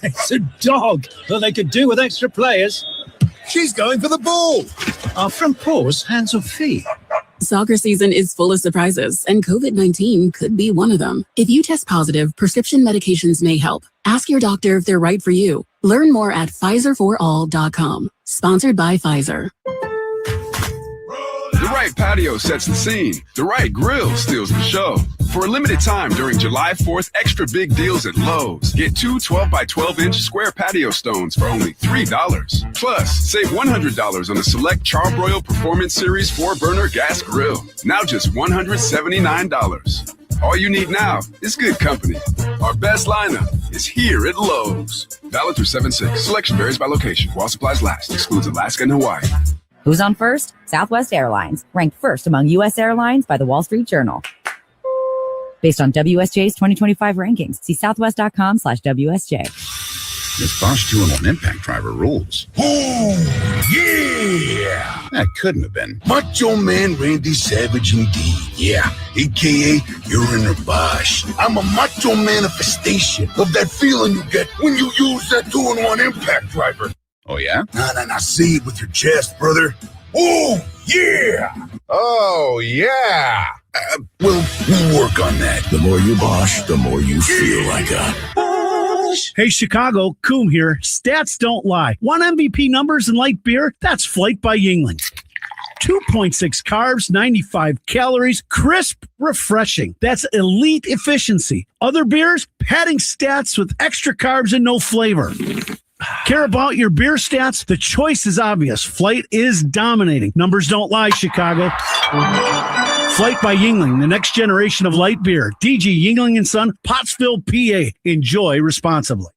It's a dog that they could do with extra players. She's going for the ball. Are front paws hands or feet? Soccer season is full of surprises, and COVID-19 could be one of them. If you test positive, prescription medications may help. Ask your doctor if they're right for you. Learn more at PfizerForAll.com. Sponsored by Pfizer. The right patio sets the scene. The right grill steals the show. For a limited time during July 4th, extra big deals at Lowe's. Get two 12 by 12-inch square patio stones for only $3. Plus, save $100 on a select Charbroil Performance Series 4-burner gas grill. Now just $179. All you need now is good company. Our best lineup is here at Lowe's. Valid through 7/6. Selection varies by location. While supplies last. Excludes Alaska and Hawaii. Who's on first? Southwest Airlines, ranked first among U.S. airlines by the Wall Street Journal. Based on WSJ's 2025 rankings, see southwest.com/WSJ. This Bosch 2-in-1 impact driver rules. Oh, yeah! That couldn't have been. Macho Man Randy Savage indeed. Yeah, a.k.a. you're in a Bosch. I'm a macho manifestation of that feeling you get when you use that 2-in-1 impact driver. Oh, yeah? Nah, say it with your chest, brother. Oh, yeah! Oh, yeah! We'll work on that. The more you Bosch, the more you feel like a Bosch. Hey, Chicago, Coom here. Stats don't lie. Want MVP numbers in light beer? That's Flight by Yuengling. 2.6 carbs, 95 calories, crisp, refreshing. That's elite efficiency. Other beers, padding stats with extra carbs and no flavor. Care about your beer stats? The choice is obvious. Flight is dominating. Numbers don't lie, Chicago. Flight by Yuengling, the next generation of light beer. DG Yuengling & Son, Pottsville, PA. Enjoy responsibly.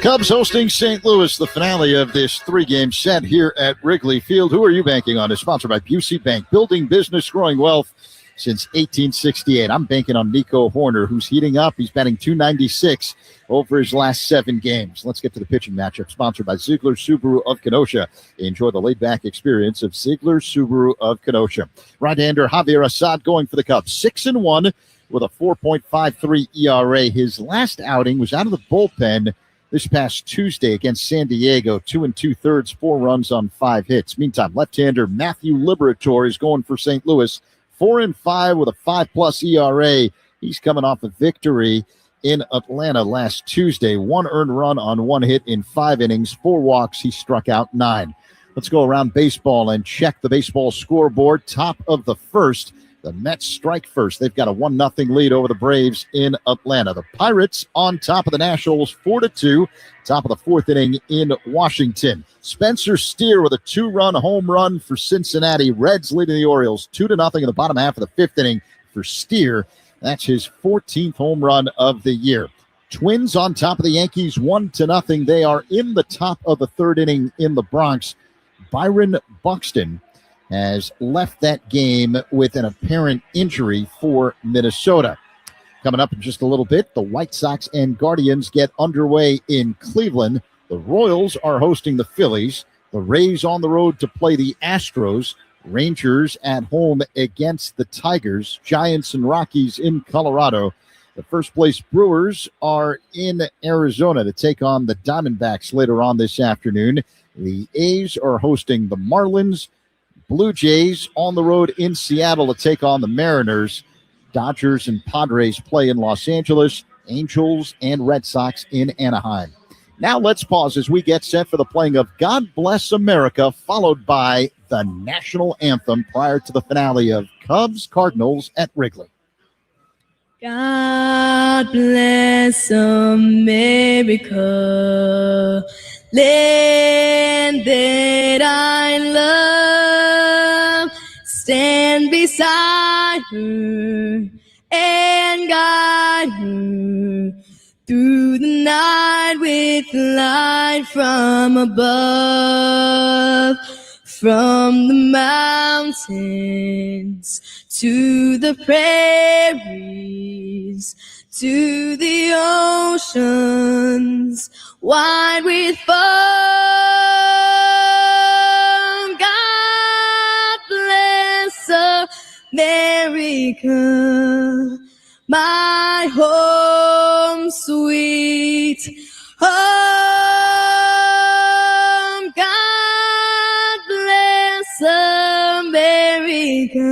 Cubs hosting St. Louis, the finale of this three-game set here at Wrigley Field. Who are you banking on? It's sponsored by Busey Bank, building business, growing wealth since 1868. I'm banking on Nico Horner, who's heating up. He's batting .296 over his last 7 games. Let's get to the pitching matchup, sponsored by Ziegler Subaru of Kenosha. Enjoy the laid-back experience of Ziegler Subaru of Kenosha. Right-hander Javier Assad going for the Cubs, 6-1 with a 4.53 ERA. His last outing was out of the bullpen this past Tuesday against San Diego, 2 2/3, 4 runs on 5 hits. Meantime, left-hander Matthew Liberatore is going for St. Louis, 4-5 with a 5+ ERA. He's coming off a victory in Atlanta last Tuesday. 1 earned run on 1 hit in 5 innings, 4 walks. He struck out 9. Let's go around baseball and check the baseball scoreboard. Top of the first, the Mets strike first. They've got a 1-0 lead over the Braves in Atlanta. The Pirates on top of the Nationals, 4-2. Top of the 4th inning in Washington. Spencer Steer with a 2-run home run for Cincinnati. Reds leading the Orioles 2-0 in the bottom half of the 5th inning for Steer. That's his 14th home run of the year. Twins on top of the Yankees 1-0. They are in the top of the 3rd inning in the Bronx. Byron Buxton has left that game with an apparent injury for Minnesota. Coming up in just a little bit, the White Sox and Guardians get underway in Cleveland. The Royals are hosting the Phillies. The Rays on the road to play the Astros. Rangers at home against the Tigers. Giants and Rockies in Colorado. The first-place Brewers are in Arizona to take on the Diamondbacks later on this afternoon. The A's are hosting the Marlins. Blue Jays on the road in Seattle to take on the Mariners. Dodgers and Padres play in Los Angeles. Angels and Red Sox in Anaheim. Now let's pause as we get set for the playing of God Bless America, followed by the national anthem prior to the finale of Cubs Cardinals at Wrigley. God bless America, land that I love. Stand beside her and guide her through the night with light from above. From the mountains to the prairies to the oceans wide with foam. God bless America. my home sweet home. God bless America,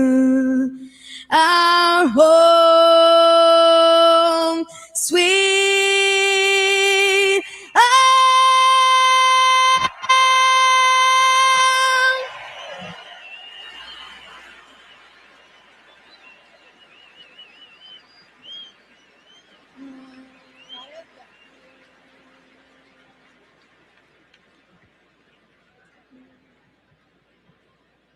our home sweet home.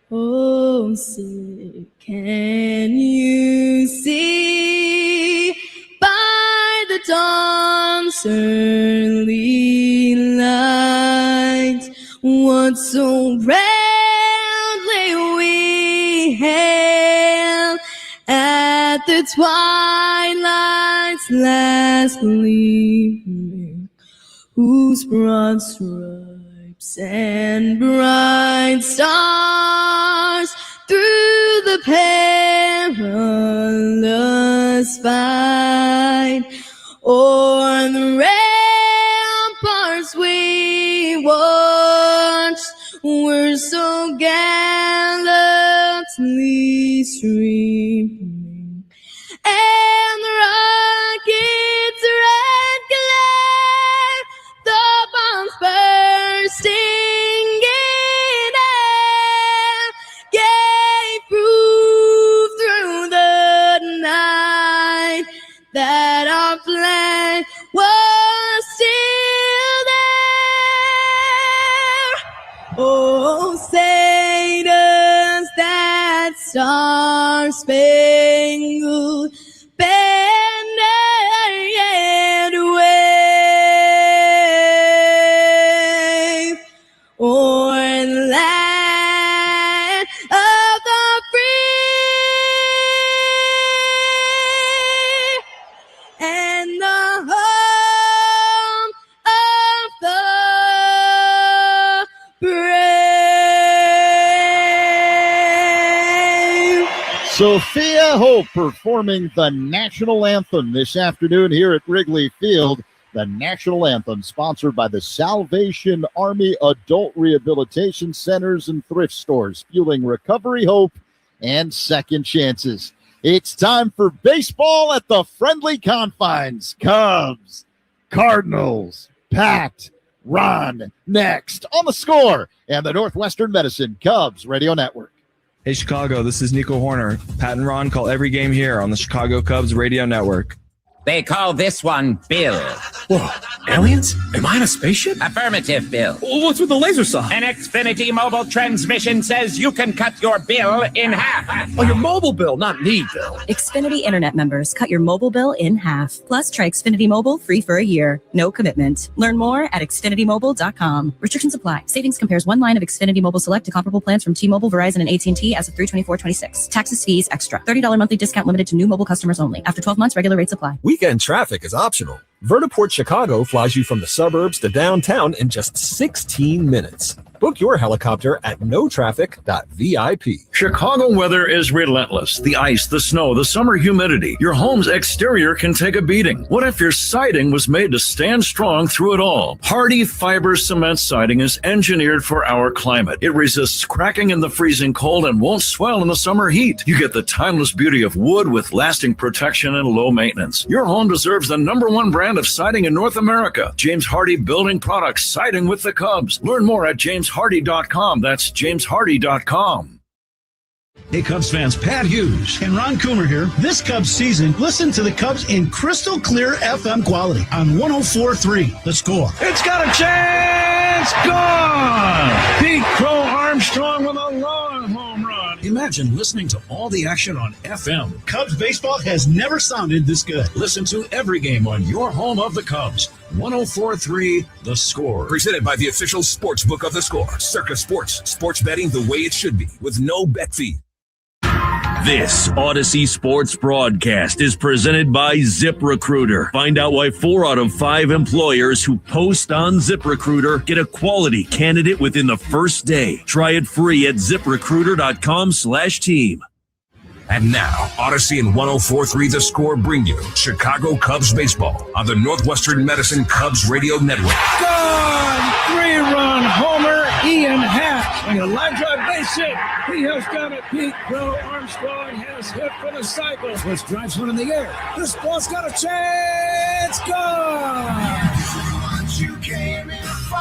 Oh, say, can you see by the dawn's early light what so proudly we hailed at the twilight's last gleaming, whose broad stripes and bright stars through the perilous fight o'er the ramparts we watched were so gallantly streaming, and the rocket's red glare, the bombs bursting in air, gave proof through the night that our flag was still there. Oh, say does that star-spangled banner yet wave o'er the land of the free and the home of the brave. Sophia Hope performing the national anthem this afternoon here at Wrigley Field. The national anthem sponsored by the Salvation Army Adult Rehabilitation Centers and Thrift Stores, fueling recovery, hope, and second chances. It's time for baseball at the friendly confines. Cubs, Cardinals, Pat, Ron, next on The Score and the Northwestern Medicine Cubs Radio Network. Hey, Chicago, this is Nico Horner. Pat and Ron call every game here on the Chicago Cubs Radio Network. They call this one Bill. Whoa, aliens? Am I in a spaceship? Affirmative, Bill. Well, what's with the laser saw? An Xfinity mobile transmission says you can cut your bill in half. Oh, your mobile bill, not me, Bill. Xfinity Internet members, cut your mobile bill in half. Plus, try Xfinity Mobile free for a year. No commitment. Learn more at XfinityMobile.com. Restrictions apply. Savings compares one line of Xfinity Mobile Select to comparable plans from T-Mobile, Verizon, and AT&T as of 3/24/26. Taxes, fees, extra. $30 monthly discount limited to new mobile customers only. After 12 months, regular rates apply. Weekend traffic is optional. Vertiport Chicago flies you from the suburbs to downtown in just 16 minutes. Book your helicopter at notraffic.vip. Chicago weather is relentless. The ice, the snow, the summer humidity. Your home's exterior can take a beating. What if your siding was made to stand strong through it all? Hardy Fiber Cement Siding is engineered for our climate. It resists cracking in the freezing cold and won't swell in the summer heat. You get the timeless beauty of wood with lasting protection and low maintenance. Your home deserves the #1 brand of siding in North America. James Hardy Building Products, siding with the Cubs. Learn more at jameshardy.com. That's jameshardy.com. Hey, Cubs fans, Pat Hughes and Ron Coomer here. This Cubs season, listen to the Cubs in crystal clear FM quality on 104.3 The Score. It's got a chance! Gone! Pete Crow Armstrong with a long home run. Imagine listening to all the action on FM. Cubs baseball has never sounded this good. Listen to every game on your home of the Cubs. 104.3 The Score. Presented by the official sports book of The Score. Circa Sports. Sports betting the way it should be with no bet fee. This Odyssey Sports broadcast is presented by ZipRecruiter. Find out why 4 out of 5 employers who post on ZipRecruiter get a quality candidate within the first day. Try it free at ZipRecruiter.com/team. And now, Odyssey and 104.3 The Score bring you Chicago Cubs baseball on the Northwestern Medicine Cubs Radio Network. Gone! 3-run homer, Ian Happ. And a line drive base hit. He has got it. Pete Crow Armstrong has hit for the cycle. Which drives one in the air. This ball's got a chance. Gone! You came in for.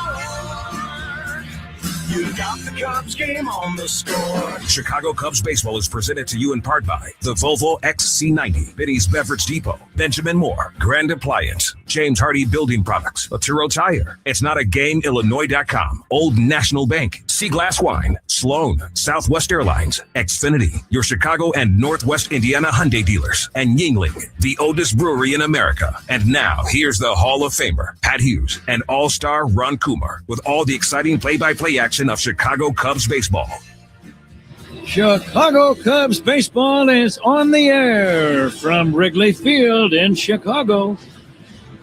You got the Cubs game on the score. Chicago Cubs baseball is presented to you in part by the Volvo XC90, Benny's Beverage Depot, Benjamin Moore, Grand Appliance, James Hardy Building Products, Laturo Tire, It's Not a Game, Illinois.com, Old National Bank, Sea Glass Wine, Sloan, Southwest Airlines, Xfinity, your Chicago and Northwest Indiana Hyundai dealers, and Yingling, the oldest brewery in America. And now, here's the Hall of Famer, Pat Hughes, and All-Star Ron Coomer, with all the exciting play-by-play action of Chicago Cubs baseball. Chicago Cubs baseball is on the air from Wrigley Field in Chicago.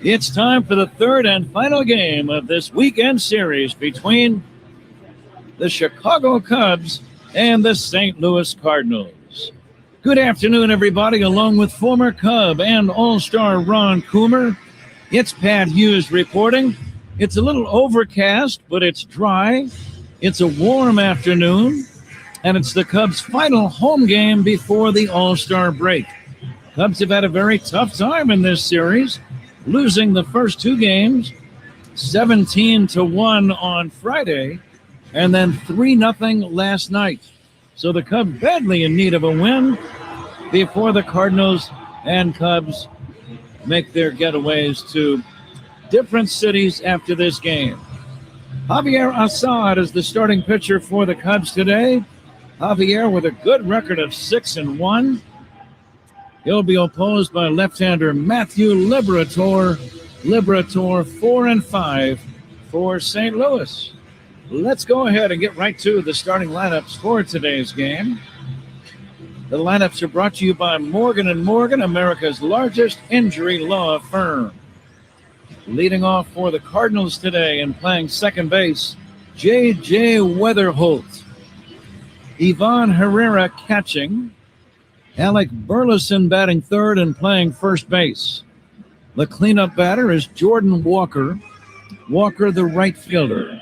It's time for the third and final game of this weekend series between the Chicago Cubs and the St. Louis Cardinals. Good afternoon, everybody. Along with former Cub and All-Star Ron Coomer, it's Pat Hughes reporting. It's a little overcast, but it's dry. It's a warm afternoon, and it's the Cubs' final home game before the All-Star break. Cubs have had a very tough time in this series, losing the first two games, 17-1 on Friday, and then 3-0 last night. So the Cubs badly in need of a win before the Cardinals and Cubs make their getaways to different cities after this game. Javier Assad is the starting pitcher for the Cubs today. Javier with a good record of 6-1. He'll be opposed by left-hander Matthew Liberatore. Liberatore 4-5 for St. Louis. Let's go ahead and get right to the starting lineups for today's game. The lineups are brought to you by Morgan & Morgan, America's largest injury law firm. Leading off for the Cardinals today and playing second base, J.J. Weatherholt. Ivan Herrera catching. Alec Burleson batting third and playing first base. The cleanup batter is Jordan Walker. Walker, the right fielder.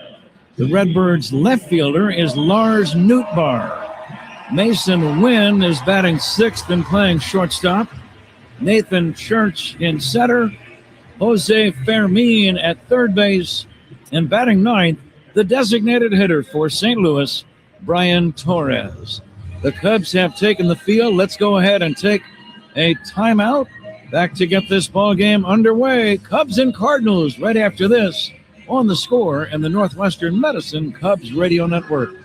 The Redbirds' left fielder is Lars Nootbaar. Mason Wynn is batting sixth and playing shortstop. Nathan Church in center. Jose Fermin at third base, and batting ninth, the designated hitter for St. Louis, Brian Torres. The Cubs have taken the field. Let's go ahead and take a timeout. Back to get this ball game underway. Cubs and Cardinals right after this on The Score and the Northwestern Medicine Cubs Radio Network.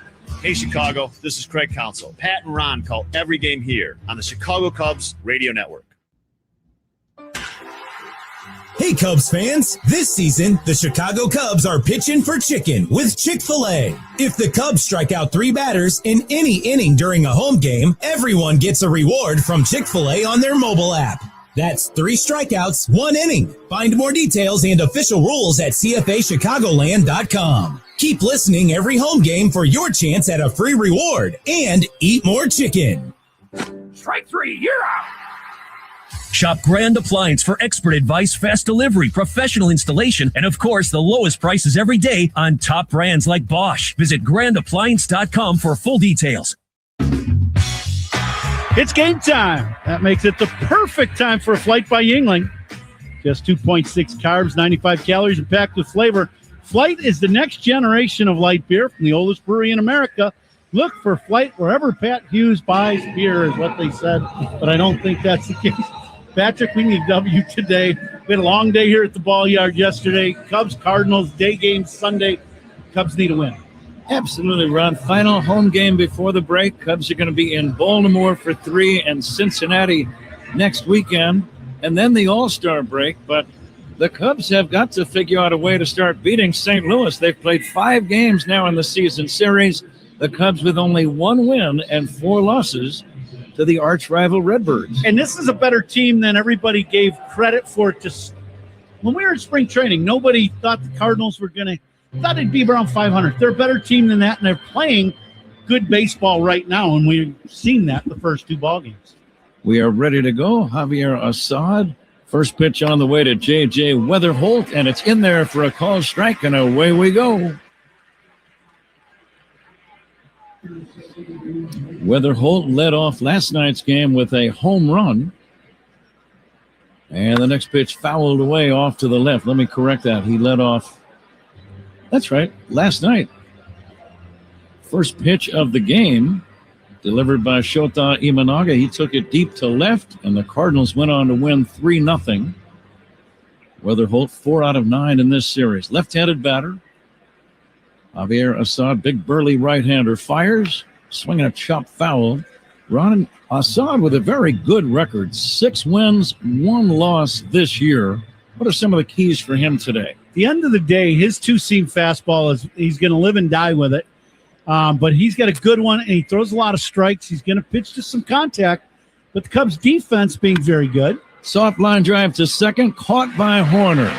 Hey, Chicago, this is Craig Counsell. Pat and Ron call every game here on the Chicago Cubs Radio Network. Hey, Cubs fans. This season, the Chicago Cubs are pitching for chicken with Chick-fil-A. If the Cubs strike out 3 batters in any inning during a home game, everyone gets a reward from Chick-fil-A on their mobile app. That's 3 strikeouts, 1 inning. Find more details and official rules at CFAChicagoland.com. Keep listening every home game for your chance at a free reward and eat more chicken. Strike 3, you're out. Shop Grand Appliance for expert advice, fast delivery, professional installation, and of course, the lowest prices every day on top brands like Bosch. Visit grandappliance.com for full details. It's game time. That makes it the perfect time for a Flight by Yingling. Just 2.6 carbs, 95 calories, and packed with flavor. Flight is the next generation of light beer from the oldest brewery in America. Look for Flight wherever Pat Hughes buys beer is what they said, but I don't think that's the case. Patrick, we need W today. We had a long day here at the ball yard yesterday. Cubs, Cardinals, day game Sunday. Cubs need a win. Absolutely, Ron. Final home game before the break. Cubs are going to be in Baltimore for 3 and Cincinnati next weekend, and then the All-Star break. But the Cubs have got to figure out a way to start beating St. Louis. They've played 5 games now in the season series. The Cubs with only 1 win and 4 losses to the arch-rival Redbirds. And this is a better team than everybody gave credit for. When we were in spring training, nobody thought the Cardinals were thought it'd be around 500. They're a better team than that, and they're playing good baseball right now, and we've seen that the first two ball games. We are ready to go. Javier Assad, first pitch on the way to J.J. Weatherholt, and it's in there for a called strike, and away we go. Weatherholt led off last night's game with a home run. And the next pitch fouled away off to the left. Let me correct that. He led off. That's right. Last night. First pitch of the game delivered by Shota Imanaga. He took it deep to left, and the Cardinals went on to win 3-0. Weatherholt 4 out of 9 in this series. Left-handed batter. Javier Assad, big burly right-hander, fires, swinging a chop foul. Ron Assad with a very good record, 6 wins, 1 loss this year. What are some of the keys for him today? At the end of the day, his two-seam fastball he's going to live and die with it. But he's got a good one, and he throws a lot of strikes. He's going to pitch to some contact, but the Cubs' defense being very good. Soft line drive to second, caught by Horner.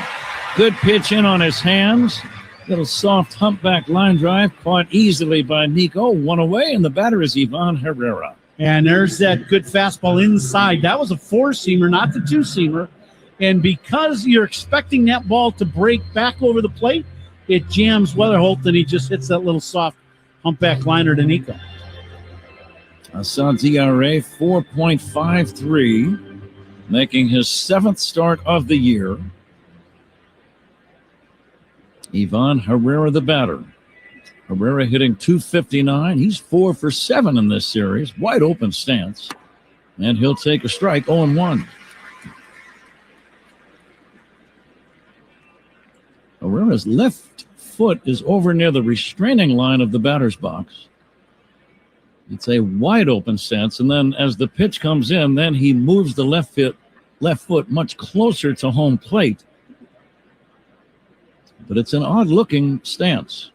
Good pitch in on his hands. Little soft humpback line drive, caught easily by Nico. 1 away, and the batter is Ivan Herrera. And there's that good fastball inside. That was a 4-seamer, not the 2-seamer. And because you're expecting that ball to break back over the plate, it jams Weatherholt, and he just hits that little soft humpback liner to Nico. Assad's ERA 4.53, making his 7th start of the year. Ivan Herrera, the batter. Herrera hitting .259. He's 4 for 7 in this series. Wide open stance. And he'll take a strike, 0-1. Herrera's left foot is over near the restraining line of the batter's box. It's a wide open stance. And then as the pitch comes in, then he moves the left foot much closer to home plate. But it's an odd-looking stance.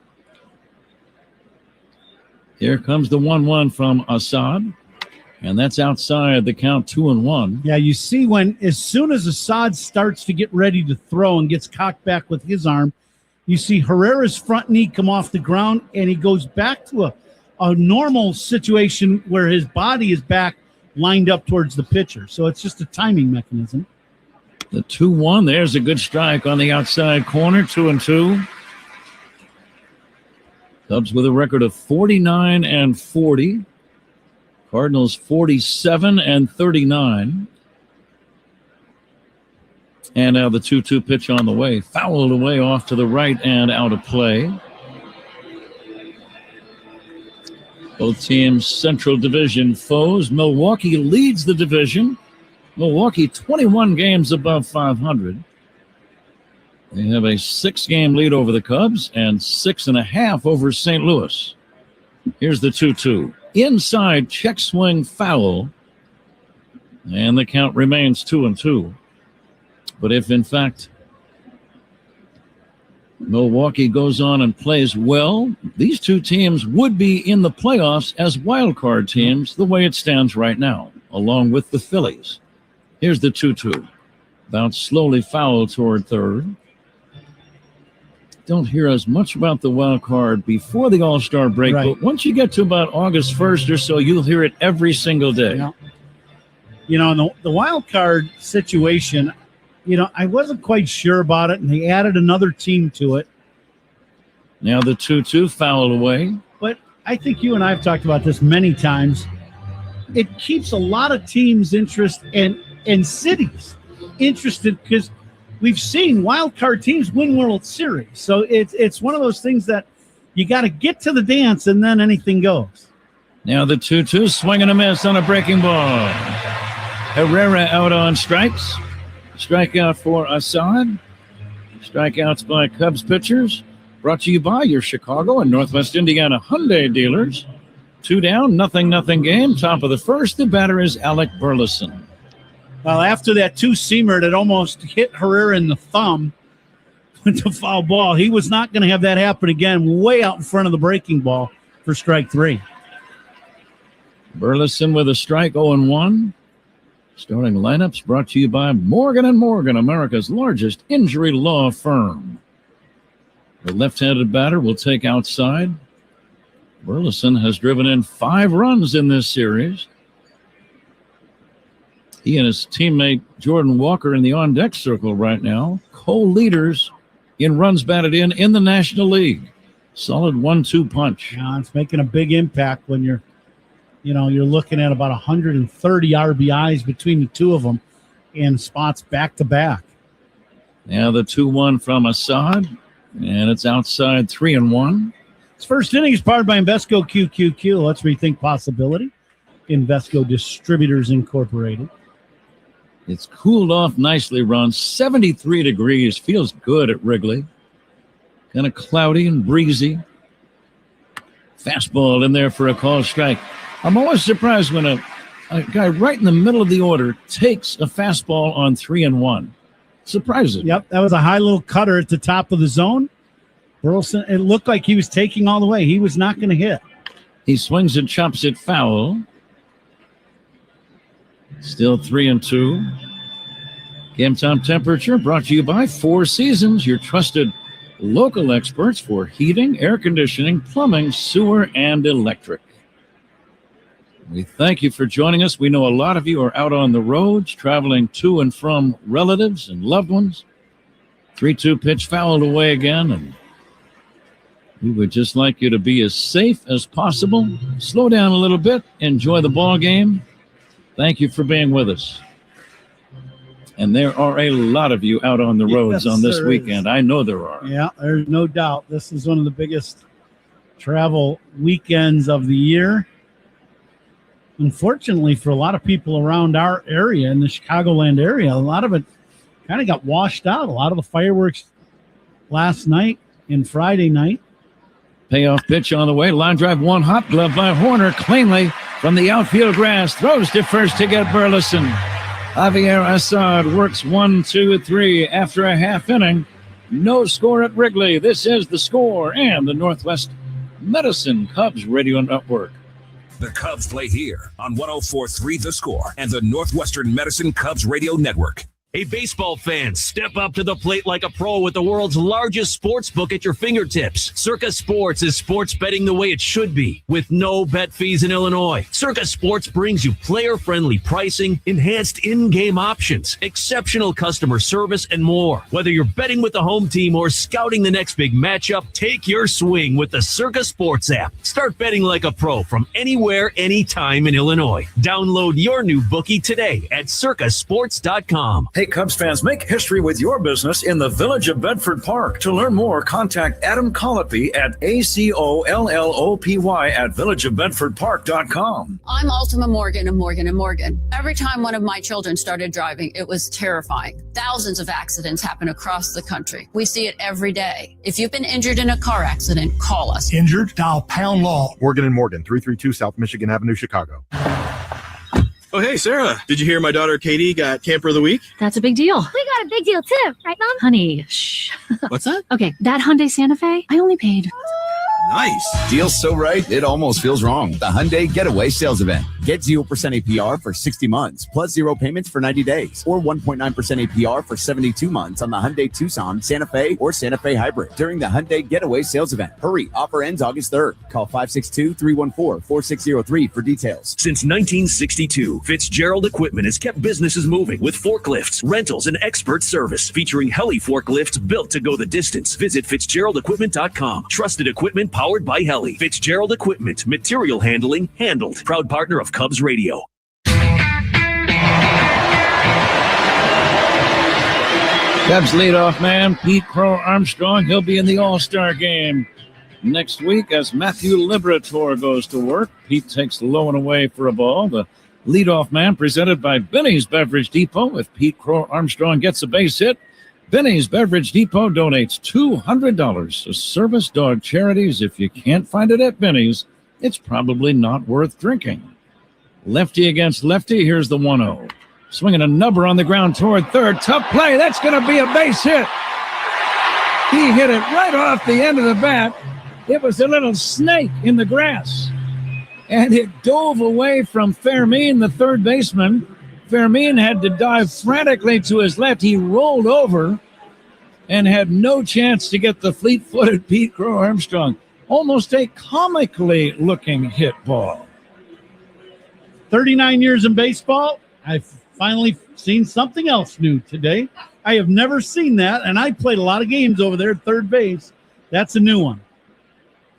Here comes the 1-1 from Assad, and that's outside the count, 2-1. Yeah, you see as soon as Assad starts to get ready to throw and gets cocked back with his arm, you see Herrera's front knee come off the ground, and he goes back to a normal situation where his body is back lined up towards the pitcher. So it's just a timing mechanism. The 2-1, there's a good strike on the outside corner, 2-2. Cubs with a record of 49-40. Cardinals 47-39. And now the 2-2 pitch on the way. Fouled away off to the right and out of play. Both teams Central Division foes. Milwaukee leads the division. Milwaukee 21 games above 500. They have a 6-game lead over the Cubs and 6.5 over St. Louis. Here's the 2-2. Inside check swing foul. And the count remains 2-2. But if, in fact, Milwaukee goes on and plays well, these two teams would be in the playoffs as wild card teams the way it stands right now, along with the Phillies. Here's the 2-2. Bounce slowly foul toward third. Don't hear as much about the wild card before the All-Star break, right. But once you get to about August 1st or so, you'll hear it every single day. Yeah. You know, the wild card situation, I wasn't quite sure about it, and they added another team to it. Now the 2-2 foul away. But I think you and I have talked about this many times. It keeps a lot of teams' interest and cities interested because we've seen wild card teams win World Series. So it's one of those things that you got to get to the dance and then anything goes. Now the 2-2, swing and a miss on a breaking ball. Herrera out on strikes. Strikeout for Assad. Strikeouts by Cubs pitchers. Brought to you by your Chicago and Northwest Indiana Hyundai dealers. 2 down, 0-0 game. Top of the first, the batter is Alec Burleson. Well, after that 2-seamer that almost hit Herrera in the thumb with the foul ball, he was not going to have that happen again, way out in front of the breaking ball for strike 3. Burleson with a strike, 0-1. Starting lineups brought to you by Morgan & Morgan, America's largest injury law firm. The left-handed batter will take outside. Burleson has driven in 5 runs in this series. He and his teammate Jordan Walker in the on-deck circle right now, co-leaders in runs batted in the National League. Solid 1-2 punch. Yeah, it's making a big impact when you're looking at about 130 RBIs between the two of them in spots back to back. Now the 2-1 from Assad, and it's outside 3-1. This first inning is powered by Invesco QQQ. Let's rethink possibility. Invesco Distributors Incorporated. It's cooled off nicely, Ron. 73 degrees. Feels good at Wrigley. Kind of cloudy and breezy. Fastball in there for a called strike. I'm always surprised when a guy right in the middle of the order takes a fastball on 3-1. Surprising. Yep, that was a high little cutter at the top of the zone. Burleson, it looked like he was taking all the way. He was not going to hit. He swings and chops it foul. Still 3-2. Game time temperature brought to you by Four Seasons, your trusted local experts for heating, air conditioning, plumbing, sewer, and electric. We thank you for joining us. We know a lot of you are out on the roads, traveling to and from relatives and loved ones. 3-2 pitch fouled away again, and we would just like you to be as safe as possible. Slow down a little bit. Enjoy the ball game. Thank you for being with us. And there are a lot of you out on the roads on this weekend. I know there are. Yeah, there's no doubt. This is one of the biggest travel weekends of the year. Unfortunately, for a lot of people around our area, in the Chicagoland area, a lot of it kind of got washed out. A lot of the fireworks last night and Friday night. Payoff pitch on the way. Line drive, one hop glove by Horner. Cleanly from the outfield grass. Throws to first to get Burleson. Javier Assad works 1, 2, 3 after a half inning. No score at Wrigley. This is The Score and the Northwest Medicine Cubs Radio Network. The Cubs play here on 104.3 The Score and the Northwestern Medicine Cubs Radio Network. Hey, baseball fans, step up to the plate like a pro with the world's largest sports book at your fingertips. Circa Sports is sports betting the way it should be, with no bet fees in Illinois. Circa Sports brings you player-friendly pricing, enhanced in-game options, exceptional customer service, and more. Whether you're betting with the home team or scouting the next big matchup, take your swing with the Circa Sports app. Start betting like a pro from anywhere, anytime in Illinois. Download your new bookie today at circasports.com. Hey, Cubs fans, make history with your business in the Village of Bedford Park. To learn more, contact Adam Colopy at ACOLLOPY at villageofbedfordpark.com. I'm Ultima Morgan of Morgan & Morgan. Every time one of my children started driving, it was terrifying. Thousands of accidents happen across the country. We see it every day. If you've been injured in a car accident, call us. Injured? Dial pound law. Morgan & Morgan, 332 South Michigan Avenue, Chicago. Oh, hey, Sarah. Did you hear my daughter Katie got Camper of the Week? That's a big deal. We got a big deal too, right, Mom? Honey, shh. What's that? Okay, that Hyundai Santa Fe, I only paid. Nice. Deal's so right, it almost feels wrong. The Hyundai Getaway Sales Event. Get 0% APR for 60 months, plus 0 payments for 90 days, or 1.9% APR for 72 months on the Hyundai Tucson, Santa Fe, or Santa Fe Hybrid during the Hyundai Getaway Sales Event. Hurry, offer ends August 3rd. Call 562-314-4603 for details. Since 1962, Fitzgerald Equipment has kept businesses moving with forklifts, rentals, and expert service, featuring heli forklifts built to go the distance. Visit FitzgeraldEquipment.com. Trusted equipment powered by Heli. Fitzgerald Equipment, material handling handled. Proud partner of Cubs Radio. Cubs leadoff man Pete Crow Armstrong. He'll be in the All-Star game next week as Matthew Liberatore goes to work. Pete takes low and away for a ball. The leadoff man presented by Benny's Beverage Depot. If Pete Crow Armstrong gets a base hit, Benny's Beverage Depot donates $200 to service dog charities. If you can't find it at Benny's, it's probably not worth drinking. Lefty against lefty. Here's the 1-0. Swinging a number on the ground toward third. Tough play. That's going to be a base hit. He hit it right off the end of the bat. It was a little snake in the grass. And it dove away from Fermin, the third baseman. Fermin had to dive frantically to his left. He rolled over and had no chance to get the fleet-footed Pete Crow Armstrong. almost a comically looking hit ball. 39 years in baseball, I've finally seen something else new today. I have never seen that, and I played a lot of games over there at third base. That's a new one.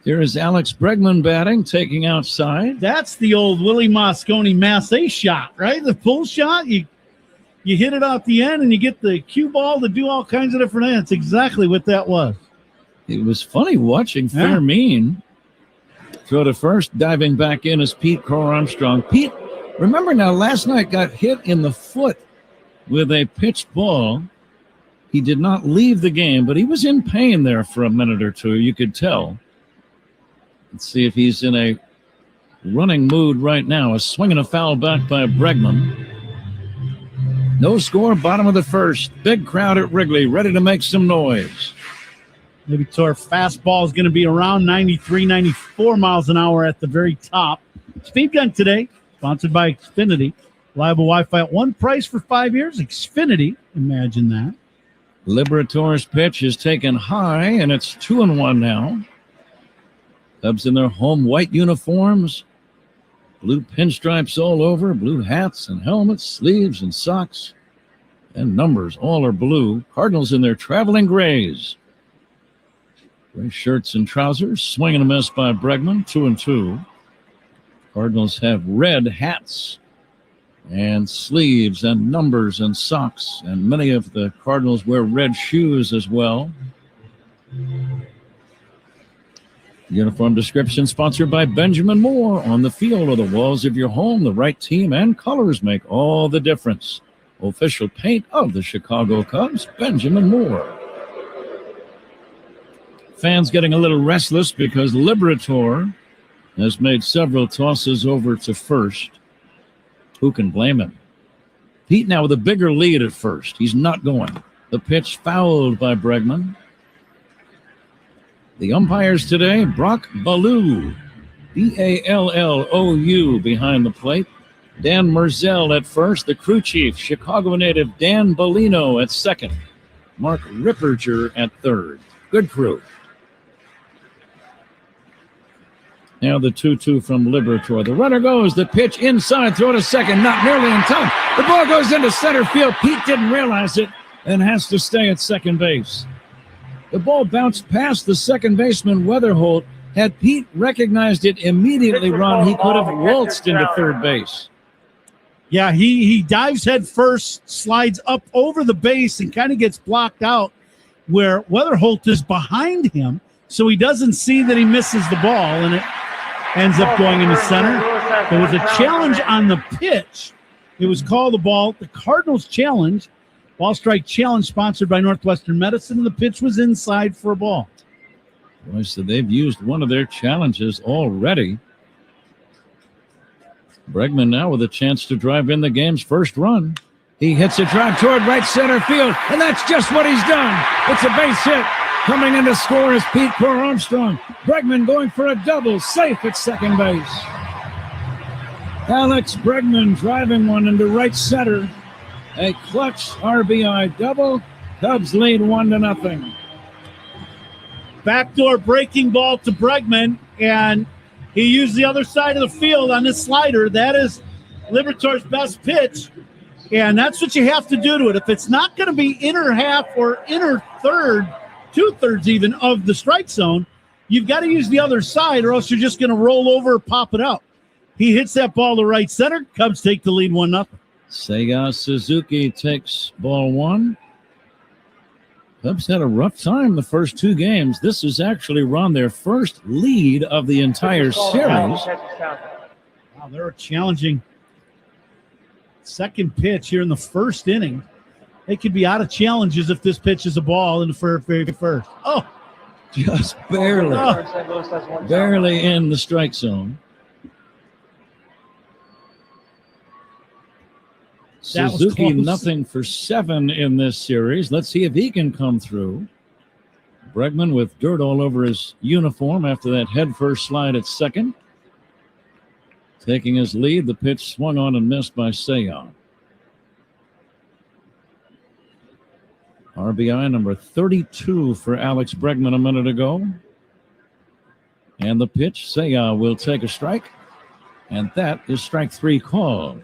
Here is Alex Bregman batting, taking outside. That's the old Willie Mosconi Massey shot, right? The pull shot. You hit it off the end, and you get the cue ball to do all kinds of different things. That's exactly what that was. It was funny watching Fermin throw to first. Diving back in is Pete Crow-Armstrong. Pete, remember now, last night got hit in the foot with a pitched ball. He did not leave the game, but he was in pain there for a minute or two. You could tell. Let's see if he's in a running mood right now. A swing and a foul back by Bregman. No score, bottom of the first. Big crowd at Wrigley, ready to make some noise. Maybe to our fastball is going to be around 93, 94 miles an hour at the very top. Speed Gun today, sponsored by Xfinity. Reliable Wi-Fi at one price for 5 years. Xfinity, imagine that. Liberator's pitch is taken high, and it's 2-1 now. Cubs in their home white uniforms. Blue pinstripes all over, blue hats and helmets, sleeves and socks, and numbers. All are blue. Cardinals in their traveling grays. Gray shirts and trousers. Swing and a miss by Bregman. 2-2. Cardinals have red hats and sleeves and numbers and socks, and many of the Cardinals wear red shoes as well. Uniform description sponsored by Benjamin Moore. On the field or the walls of your home, the right team and colors make all the difference. Official paint of the Chicago Cubs, Benjamin Moore. Fans getting a little restless because Liberator has made several tosses over to first. Who can blame him? Pete now with a bigger lead at first. He's not going. The pitch fouled by Bregman. The umpires today, Brock Ballou, Ballou behind the plate. Dan Merzel at first. The crew chief, Chicago native Dan Bellino at second. Mark Ripperger at third. Good crew. Now the 2-2 from Liberator. The runner goes. The pitch inside. Throw to second. Not nearly in time. The ball goes into center field. Pete didn't realize it and has to stay at second base. The ball bounced past the second baseman, Weatherholt. Had Pete recognized it immediately, Ron, he could have waltzed into third base. Yeah, he dives head first, slides up over the base, and kind of gets blocked out where Weatherholt is behind him, so he doesn't see that he misses the ball, and it ends up going into center. There was a challenge on the pitch. It was called the ball. The Cardinals challenge. Ball strike challenge sponsored by Northwestern Medicine, and the pitch was inside for a ball. Boy, so they've used one of their challenges already. Bregman now with a chance to drive in the game's first run. He hits a drive toward right center field, and that's just what he's done. It's a base hit. Coming in to score is Pete Crow-Armstrong. Bregman going for a double, safe at second base. Alex Bregman driving one into right center. A clutch RBI double. Cubs lead 1-0. Backdoor breaking ball to Bregman, and he used the other side of the field on this slider. That is Liberator's best pitch, and that's what you have to do to it. If it's not going to be inner half or inner third, 2/3 even of the strike zone, you've got to use the other side, or else you're just going to roll over or pop it up. He hits that ball to right center. Cubs take the lead 1-0. Seiya Suzuki takes ball one. Cubs had a rough time the first two games. This is actually, Ron, their first lead of the entire series. Wow, they're challenging second pitch here in the first inning. They could be out of challenges if this pitch is a ball in the very first. Oh, just barely. Barely in the strike zone. Suzuki nothing for 7 in this series. Let's see if he can come through. Bregman with dirt all over his uniform after that headfirst slide at second. Taking his lead, the pitch swung on and missed by Seiya. RBI number 32 for Alex Bregman a minute ago. And the pitch, Seiya will take a strike. And that is strike 3 called.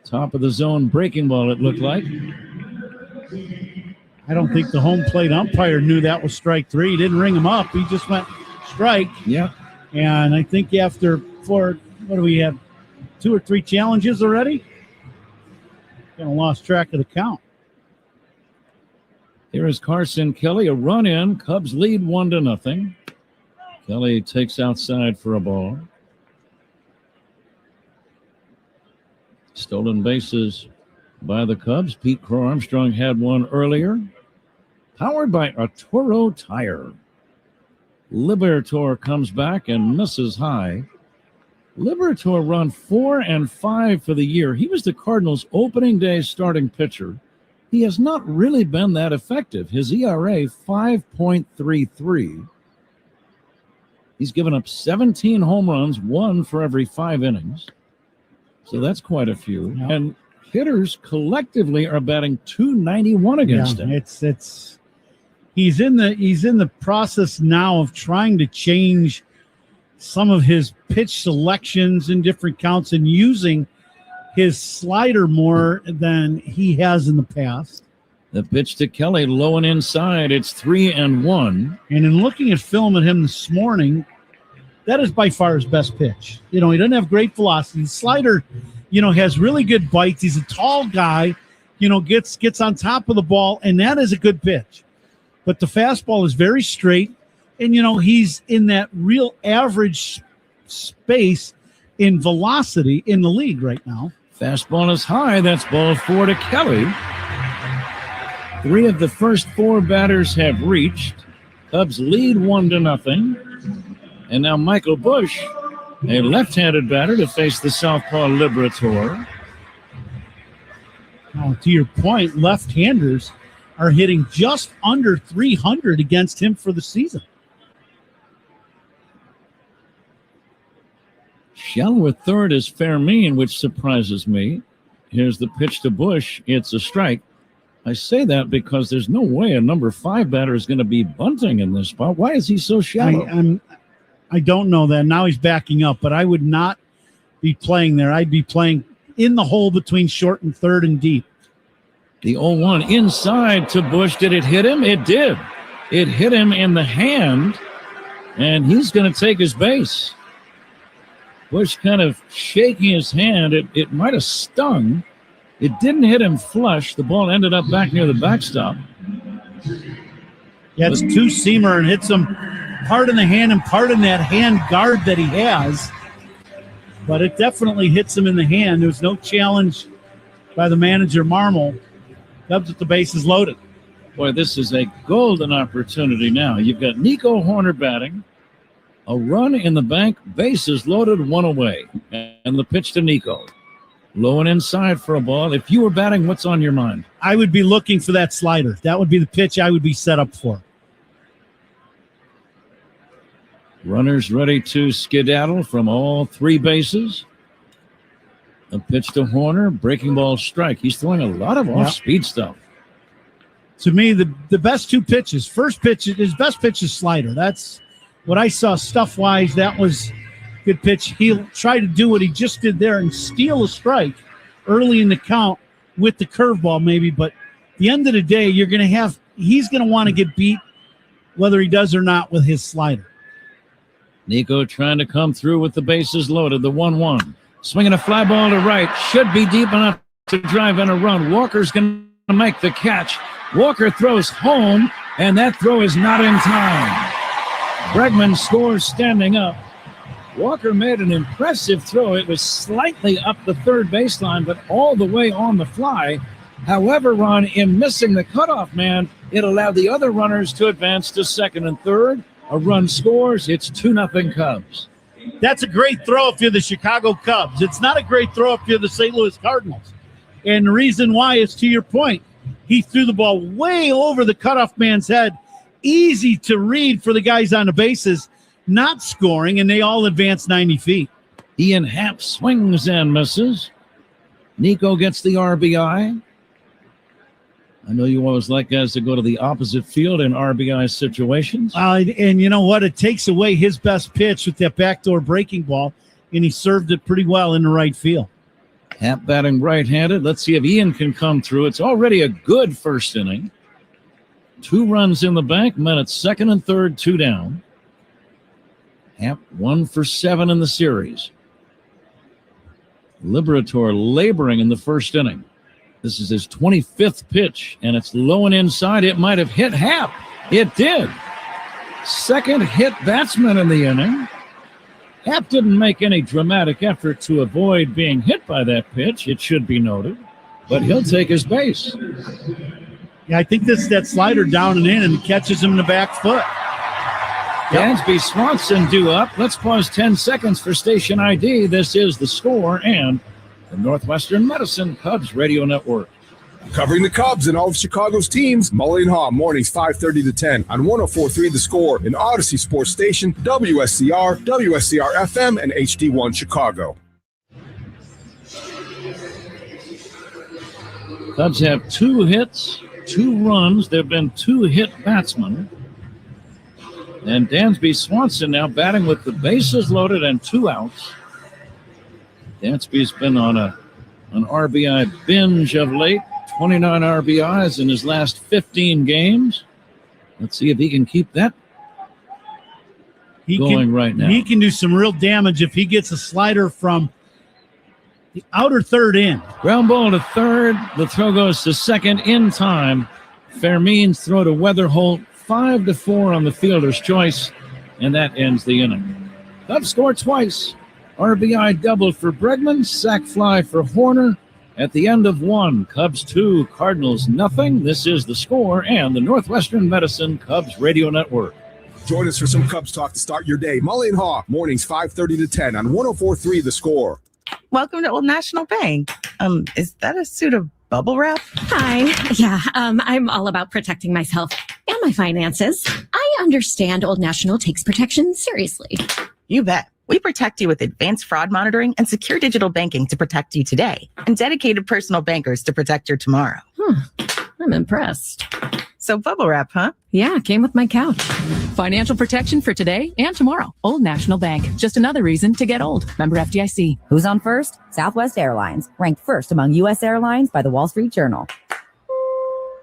Top of the zone breaking ball, it looked like. I don't think the home plate umpire knew that was strike 3. He didn't ring him up. He just went strike. Yeah. And I think after what do we have, 2 or 3 challenges already? Kind of lost track of the count. Here is Carson Kelly, a run in. Cubs lead 1-0. Kelly takes outside for a ball. Stolen bases by the Cubs. Pete Crow Armstrong had one earlier. Powered by a Toro tire. Liberatore comes back and misses high. Liberatore run 4-5 for the year. He was the Cardinals' opening day starting pitcher. He has not really been that effective. His ERA, 5.33. He's given up 17 home runs, 1 for every 5 innings. So that's quite a few. Yep. And hitters collectively are batting .291 against him. He's in the process now of trying to change some of his pitch selections in different counts and using his slider more than he has in the past. The pitch to Kelly, low and inside. It's 3-1. And in looking at film at him this morning, that is by far his best pitch. He doesn't have great velocity. The slider, has really good bites. He's a tall guy, gets on top of the ball, and that is a good pitch. But the fastball is very straight, and, he's in that real average space in velocity in the league right now. Fastball is high. That's ball 4 to Kelly. 3 of the first 4 batters have reached. Cubs lead 1-0. And now Michael Busch, a left-handed batter, to face the southpaw Liberatore. Now, to your point, left-handers are hitting just under 300 against him for the season. Shallow at third is Fermin, which surprises me. Here's the pitch to Busch. It's a strike. I say that because there's no way a number 5 batter is going to be bunting in this spot. Why is he so shallow? I don't know that. Now he's backing up, but I would not be playing there. I'd be playing in the hole between short and third and deep. The 0-1 inside to Busch. Did it hit him? It did. It hit him in the hand, and he's going to take his base. Busch kind of shaking his hand. It might have stung. It didn't hit him flush. The ball ended up back near the backstop. Yeah, it's 2-seamer and hits him part in the hand and part in that hand guard that he has. But it definitely hits him in the hand. There was no challenge by the manager, Marmol. Cubs with the bases loaded. Boy, this is a golden opportunity now. You've got Nico Horner batting. A run in the bank, bases loaded, 1 away. And the pitch to Nico. Low and inside for a ball. If you were batting, what's on your mind? I would be looking for that slider. That would be the pitch I would be set up for. Runners ready to skedaddle from all 3 bases. A pitch to Horner, breaking ball strike. He's throwing a lot of off-speed stuff. To me, the best 2 pitches. First pitch, his best pitch is slider. That's what I saw stuff-wise. That was good pitch. He'll try to do what he just did there and steal a strike early in the count with the curveball maybe. But at the end of the day, he's going to want to get beat whether he does or not with his slider. Nico trying to come through with the bases loaded. The 1-1. Swinging a fly ball to right. Should be deep enough to drive in a run. Walker's going to make the catch. Walker throws home, and that throw is not in time. Bregman scores standing up. Walker made an impressive throw. It was slightly up the third baseline, but all the way on the fly. However, Ron, in missing the cutoff man, it allowed the other runners to advance to second and third. A run scores. It's 2-0 Cubs. That's a great throw if you're the Chicago Cubs. It's not a great throw if you're the St. Louis Cardinals. And the reason why is, to your point, he threw the ball way over the cutoff man's head. Easy to read for the guys on the bases, not scoring, and they all advance 90 feet. Ian Happ swings and misses. Nico gets the RBI. I know you always like guys to go to the opposite field in RBI situations. And you know what? It takes away his best pitch with that backdoor breaking ball, and he served it pretty well in the right field. Happ batting right-handed. Let's see if Ian can come through. It's already a good first inning. 2 runs in the bank. Men at second and third, 2 down. Happ 1 for 7 in the series. Liberator laboring in the first inning. This is his 25th pitch, and it's low and inside. It might have hit Happ. It did. Second hit batsman in the inning. Happ didn't make any dramatic effort to avoid being hit by that pitch, it should be noted, but he'll take his base. Yeah, I think that slider down and in and catches him in the back foot. Dansby Swanson due up. Let's pause 10 seconds for station ID. This is The Score and the Northwestern Medicine Cubs Radio Network. Covering the Cubs and all of Chicago's teams, Mully and Haw, mornings 5:30 to 10 on 104.3 The Score, an Odyssey Sports Station, WSCR, WSCR-FM, and HD1 Chicago. Cubs have 2 hits, 2 runs. There have been 2 hit batsmen. And Dansby Swanson now batting with the bases loaded and 2 outs. Dansby's been on an RBI binge of late. 29 RBIs in his last 15 games. Let's see if he can keep that going right now. He can do some real damage if he gets a slider from the outer third in. Ground ball to third. The throw goes to second in time. Fermin's throw to Weatherholt. 5-4 on the fielder's choice, and that ends the inning. Cubs score twice. RBI double for Bregman, sac fly for Horner. At the end of 1, Cubs 2, Cardinals nothing. This is The Score and the Northwestern Medicine Cubs Radio Network. Join us for some Cubs talk to start your day. Mully and Haw, mornings 5:30 to 10 on 104.3 The Score. Welcome to Old National Bank. Is that a suit of bubble wrap? Hi. Yeah, I'm all about protecting myself and my finances. I understand Old National takes protection seriously. You bet. We protect you with advanced fraud monitoring and secure digital banking to protect you today, and dedicated personal bankers to protect your tomorrow. I'm impressed. So bubble wrap, huh? Yeah, came with my couch. Financial protection for today and tomorrow. Old National Bank. Just another reason to get old. Member FDIC. Who's on first? Southwest Airlines, ranked first among U.S. airlines by the Wall Street Journal.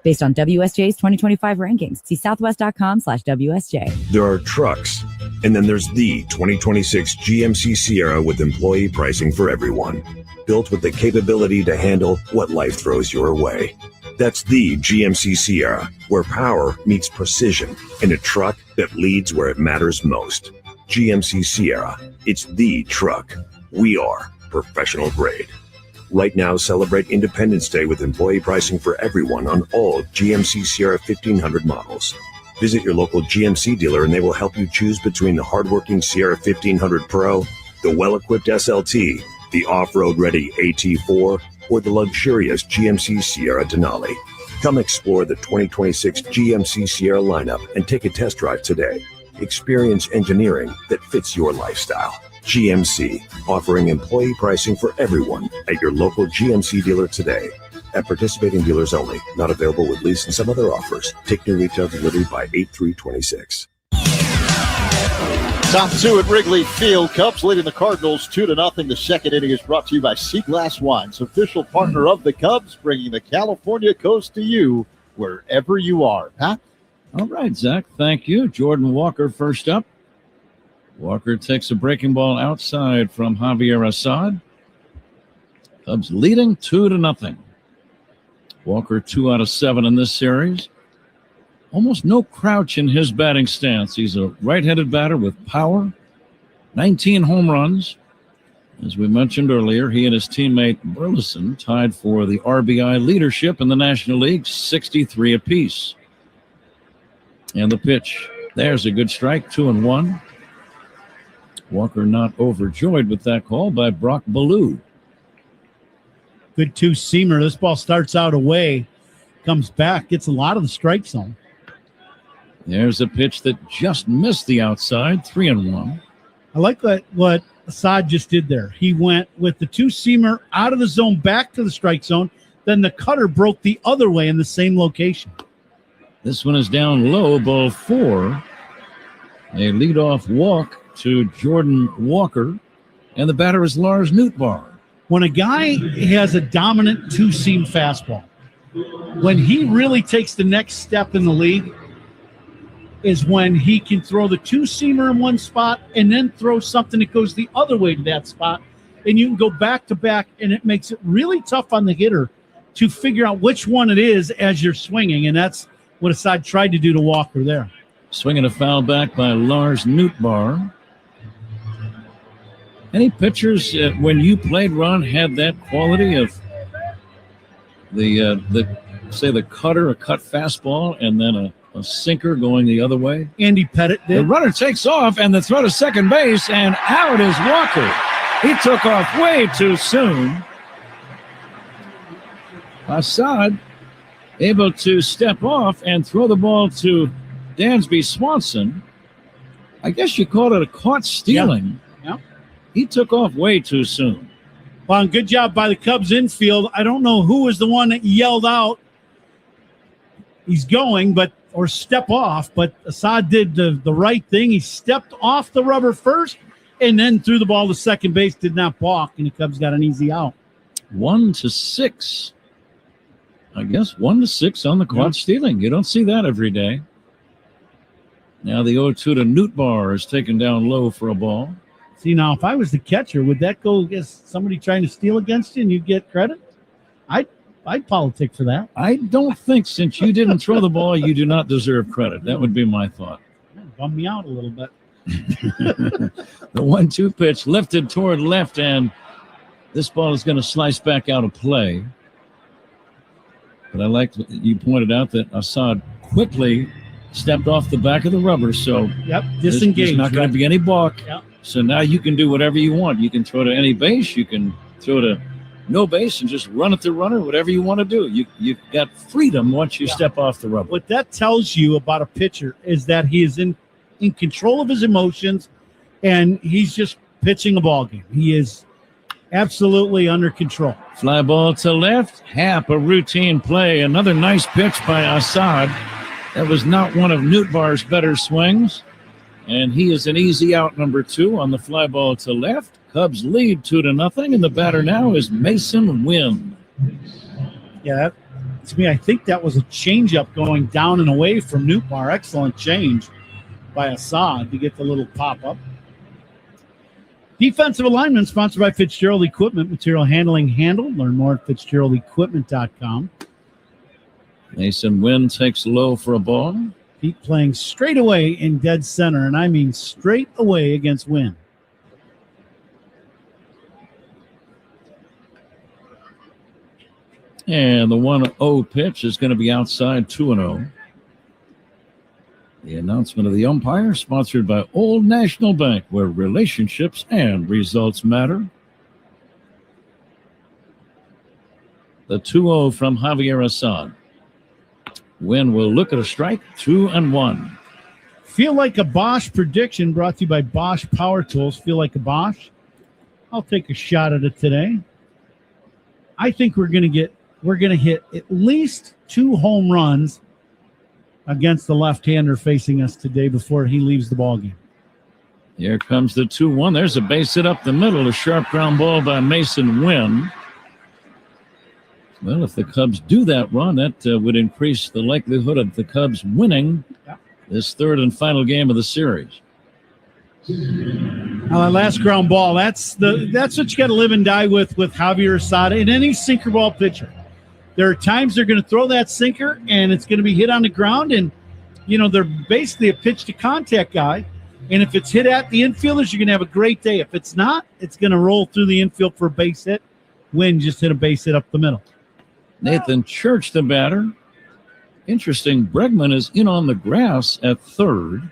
Based on WSJ's 2025 rankings. See southwest.com/WSJ. There are trucks, and then there's the 2026 GMC Sierra with employee pricing for everyone. Built with the capability to handle what life throws your way. That's the GMC Sierra, where power meets precision in a truck that leads where it matters most. GMC Sierra, it's the truck. We are professional grade. Right now, celebrate Independence Day with employee pricing for everyone on all GMC Sierra 1500 models. Visit your local GMC dealer and they will help you choose between the hardworking Sierra 1500 Pro, the well-equipped SLT, the off-road ready AT4, or the luxurious GMC Sierra Denali. Come explore the 2026 GMC Sierra lineup and take a test drive today. Experience engineering that fits your lifestyle. GMC, offering employee pricing for everyone at your local GMC dealer today. At participating dealers only. Not available with lease and some other offers. Take new retail delivery by 8/3/26. Top 2 at Wrigley Field. Cubs leading the Cardinals 2-0. The second inning is brought to you by Seaglass Wines, official partner of the Cubs, bringing the California coast to you wherever you are. Pat? All right, Zach, thank you. Jordan Walker first up. Walker takes a breaking ball outside from Javier Assad. Cubs leading 2-0. Walker 2 out of 7 in this series. Almost no crouch in his batting stance. He's a right-handed batter with power. 19 home runs. As we mentioned earlier, he and his teammate Burleson tied for the RBI leadership in the National League, 63 apiece. And the pitch. There's a good strike, 2-1. Walker not overjoyed with that call by Brock Ballou. Good two-seamer. This ball starts out away, comes back, gets a lot of the strike zone. There's a pitch that just missed the outside, 3-1. I like what Assad just did there. He went with the two-seamer out of the zone, back to the strike zone, then the cutter broke the other way in the same location. This one is down low, ball 4. A leadoff walk to Jordan Walker, and the batter is Lars Nootbaar. When a guy has a dominant two-seam fastball, when he really takes the next step in the league is when he can throw the two-seamer in one spot and then throw something that goes the other way to that spot, and you can go back-to-back, and it makes it really tough on the hitter to figure out which one it is as you're swinging, and that's what Assad tried to do to Walker there. Swinging a foul back by Lars Nootbaar. Any pitchers when you played, Ron, had that quality of the cutter, a cut fastball, and then a sinker going the other way? Andy Pettit did. The runner takes off, and the throw to second base, and out is Walker. He took off way too soon. Assad able to step off and throw the ball to Dansby Swanson. I guess you call it a caught stealing. Yeah. He took off way too soon. Well, good job by the Cubs infield. I don't know who was the one that yelled out, he's going, or step off, but Assad did the right thing. He stepped off the rubber first and then threw the ball to second base, did not balk, and the Cubs got an easy out. 1-6. I guess 1-6 on the caught stealing. You don't see that every day. Now the 0-2 to Nootbaar is taken down low for a ball. See, now, if I was the catcher, would that go against somebody trying to steal against you and you get credit? I'd politic for that. I don't think since you didn't throw the ball, you do not deserve credit. That would be my thought. Bum me out a little bit. The 1-2 pitch lifted toward left, and this ball is going to slice back out of play. But I like that you pointed out that Assad quickly stepped off the back of the rubber, so disengaged. There's not going to be any balk. Yep. So now you can do whatever you want. You can throw to any base. You can throw to no base and just run at the runner, whatever you want to do. You've got freedom once you step off the rubber. What that tells you about a pitcher is that he is in control of his emotions, and he's just pitching a ball game. He is absolutely under control. Fly ball to left. Happ, a routine play. Another nice pitch by Assad. That was not one of Nootbaar's better swings. And he is an easy out, number 2 on the fly ball to left. Cubs lead 2-0, and the batter now is Mason Wynn. Yeah, to me, I think that was a changeup going down and away from Nootbaar. Excellent change by Assad to get the little pop-up. Defensive alignment sponsored by Fitzgerald Equipment, material handling handled. Learn more at FitzgeraldEquipment.com. Mason Wynn takes low for a ball. Pete playing straight away in dead center, and I mean straight away against Wynn. And the 1-0 pitch is going to be outside 2-0. The announcement of the umpire sponsored by Old National Bank, where relationships and results matter. The 2-0 from Javier Assad. Wynn will look at a strike, 2-1. Feel like a Bosch prediction brought to you by Bosch Power Tools. Feel like a Bosch? I'll take a shot at it today. I think we're going to hit at least 2 home runs against the left-hander facing us today before he leaves the ballgame. Here comes the 2-1. There's a base hit up the middle. A sharp ground ball by Mason Wynn. Well, if the Cubs do that run, that would increase the likelihood of the Cubs winning this third and final game of the series. Now, that last ground ball, that's what you got to live and die with Javier Assad and any sinker ball pitcher. There are times they're going to throw that sinker and it's going to be hit on the ground, and they're basically a pitch to contact guy. And if it's hit at the infielders, you're going to have a great day. If it's not, it's going to roll through the infield for a base hit. Wynn just hit a base hit up the middle. Nathan Church, the batter. Interesting, Bregman is in on the grass at third.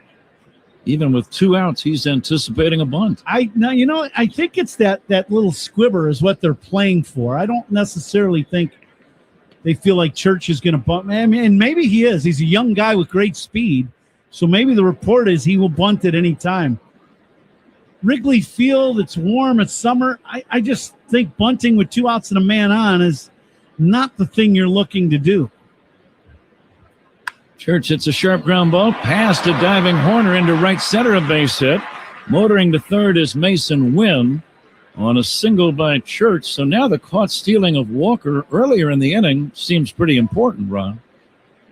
Even with 2 outs, he's anticipating a bunt. I think it's that little squibber is what they're playing for. I don't necessarily think they feel like Church is going to bunt. And maybe he is. He's a young guy with great speed. So maybe the report is he will bunt at any time. Wrigley Field, it's warm, it's summer. I just think bunting with 2 outs and a man on is not the thing you're looking to do. Church hits a sharp ground ball past a diving Horner into right center, a base hit. Motoring to third is Mason Wynn on a single by Church. So now the caught stealing of Walker earlier in the inning seems pretty important, Ron.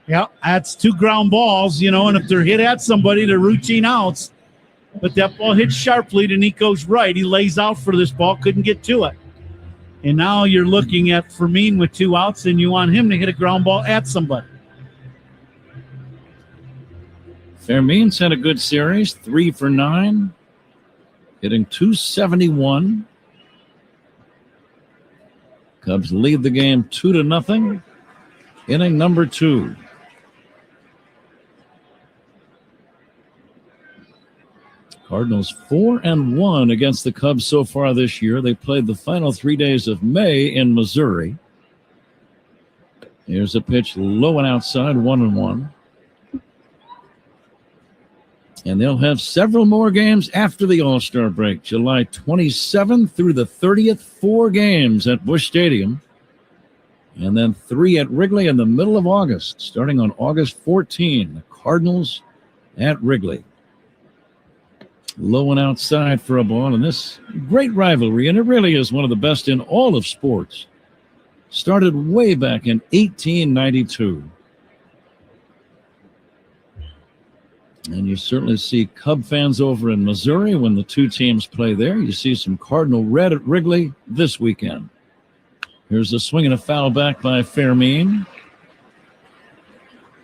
Yeah, that's 2 ground balls, and if they're hit at somebody, they're routine outs. But that ball hits sharply to Nico's right. He lays out for this ball, couldn't get to it. And now you're looking at Fermin with 2 outs, and you want him to hit a ground ball at somebody. Fermin's had a good series, 3 for 9, hitting .271. Cubs lead the game 2-0. Inning number 2. Cardinals 4-1 against the Cubs so far this year. They played the final 3 days of May in Missouri. Here's a pitch low and outside, 1-1. And they'll have several more games after the All-Star break. July 27th through the 30th, 4 games at Busch Stadium. And then 3 at Wrigley in the middle of August, starting on August 14. The Cardinals at Wrigley. Low and outside for a ball. And this great rivalry, and it really is one of the best in all of sports, started way back in 1892. And you certainly see Cub fans over in Missouri when the 2 teams play there. You see some Cardinal red at Wrigley this weekend. Here's a swing and a foul back by Fermin.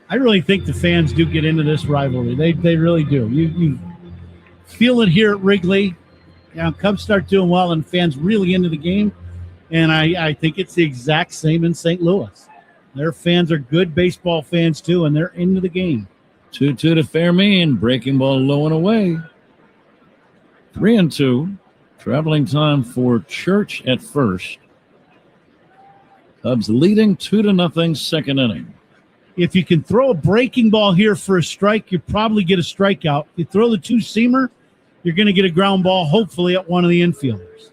I really think the fans do get into this rivalry. They really do. You feel it here at Wrigley. Cubs start doing well and fans really into the game. And I think it's the exact same in St. Louis. Their fans are good baseball fans too, and they're into the game. 2-2 to Fermin. Breaking ball low and away. 3-2. Traveling time for Church at first. Cubs leading 2-0 second inning. If you can throw a breaking ball here for a strike, you probably get a strikeout. If you throw the 2-seamer, you're going to get a ground ball, hopefully, at one of the infielders.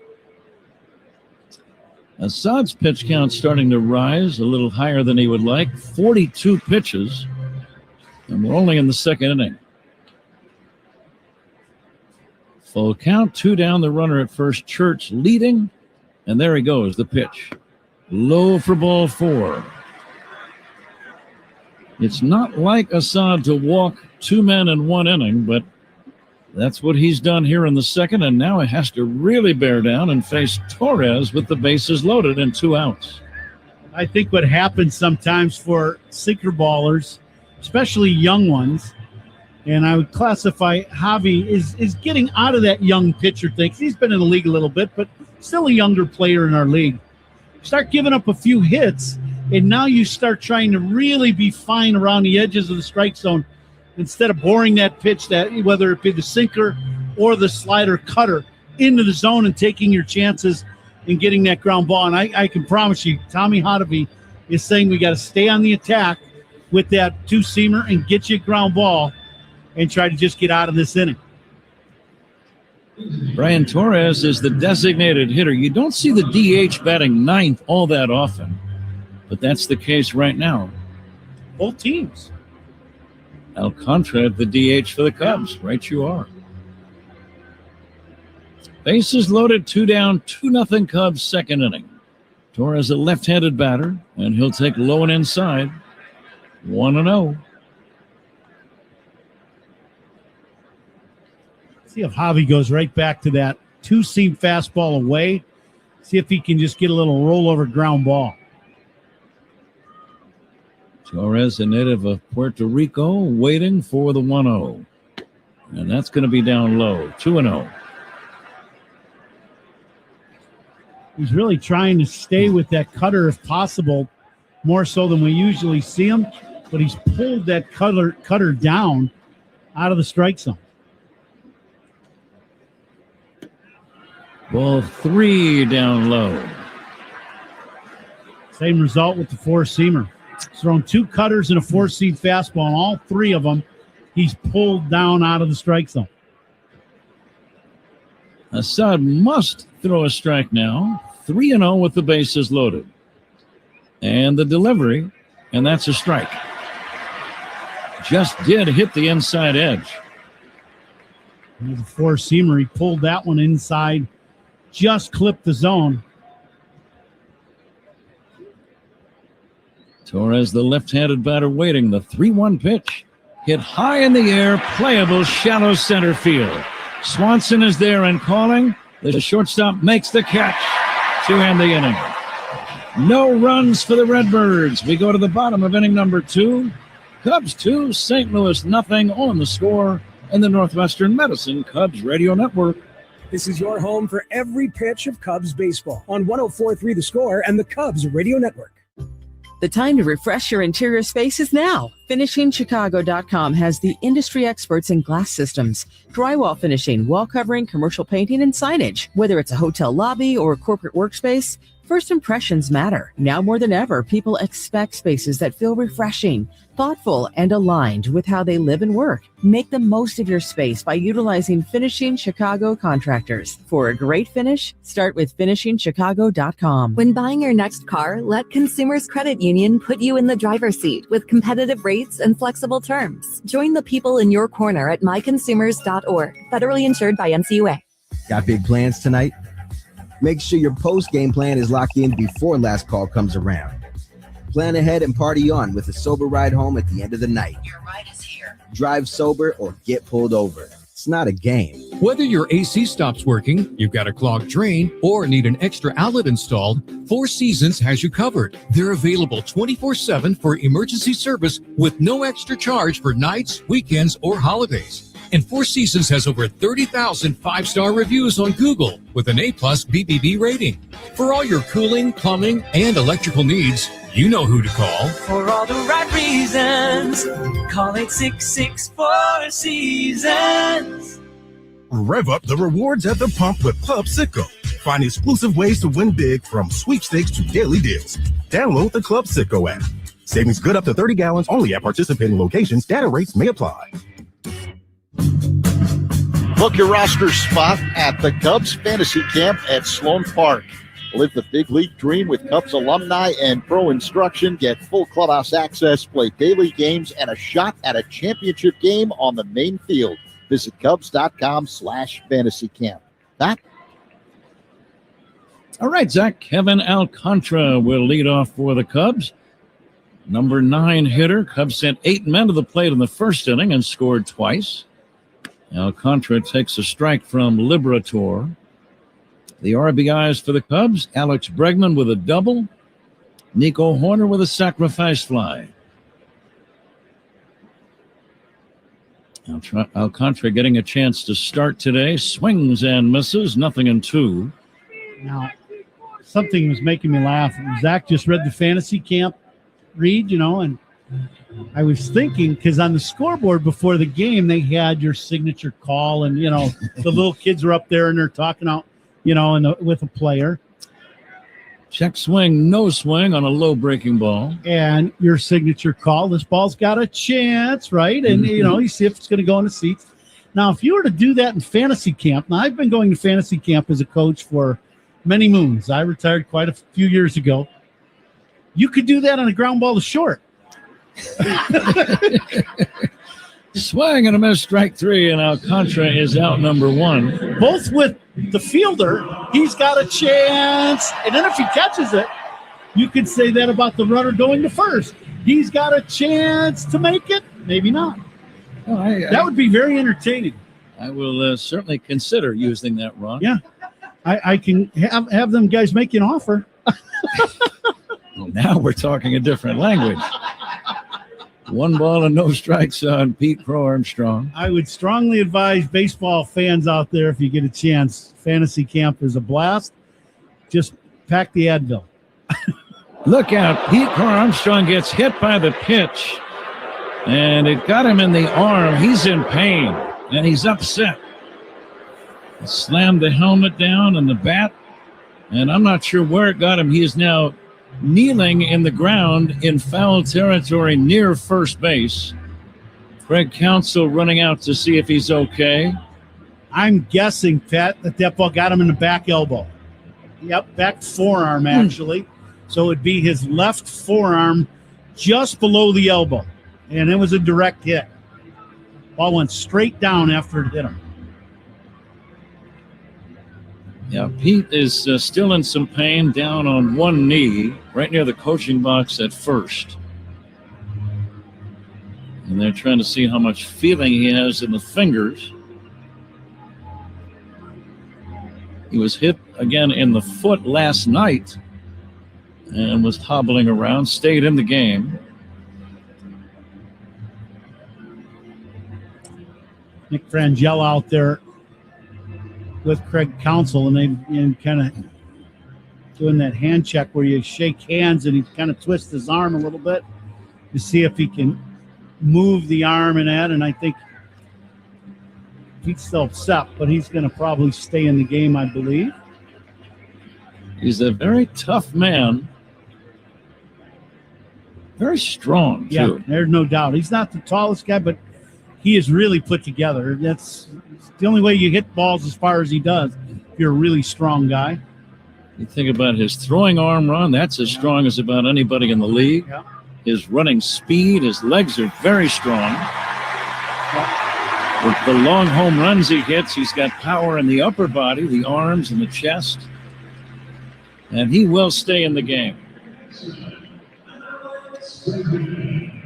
Assad's pitch count starting to rise a little higher than he would like. 42 pitches. And we're only in the second inning. Full count, 2 down, the runner at first, Church leading. And there he goes, the pitch. Low for ball 4. It's not like Assad to walk 2 men in 1 inning, but that's what he's done here in the second, and now he has to really bear down and face Torres with the bases loaded and 2 outs. I think what happens sometimes for sinker ballers, especially young ones, and I would classify Javi is getting out of that young pitcher thing. He's been in the league a little bit, but still a younger player in our league. Start giving up a few hits, and now you start trying to really be fine around the edges of the strike zone instead of boring that pitch, that whether it be the sinker or the slider cutter, into the zone and taking your chances and getting that ground ball. And I can promise you, Tommy Hotovy is saying we got to stay on the attack with that 2-seamer and get you a ground ball and try to just get out of this inning. Brian Torres is the designated hitter. You don't see the DH batting 9th all that often, but that's the case right now. Both teams. Alcantara, the DH for the Cubs. Right you are. Bases loaded, 2 down, 2-0 Cubs second inning. Torres a left-handed batter, and he'll take low and inside. 1-0. See if Javi goes right back to that 2-seam fastball away. See if he can just get a little rollover ground ball. Torres, a native of Puerto Rico, waiting for the 1-0. And that's going to be down low. 2-0. He's really trying to stay with that cutter if possible, more so than we usually see him. But he's pulled that cutter down out of the strike zone. Ball 3 down low. Same result with the 4-seamer. He's thrown 2 cutters and a 4-seam fastball, and all 3 of them he's pulled down out of the strike zone. Assad must throw a strike now. 3-0 with the bases loaded. And the delivery, and that's a strike. Just did hit the inside edge. The four-seamer, he pulled that one inside, just clipped the zone. Torres, the left-handed batter, waiting. The 3-1 pitch. Hit high in the air, playable, shallow center field. Swanson is there and calling. The shortstop makes the catch to end the inning. No runs for the Redbirds. We go to the bottom of inning number 2. Cubs 2, St. Louis nothing on the score in the Northwestern Medicine Cubs Radio Network. This is your home for every pitch of Cubs baseball on 104.3 The Score and the Cubs Radio Network. The time to refresh your interior space is now. FinishingChicago.com has the industry experts in glass systems, drywall finishing, wall covering, commercial painting, and signage. Whether it's a hotel lobby or a corporate workspace, first impressions matter. Now more than ever, people expect spaces that feel refreshing, thoughtful, and aligned with how they live and work. Make the most of your space by utilizing Finishing Chicago contractors. For a great finish, start with FinishingChicago.com. When buying your next car, let Consumers Credit Union put you in the driver's seat with competitive rates and flexible terms. Join the people in your corner at myconsumers.org. Federally insured by NCUA. Got big plans tonight? Make sure your post-game plan is locked in before last call comes around. Plan ahead and party on with a sober ride home at the end of the night. Your ride is here. Drive sober or get pulled over. It's not a game. Whether your AC stops working, you've got a clogged drain, or need an extra outlet installed, Four Seasons has you covered. They're available 24/7 for emergency service with no extra charge for nights, weekends, or holidays. And Four Seasons has over 30,000 five-star reviews on Google with an A+ BBB rating. For all your cooling, plumbing, and electrical needs, you know who to call. For all the right reasons, call 866-4 Seasons. Rev up the rewards at the pump with Club Sicko. Find exclusive ways to win big from sweepstakes to daily deals. Download the Club Sicko app. Savings good up to 30 gallons only at participating locations. Data rates may apply. Book your roster spot at the Cubs Fantasy Camp at Sloan Park. Live the big league dream with Cubs alumni and pro instruction. Get full clubhouse access, play daily games, and a shot at a championship game on the main field. Visit Cubs.com/fantasy camp. Back. All right, Zach. Kevin Alcantara will lead off for the Cubs. Number 9 hitter. Cubs sent 8 men to the plate in the first inning and scored twice. Alcantara takes a strike from Liberator. The RBIs for the Cubs, Alex Bregman with a double, Nico Horner with a sacrifice fly. Alcantara getting a chance to start today. Swings and misses, 0-2. Now, something was making me laugh. Zach just read the fantasy camp read, and I was thinking, because on the scoreboard before the game, they had your signature call, and, the little kids were up there and they're talking out, with a player. Check swing, no swing on a low breaking ball. And your signature call, this ball's got a chance, right? And, you see if it's going to go in the seats. Now, if you were to do that in fantasy camp, now I've been going to fantasy camp as a coach for many moons. I retired quite a few years ago. You could do that on a ground ball to short. Swing and a miss, strike 3, and Alcantara is out number 1. Both with the fielder, he's got a chance. And then if he catches it, you could say that about the runner going to first. He's got a chance to make it. Maybe not. Oh, that would be very entertaining. I will certainly consider using that, Ron. Yeah. I can have them guys make you an offer. Well, now we're talking a different language. 1 ball and no strikes on Pete Crow Armstrong. I would strongly advise baseball fans out there, if you get a chance, fantasy camp is a blast. Just pack the Advil. Look out. Pete Crow Armstrong gets hit by the pitch, and it got him in the arm. He's in pain, and he's upset. He slammed the helmet down and the bat, and I'm not sure where it got him. He is now kneeling in the ground in foul territory near first base. Craig Counsell running out to see if he's okay. I'm guessing, Pat, that ball got him in the back elbow. Yep, back forearm, actually. So it'd be his left forearm just below the elbow. And it was a direct hit. Ball went straight down after it hit him. Yeah, Pete is still in some pain, down on one knee, right near the coaching box at first. And they're trying to see how much feeling he has in the fingers. He was hit again in the foot last night and was hobbling around, stayed in the game. Nick Frangella out there with Craig Counsell, and they kind of doing that hand check where you shake hands and he kind of twists his arm a little bit to see if he can move the arm and that. And I think he's still upset, but he's going to probably stay in the game, I believe. He's a very tough man. Very strong, too. Yeah, there's no doubt. He's not the tallest guy, but he is really put together. That's the only way you hit balls as far as he does, if you're a really strong guy. You think about his throwing arm run, that's as strong as about anybody in the league. Yeah. His running speed, his legs are very strong. With the long home runs he hits, he's got power in the upper body, the arms and the chest. And he will stay in the game.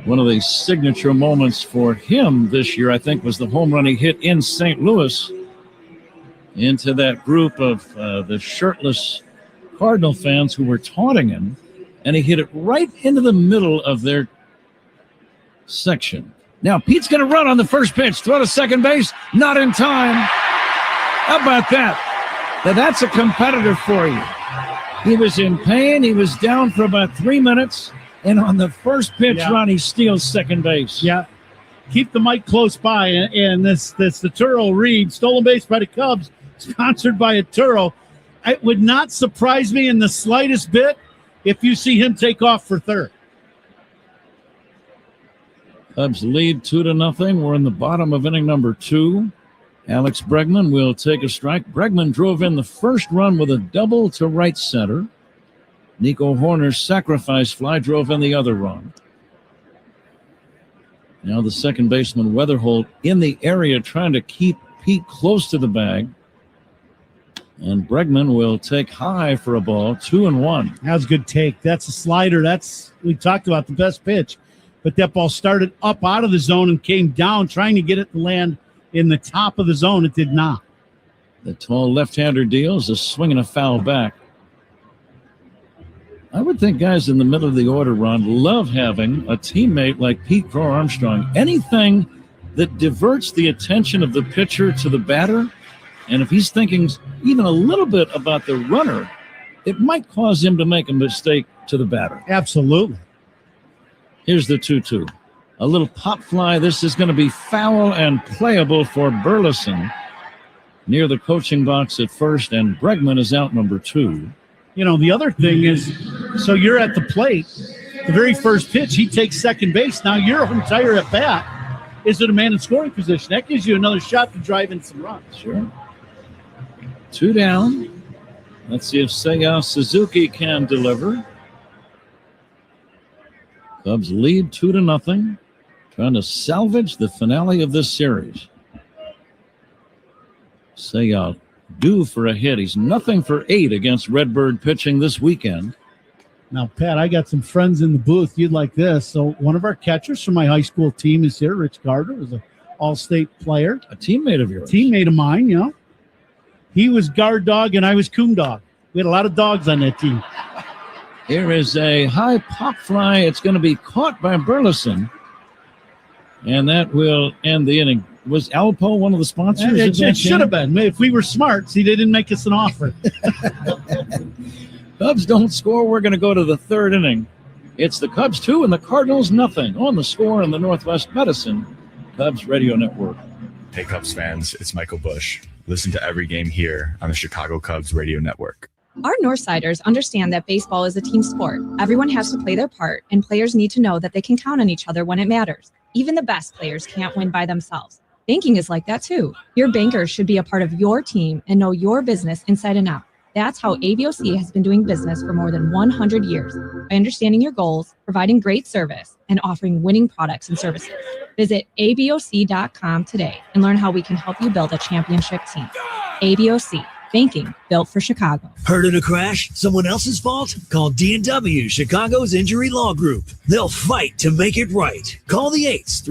One of the signature moments for him this year, I think, was the home run he hit in St. Louis into that group of the shirtless Cardinal fans who were taunting him, and he hit it right into the middle of their section. Now, Pete's going to run on the first pitch, throw to second base, not in time. How about that? Now, that's a competitor for you. He was in pain. He was down for about 3 minutes. And on the first pitch run, he steals second base. Yeah. Keep the mic close by. And this the Turo read, stolen base by the Cubs, sponsored by a Turo. It would not surprise me in the slightest bit if you see him take off for third. Cubs lead 2-0. We're in the bottom of inning number 2. Alex Bregman will take a strike. Bregman drove in the first run with a double to right center. Nico Horner's sacrifice fly drove in the other run. Now the second baseman Weatherholt in the area trying to keep Pete close to the bag. And Bregman will take high for a ball, 2-1. That was a good take. That's a slider. We talked about the best pitch. But that ball started up out of the zone and came down, trying to get it to land in the top of the zone. It did not. The tall left-hander deals a swing and a foul back. I would think guys in the middle of the order, Ron, love having a teammate like Pete Crow Armstrong. Anything that diverts the attention of the pitcher to the batter, and if he's thinking even a little bit about the runner, it might cause him to make a mistake to the batter. Absolutely. Here's the 2-2. A little pop fly. This is going to be foul and playable for Burleson near the coaching box at first, and Bregman is out number 2. You know, the other thing is, so you're at the plate. The very first pitch, he takes second base. Now your entire at bat is at a man in scoring position. That gives you another shot to drive in some runs. Sure. 2 down. Let's see if Seiya Suzuki can deliver. Cubs lead 2-0. Trying to salvage the finale of this series. Seiya due for a hit. He's 0 for 8 against Redbird pitching this weekend. Now, Pat, I got some friends in the booth. You'd like this. So one of our catchers from my high school team is here. Rich Gardner was an all-state player. A teammate of yours. Teammate of mine, you know. He was guard dog and I was coon dog. We had a lot of dogs on that team. Here is a high pop fly. It's going to be caught by Burleson. And that will end the inning. Was Alpo one of the sponsors? It should have been. If we were smart, see, they didn't make us an offer. Cubs don't score. We're going to go to the third inning. It's the Cubs 2 and the Cardinals 0 on the score in the Northwest Medicine Cubs Radio Network. Hey, Cubs fans, it's Michael Bush. Listen to every game here on the Chicago Cubs Radio Network. Our Northsiders understand that baseball is a team sport. Everyone has to play their part, and players need to know that they can count on each other when it matters. Even the best players can't win by themselves. Banking is like that too. Your bankers should be a part of your team and know your business inside and out. That's how ABOC has been doing business for more than 100 years, by understanding your goals, providing great service, and offering winning products and services. Visit ABOC.com today and learn how we can help you build a championship team. ABOC, banking built for Chicago. Heard of a crash? Someone else's fault? Call D&W, Chicago's injury law group. They'll fight to make it right. Call the 8s,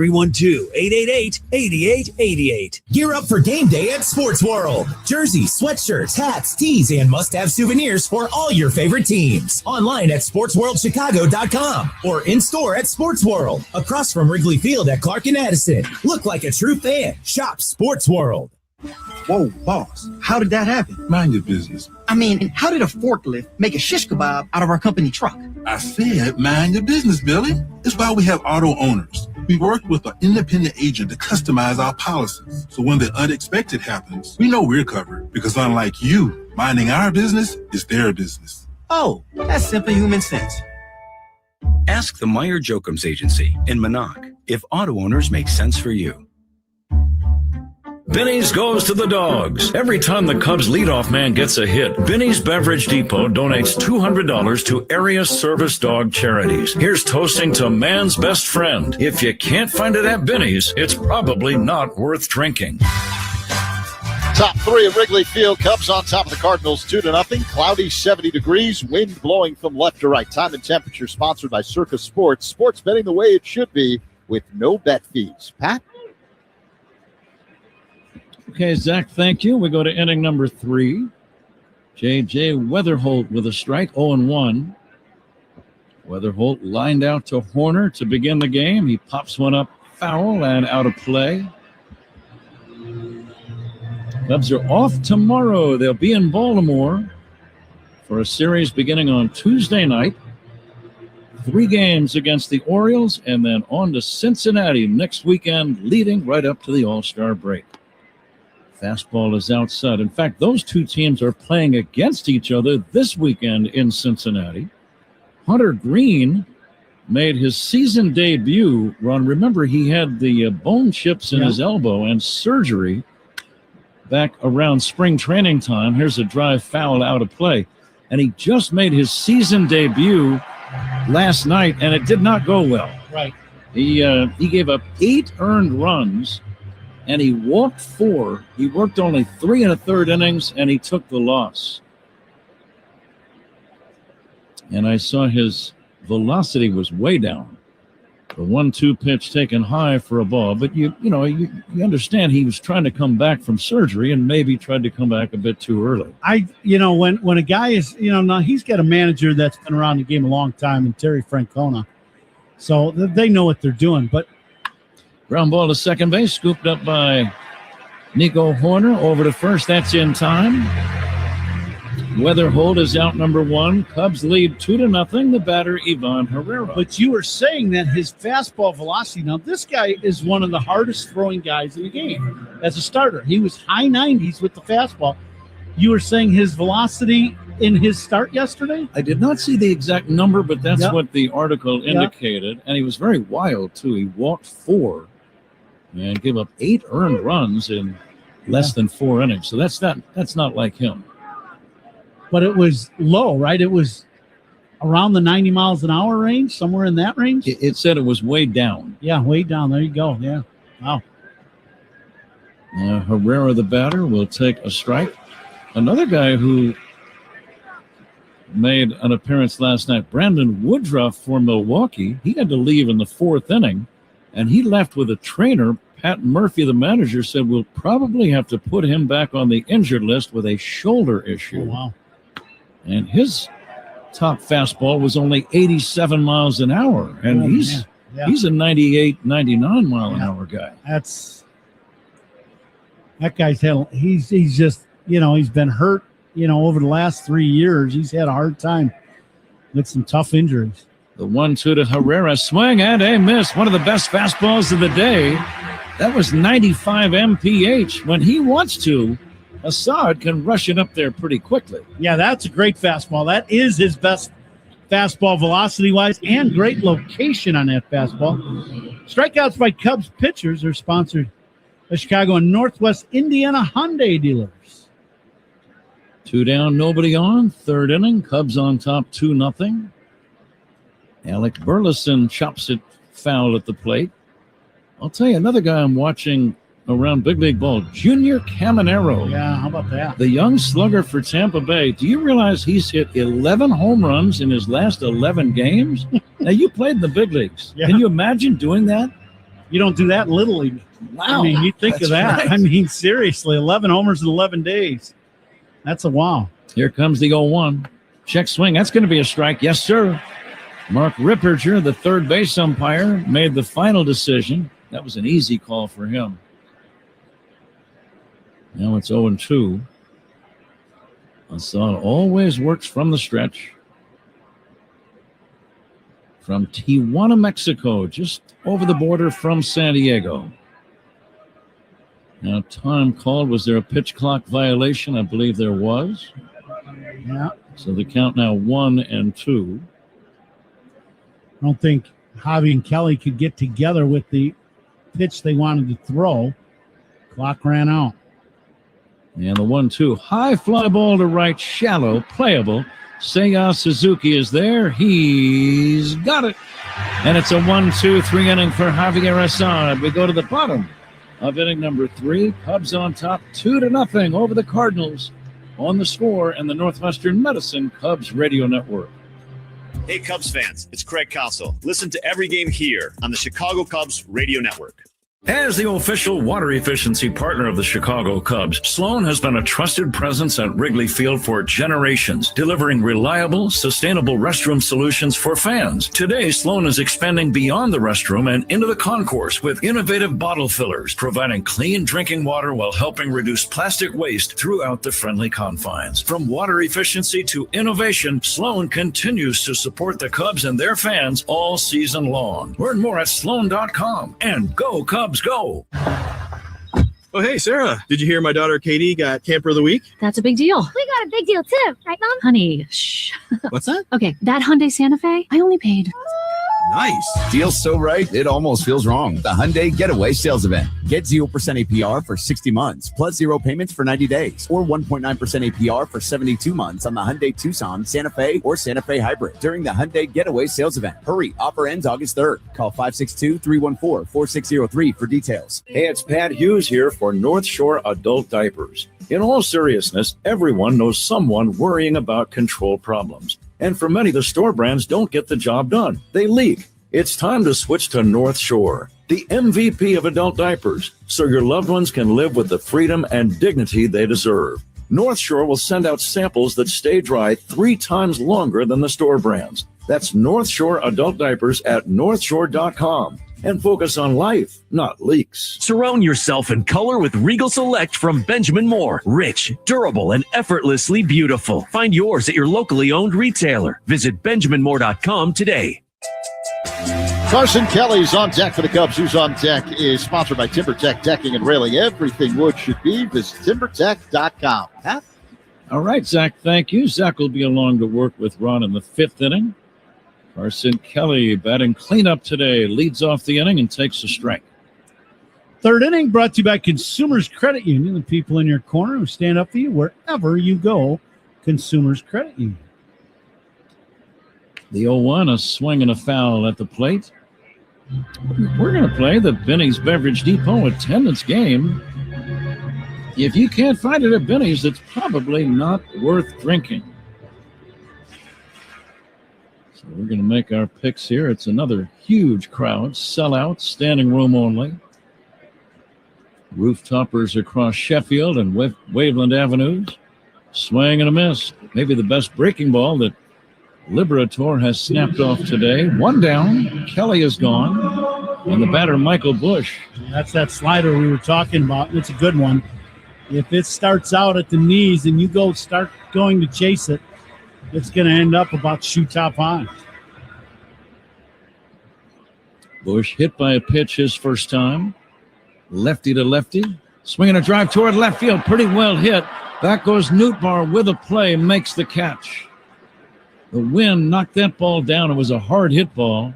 312-888-8888. Gear up for game day at Sports World. Jerseys, sweatshirts, hats, tees, and must-have souvenirs for all your favorite teams. Online at sportsworldchicago.com or in-store at Sports World, across from Wrigley Field at Clark and Addison. Look like a true fan. Shop Sports World. Whoa, boss, how did that happen? Mind your business. I mean, how did a forklift make a shish kebab out of our company truck? I said, mind your business, Billy. It's why we have auto owners. We work with an independent agent to customize our policies. So when the unexpected happens, we know we're covered because unlike you, minding our business is their business. Oh, that's simple human sense. Ask the Meyer Jokums Agency in Monac if auto owners make sense for you. Benny's goes to the dogs. Every time the Cubs leadoff man gets a hit, Benny's Beverage Depot donates $200 to area service dog charities. Here's toasting to man's best friend. If you can't find it at Benny's, it's probably not worth drinking. Top three at Wrigley Field. Cubs on top of the Cardinals 2-0. Cloudy, 70 degrees. Wind blowing from left to right. Time and temperature sponsored by Circus Sports. Sports betting the way it should be with no bet fees. Pat? Okay, Zach, thank you. We go to inning number 3. J.J. Weatherholt with a strike, 0-1. Weatherholt lined out to Horner to begin the game. He pops one up foul and out of play. Cubs are off tomorrow. They'll be in Baltimore for a series beginning on Tuesday night. 3 games against the Orioles and then on to Cincinnati next weekend, leading right up to the All-Star break. Fastball is outside. In fact, those two teams are playing against each other this weekend in Cincinnati. Hunter Green made his season debut. Ron, remember he had the bone chips in his elbow and surgery back around spring training time. Here's a drive foul out of play. And he just made his season debut last night, and it did not go well. Right. He gave up 8 earned runs, and he walked 4. He worked only 3 1/3 innings, and he took the loss. And I saw his velocity was way down. The 1-2 pitch taken high for a ball. But you understand he was trying to come back from surgery and maybe tried to come back a bit too early. When a guy is, now he's got a manager that's been around the game a long time, and Terry Francona. So they know what they're doing. But ground ball to second base, scooped up by Nico Horner. Over to first, that's in time. Weatherholt is out number 1. Cubs lead 2-0. The batter, Ivan Herrera. But you were saying that his fastball velocity, now this guy is one of the hardest throwing guys in the game as a starter. He was high 90s with the fastball. You were saying his velocity in his start yesterday? I did not see the exact number, but that's what the article indicated. And he was very wild, too. He walked 4 and gave up 8 earned runs in less than 4 innings. So that's not like him. But it was low, right? It was around the 90 miles an hour range, somewhere in that range? It said it was way down. Yeah, way down. There you go. Yeah. Wow. Herrera, the batter, will take a strike. Another guy who made an appearance last night, Brandon Woodruff for Milwaukee. He had to leave in the 4th inning, and he left with a trainer. Pat Murphy, the manager, said we'll probably have to put him back on the injured list with a shoulder issue. Oh, wow. And his top fastball was only 87 miles an hour. And he's a 98, 99 mile an hour guy. That guy's he's just, he's been hurt, over the last 3 years. He's had a hard time with some tough injuries. The 1-2 to Herrera, swing and a miss. One of the best fastballs of the day. That was 95 mph. When he wants to, Assad can rush it up there pretty quickly. Yeah, that's a great fastball. That is his best fastball velocity-wise and great location on that fastball. Strikeouts by Cubs pitchers are sponsored by Chicago and Northwest Indiana Hyundai dealers. 2 down, nobody on. 3rd inning, Cubs on top 2-0. Alec Burleson chops it foul at the plate. I'll tell you, another guy I'm watching around big league ball, Junior Caminero. Yeah, how about that? The young slugger for Tampa Bay. Do you realize he's hit 11 home runs in his last 11 games? Now, you played in the big leagues. Yeah. Can you imagine doing that? You don't do that in Little League. Wow. I mean, you think of that. Right. I mean, seriously, 11 homers in 11 days. That's a wow. Here comes the 0-1. Check swing. That's going to be a strike. Yes, sir. Mark Ripperger, the third base umpire, made the final decision. That was an easy call for him. Now it's 0-2. Assad always works from the stretch. From Tijuana, Mexico, just over the border from San Diego. Now, time called. Was there a pitch clock violation? I believe there was. Yeah. So the count now 1-2. I don't think Javi and Kelly could get together with the pitch they wanted to throw. Clock ran out. And the 1-2. High fly ball to right, shallow, playable. Seiya Suzuki is there. He's got it. And it's a 1-2-3 inning for Javier Assad. We go to the bottom of inning number 3. Cubs on top 2-0 over the Cardinals on the Score and the Northwestern Medicine Cubs Radio Network. Hey, Cubs fans, it's Craig Counsell. Listen to every game here on the Chicago Cubs Radio Network. As the official water efficiency partner of the Chicago Cubs, Sloan has been a trusted presence at Wrigley Field for generations, delivering reliable, sustainable restroom solutions for fans. Today, Sloan is expanding beyond the restroom and into the concourse with innovative bottle fillers, providing clean drinking water while helping reduce plastic waste throughout the friendly confines. From water efficiency to innovation, Sloan continues to support the Cubs and their fans all season long. Learn more at sloan.com and go Cubs go. Oh, hey, Sarah, did you hear my daughter Katie got Camper of the Week? That's a big deal. We got a big deal too, right, Mom? Honey, shh. What's that? Okay, that Hyundai Santa Fe, I only paid. Nice. Feels so right, it almost feels wrong. The Hyundai Getaway Sales Event. Get 0% APR for 60 months, plus 0 payments for 90 days, or 1.9% APR for 72 months on the Hyundai Tucson, Santa Fe, or Santa Fe Hybrid during the Hyundai Getaway Sales Event. Hurry, offer ends August 3rd. Call 562-314-4603 for details. Hey, it's Pat Hughes here for North Shore Adult Diapers. In all seriousness, everyone knows someone worrying about control problems. And for many, the store brands don't get the job done. They leak. It's time to switch to North Shore, the MVP of adult diapers, so your loved ones can live with the freedom and dignity they deserve. North Shore will send out samples that stay dry 3 times longer than the store brands. That's North Shore Adult Diapers at northshore.com. And focus on life, not leaks. Surround yourself in color with Regal Select from Benjamin Moore. Rich, durable, and effortlessly beautiful. Find yours at your locally owned retailer. Visit BenjaminMoore.com today. Carson Kelly's on deck for the Cubs. Who's on deck is sponsored by TimberTech Decking and Railing. Everything wood should be. Visit TimberTech.com. Huh? All right, Zach, thank you. Zach will be along to work with Ron in the 5th inning. Carson Kelly batting cleanup today, leads off the inning and takes a strike. 3rd inning brought to you by Consumers Credit Union, the people in your corner who stand up for you wherever you go. Consumers Credit Union. The 0-1, a swing and a foul at the plate. We're going to play the Benny's Beverage Depot attendance game. If you can't find it at Benny's, it's probably not worth drinking. So we're going to make our picks here. It's another huge crowd, sellout, standing room only. Rooftoppers across Sheffield and Waveland Avenues. Swing and a miss. Maybe the best breaking ball that Liberator has snapped off today. 1 down. Kelly is gone. And the batter, Michael Bush. That's that slider we were talking about. It's a good one. If it starts out at the knees and you start going to chase it, it's going to end up about shoe top high. Bush hit by a pitch his first time. Lefty to lefty. Swinging a drive toward left field. Pretty well hit. Back goes Nootbaar with a play. Makes the catch. The wind knocked that ball down. It was a hard hit ball,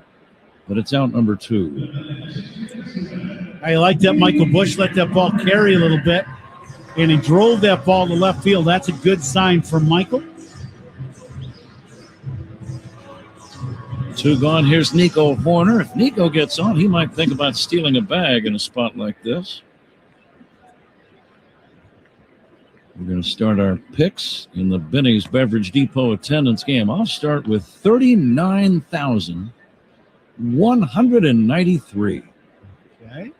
but it's out number 2. I like that Michael Bush let that ball carry a little bit. And he drove that ball to left field. That's a good sign for Michael. 2 gone. Here's Nico Horner. If Nico gets on, he might think about stealing a bag in a spot like this. We're going to start our picks in the Benny's Beverage Depot attendance game. I'll start with 39,193. Okay.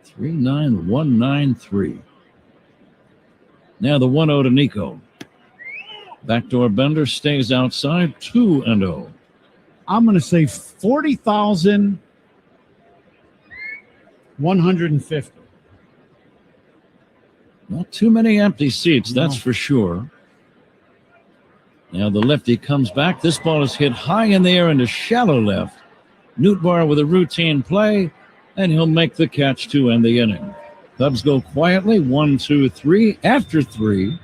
39193. Now the 1-0 to Nico. Backdoor bender stays outside, 2-0. I'm going to say 40,150. Not too many empty seats, that's for sure. Now the lefty comes back. This ball is hit high in the air into shallow left. Nootbaar with a routine play, and he'll make the catch to end the inning. Cubs go quietly, 1, 2, 3. After 3,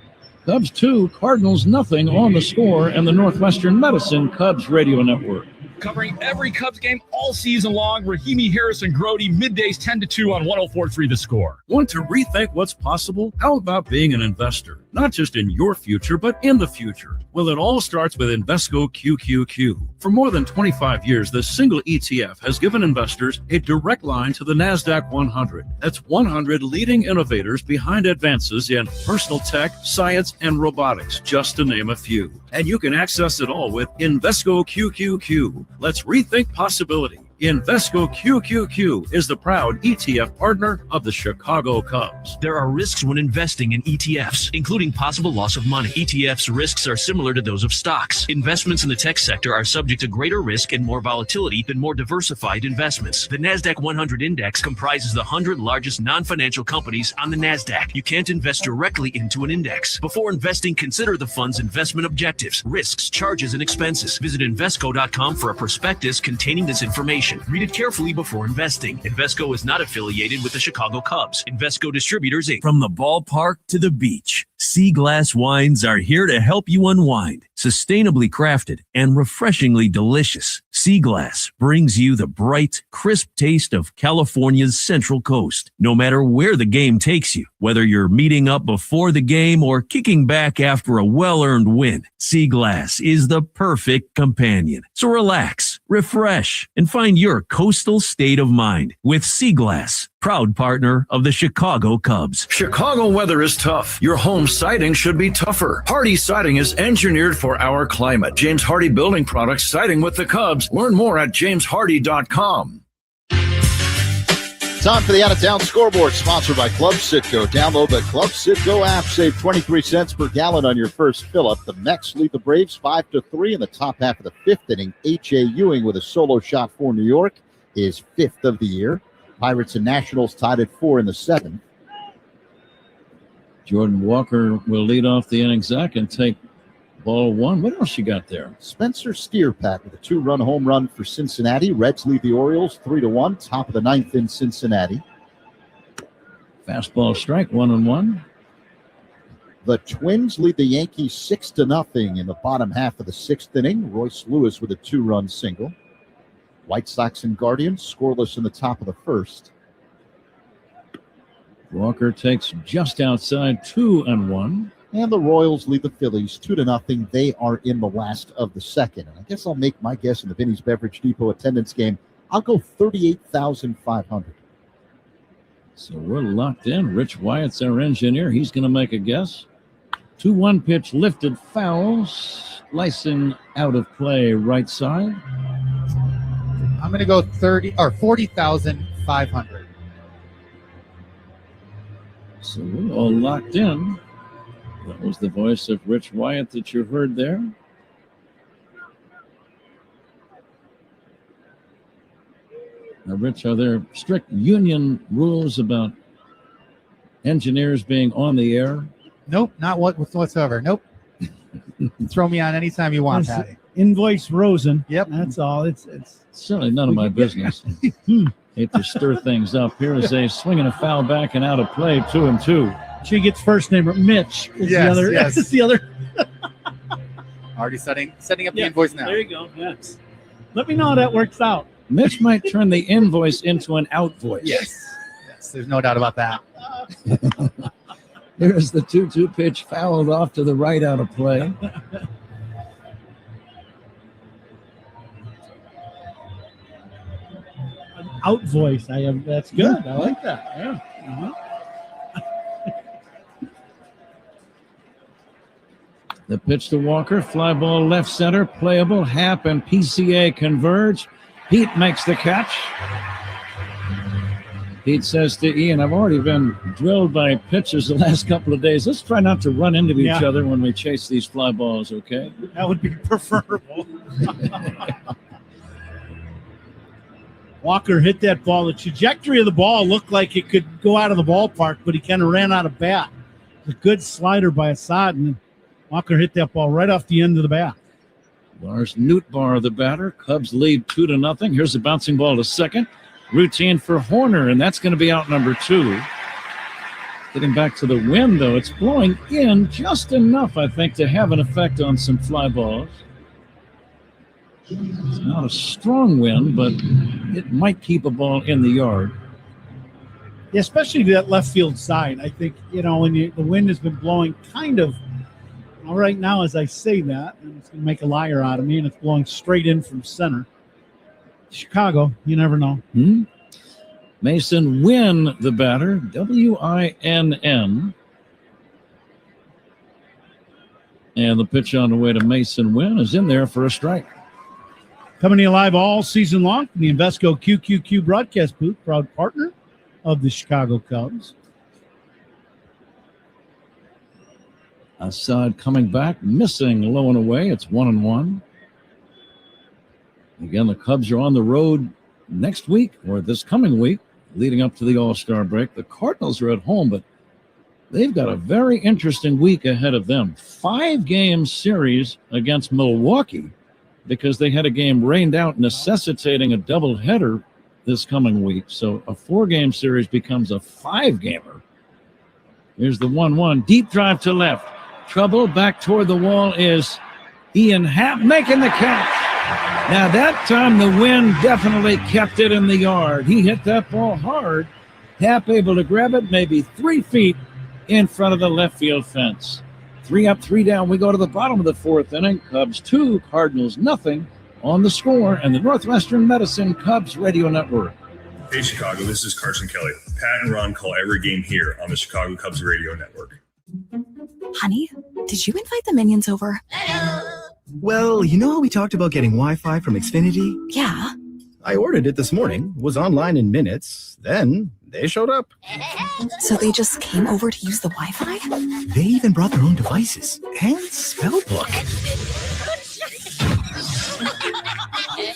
Cubs 2, Cardinals nothing on the score, and the Northwestern Medicine Cubs Radio Network. Covering every Cubs game all season long, Rahimi, Harris, and Grody, middays 10-2 on 104.3 The Score. Want to rethink what's possible? How about being an investor? Not just in your future, but in the future. Well, it all starts with Invesco QQQ. For more than 25 years, this single ETF has given investors a direct line to the NASDAQ 100. That's 100 leading innovators behind advances in personal tech, science, and robotics, just to name a few. And you can access it all with Invesco QQQ. Let's rethink possibility. Invesco QQQ is the proud ETF partner of the Chicago Cubs. There are risks when investing in ETFs, including possible loss of money. ETFs' risks are similar to those of stocks. Investments in the tech sector are subject to greater risk and more volatility than more diversified investments. The NASDAQ 100 index comprises the 100 largest non-financial companies on the NASDAQ. You can't invest directly into an index. Before investing, consider the fund's investment objectives, risks, charges, and expenses. Visit Invesco.com for a prospectus containing this information. Read it carefully before investing. Invesco is not affiliated with the Chicago Cubs. Invesco Distributors, Inc. From the ballpark to the beach, Sea Glass wines are here to help you unwind. Sustainably crafted and refreshingly delicious, Sea Glass brings you the bright, crisp taste of California's Central Coast. No matter where the game takes you, whether you're meeting up before the game or kicking back after a well-earned win, Sea Glass is the perfect companion. So relax, refresh, and find your coastal state of mind with Sea Glass, proud partner of the Chicago Cubs. Chicago weather is tough. Your home siding should be tougher. Hardy Siding is engineered for our climate. James Hardy Building Products, siding with the Cubs. Learn more at jameshardy.com. Time for the out-of-town scoreboard, sponsored by Club Citgo. Download the Club Citgo app. Save 23 cents per gallon on your first fill-up. The Mets lead the Braves 5-3 in the top half of the fifth inning. H.A. Ewing with a solo shot for New York, his fifth of the year. Pirates and Nationals tied at 4 in the seventh. Jordan Walker will lead off the inning, Zach, and take ball one. What else you got there? Spencer Steerpat with a 2-run home run for Cincinnati. Reds lead the Orioles 3-1. Top of the ninth in Cincinnati. Fastball strike, 1-1. The Twins lead the Yankees 6-0 in the bottom half of the sixth inning. Royce Lewis with a 2-run single. White Sox and Guardians scoreless in the top of the first. Walker takes just outside, 2-1. And the Royals lead the Phillies 2-0. They are in the last of the second. And I guess I'll make my guess in the Vinny's Beverage Depot attendance game. I'll go 38,500. So we're locked in. Rich Wyatt's our engineer. He's going to make a guess. 2-1 pitch lifted foul. Slicing out of play right side. I'm going to go 40,500. So we're all locked in. That was the voice of Rich Wyatt that you heard there. Now, Rich, are there strict union rules about engineers being on the air? Nope, not whatsoever. Nope. Throw me on anytime you want, Patty. Invoice Rosen. Yep. That's all. It's certainly none of my business. Hate to stir things up. Here is a swinging a foul back and out of play, 2-2. She gets first name Mitch. Is yes, the other. Yes. Is the other. Already setting up the invoice now. There you go. Yes. Let me know how that works out. Mitch might turn the invoice into an out voice. Yes. There's no doubt about that. Here's the 2-2 pitch fouled off to the right out of play. Out voice. That's good. I like that. Yeah. Uh-huh. The pitch to Walker, fly ball left center, playable. Happ and PCA converge. Pete makes the catch. Pete says to Ian, I've already been drilled by pitchers the last couple of days. Let's try not to run into each other when we chase these fly balls, okay? That would be preferable. Walker hit that ball. The trajectory of the ball looked like it could go out of the ballpark, but he kind of ran out of bat. It was a good slider by Assad, and Walker hit that ball right off the end of the bat. Lars Nootbaar, the batter. Cubs lead 2-0. Here's a bouncing ball to second. Routine for Horner, and that's going to be out number 2. Getting back to the wind, though, it's blowing in just enough, I think, to have an effect on some fly balls. It's not a strong wind, but it might keep a ball in the yard. Yeah, especially that left field side. I think, when the wind has been blowing kind of right now as I say that, and it's going to make a liar out of me, and it's blowing straight in from center. Chicago, you never know. Mason Wynn, the batter, Winn. And the pitch on the way to Mason Wynn is in there for a strike. Coming to you live all season long from the Invesco QQQ broadcast booth, proud partner of the Chicago Cubs. Assad coming back, missing low and away. It's 1-1. Again, the Cubs are on the road next week or this coming week, leading up to the All-Star break. The Cardinals are at home, but they've got a very interesting week ahead of them. 5-game series against Milwaukee because they had a game rained out necessitating a doubleheader this coming week. So a 4-game series becomes a 5-gamer. Here's the 1-1. Deep drive to left. Trouble back toward the wall is Ian Happ making the catch. Now that time the wind definitely kept it in the yard. He hit that ball hard. Happ able to grab it maybe 3 feet in front of the left field fence. 3 up, 3 down. We go to the bottom of the 4th inning. Cubs 2, Cardinals nothing on the score and the Northwestern Medicine Cubs Radio Network. Hey Chicago, this is Carson Kelly. Pat and Ron call every game here on the Chicago Cubs Radio Network. Honey, did you invite the minions over? Well, you know how we talked about getting Wi-Fi from Xfinity? Yeah. I ordered it this morning, was online in minutes, then they showed up. So they just came over to use the Wi-Fi? They even brought their own devices and spell book.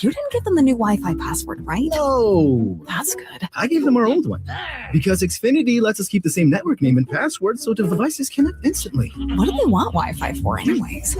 You didn't give them the new Wi-Fi password, right? No. That's good. I gave them our old one because Xfinity lets us keep the same network name and password so the devices connect instantly. What do they want Wi-Fi for anyways?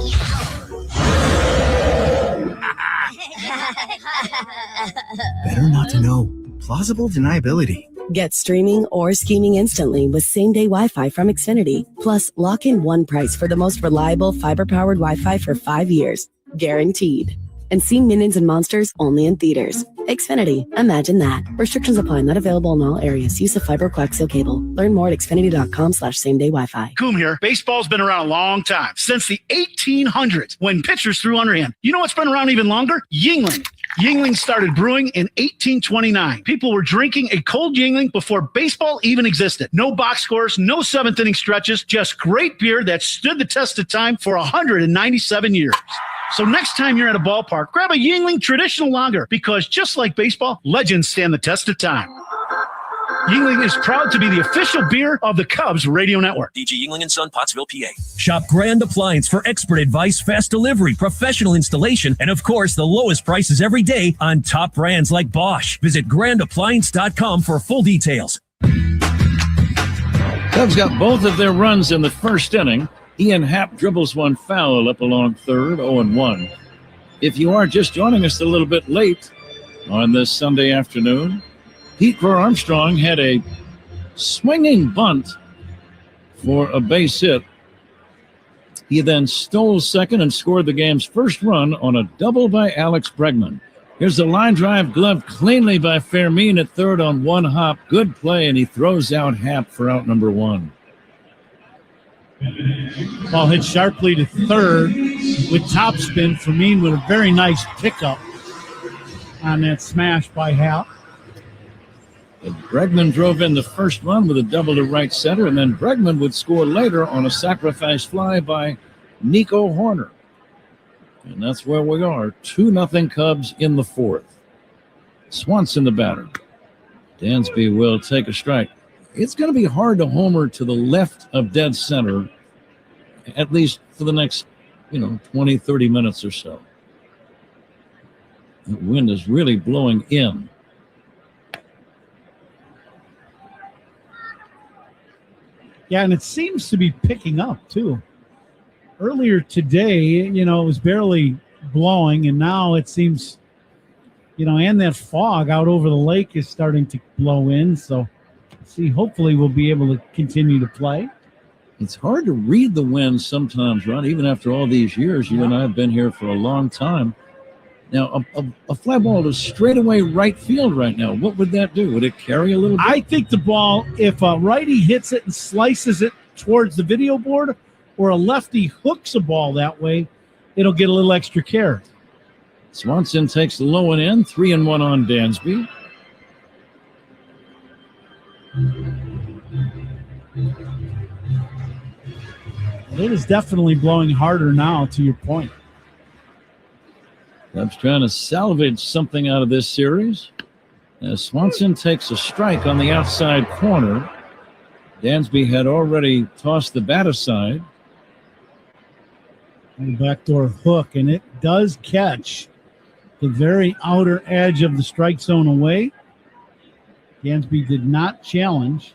Better not to know. Plausible deniability. Get streaming or scheming instantly with same-day Wi-Fi from Xfinity. Plus, lock in one price for the most reliable fiber-powered Wi-Fi for 5 years. Guaranteed. And see Minions and Monsters only in theaters. Xfinity. Imagine that. Restrictions apply. Not available in all areas. Use of fiber coaxial cable. Learn more at xfinity.com/same-day Wi-Fi. Coom here. Baseball's been around a long time. Since the 1800s, when pitchers threw underhand. You know what's been around even longer? Yuengling. Yuengling started brewing in 1829. People were drinking a cold Yuengling before baseball even existed. No box scores, no 7th inning stretches, just great beer that stood the test of time for 197 years. So next time you're at a ballpark, grab a Yuengling traditional lager because just like baseball, legends stand the test of time. Yuengling is proud to be the official beer of the Cubs Radio Network. DG Yuengling & Son, Pottsville, PA. Shop Grand Appliance for expert advice, fast delivery, professional installation, and of course, the lowest prices every day on top brands like Bosch. Visit grandappliance.com for full details. Cubs got both of their runs in the first inning. Ian Happ dribbles one foul up along third, 0-1. If you are just joining us a little bit late on this Sunday afternoon, Pete Armstrong had a swinging bunt for a base hit. He then stole second and scored the game's first run on a double by Alex Bregman. Here's the line drive, gloved cleanly by Fermin at third on one hop. Good play, and he throws out Happ for out number 1. Ball hit sharply to third with topspin. Fermin with a very nice pickup on that smash by Hal. Bregman drove in the first run with a double to right center, and then Bregman would score later on a sacrifice fly by Nico Horner. And that's where we are. 2-0 Cubs in the fourth. Swanson the batter. Dansby will take a strike. It's going to be hard to homer to the left of dead center, at least for the next, 20, 30 minutes or so. The wind is really blowing in. Yeah, and it seems to be picking up, too. Earlier today, it was barely blowing, and now it seems, and that fog out over the lake is starting to blow in. So, hopefully we'll be able to continue to play. It's hard to read the wind sometimes, Ron, even after all these years. You and I have been here for a long time. Now, a fly ball to straightaway right field right now, what would that do? Would it carry a little bit? I think the ball, if a righty hits it and slices it towards the video board, or a lefty hooks a ball that way, it'll get a little extra care. Swanson takes the low one in, 3-1 on Dansby. It is definitely blowing harder now, to your point. Cubs trying to salvage something out of this series. As Swanson takes a strike on the outside corner. Dansby had already tossed the bat aside. And backdoor hook, and it does catch the very outer edge of the strike zone away. Dansby did not challenge.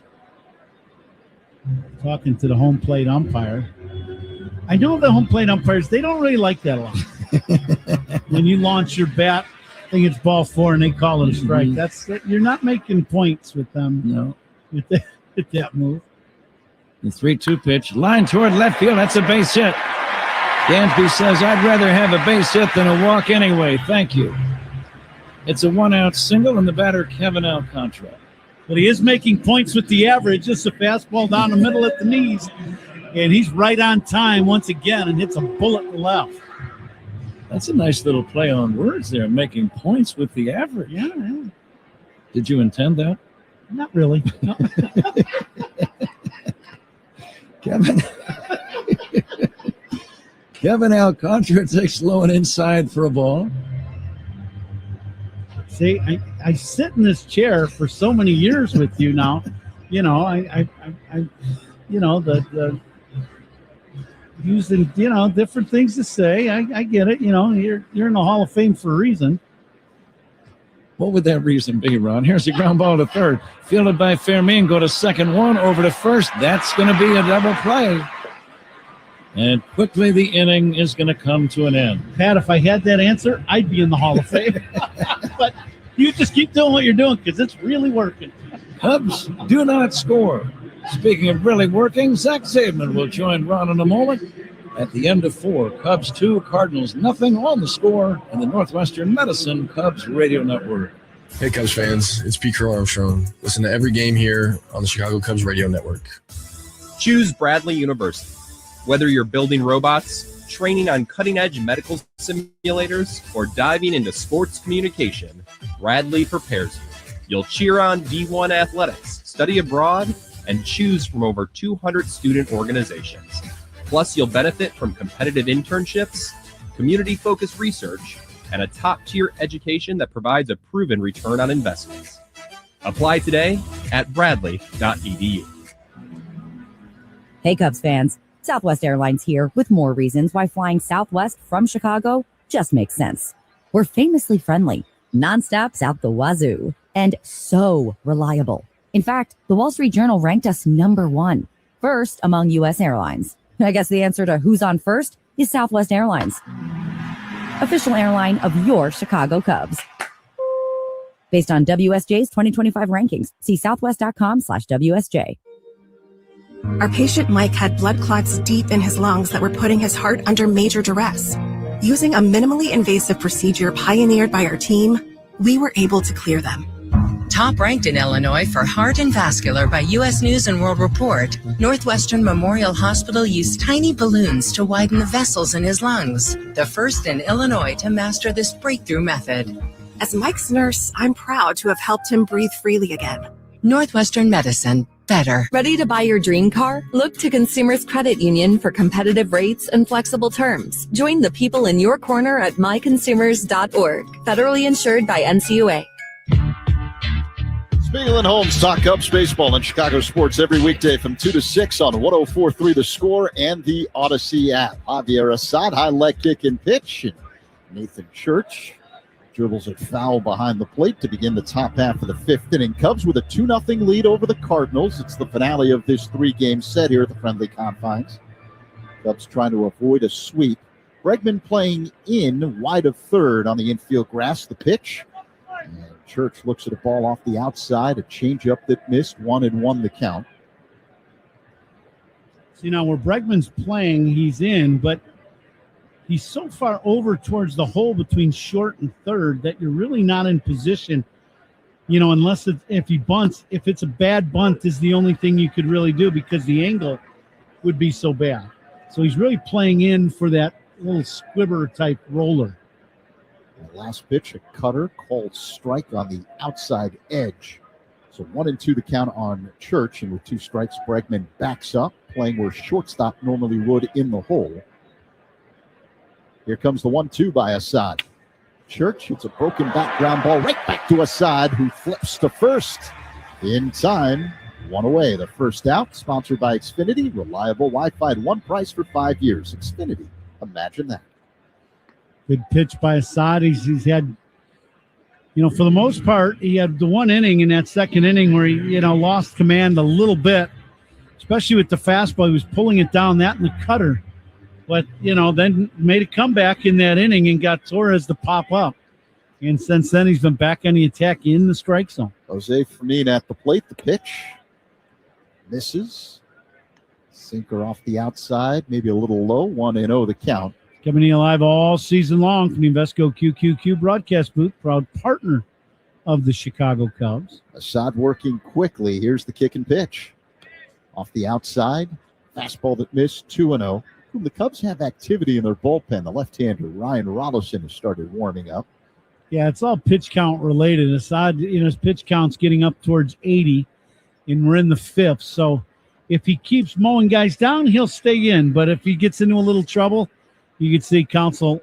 Talking to the home plate umpire. I know the home plate umpires, they don't really like that a lot. When you launch your bat, I think it's ball 4 and they call it a strike. You're not making points with them. No. With that move. The 3-2 pitch, line toward left field. That's a base hit. Dansby says, I'd rather have a base hit than a walk anyway. Thank you. It's a 1-out single, and the batter, Kevin Alcantara. But he is making points with the average. Just a fastball down the middle at the knees. And he's right on time once again and hits a bullet left. That's a nice little play on words there, making points with the average. Yeah. Did you intend that? Not really. No. Kevin Alcantara takes low and inside for a ball. See, I sit in this chair for so many years with you now. The using different things to say. I get it. You're in the Hall of Fame for a reason. What would that reason be, Ron? Here's the ground ball to third, fielded by Fermin. Go to second, one over to first. That's going to be a double play. And quickly the inning is going to come to an end. Pat, if I had that answer, I'd be in the Hall of Fame. But you just keep doing what you're doing because it's really working. Cubs do not score. Speaking of really working, Zach Zaidman will join Ron in a moment. At the end of 4, Cubs 2, Cardinals nothing on the score in the Northwestern Medicine Cubs Radio Network. Hey, Cubs fans, it's Pete Crow Armstrong. Listen to every game here on the Chicago Cubs Radio Network. Choose Bradley University. Whether you're building robots, training on cutting-edge medical simulators, or diving into sports communication, Bradley prepares you. You'll cheer on D1 athletics, study abroad, and choose from over 200 student organizations. Plus, you'll benefit from competitive internships, community-focused research, and a top-tier education that provides a proven return on investments. Apply today at bradley.edu. Hey, Cubs fans. Southwest Airlines here with more reasons why flying Southwest from Chicago just makes sense. We're famously friendly, nonstops out the wazoo, and so reliable. In fact, the Wall Street Journal ranked us #1, first among U.S. airlines. I guess the answer to who's on first is Southwest Airlines, official airline of your Chicago Cubs. Based on WSJ's 2025 rankings, see southwest.com/WSJ. Our patient Mike had blood clots deep in his lungs that were putting his heart under major duress. Using a minimally invasive procedure pioneered by our team, we were able to clear them. Top ranked in Illinois for heart and vascular by U.S. News and World Report, Northwestern Memorial Hospital used tiny balloons to widen the vessels in his lungs, the first in Illinois to master this breakthrough method. As Mike's nurse, I'm proud to have helped him breathe freely again. Northwestern Medicine. Better. Ready to buy your dream car? Look to Consumers Credit Union for competitive rates and flexible terms. Join the people in your corner at myconsumers.org. Federally insured by NCUA. Spiegel and Holmes talk Cubs baseball and Chicago sports every weekday from 2 to 6 on 104.3 The Score and the Odyssey app. Javier Assad, high leg kick and pitch. And Nathan Church dribbles it foul behind the plate to begin the top half of the fifth inning. Cubs with a 2-0 lead over the Cardinals. It's the finale of this three-game set here at the friendly confines. Cubs trying to avoid a sweep. Bregman playing in wide of third on the infield grass. The pitch. And Church looks at a ball off the outside. A changeup that missed. 1-1 the count. See, now where Bregman's playing, he's in, but he's so far over towards the hole between short and third that you're really not in position, unless if he bunts. If it's a bad bunt is the only thing you could really do because the angle would be so bad. So he's really playing in for that little squibber type roller. The last pitch, a cutter called strike on the outside edge. So 1-2 the count on Church, and with 2 strikes, Bregman backs up, playing where shortstop normally would in the hole. Here comes the 1-2 by Assad. Church, it's a broken back ground ball right back to Assad, who flips to first in time. 1 away. The first out, sponsored by Xfinity. Reliable Wi-Fi at one price for 5 years. Xfinity. Imagine that. Good pitch by Assad. He's had, for the most part, he had the one inning in that second inning where he, lost command a little bit, especially with the fastball. He was pulling it down, that and the cutter. But, then made a comeback in that inning and got Torres to pop up. And since then, he's been back on the attack in the strike zone. Jose Fermin at the plate. The pitch misses. Sinker off the outside, maybe a little low. 1-0 the count. Coming to you live all season long from the Invesco QQQ broadcast booth, proud partner of the Chicago Cubs. Assad working quickly. Here's the kick and pitch. Off the outside, fastball that missed. 2-0. The Cubs have activity in their bullpen. The left-hander, Ryan Rollison, has started warming up. Yeah, it's all pitch count related. Assad, his pitch count's getting up towards 80, and we're in the fifth. So if he keeps mowing guys down, he'll stay in. But if he gets into a little trouble, you can see Counsell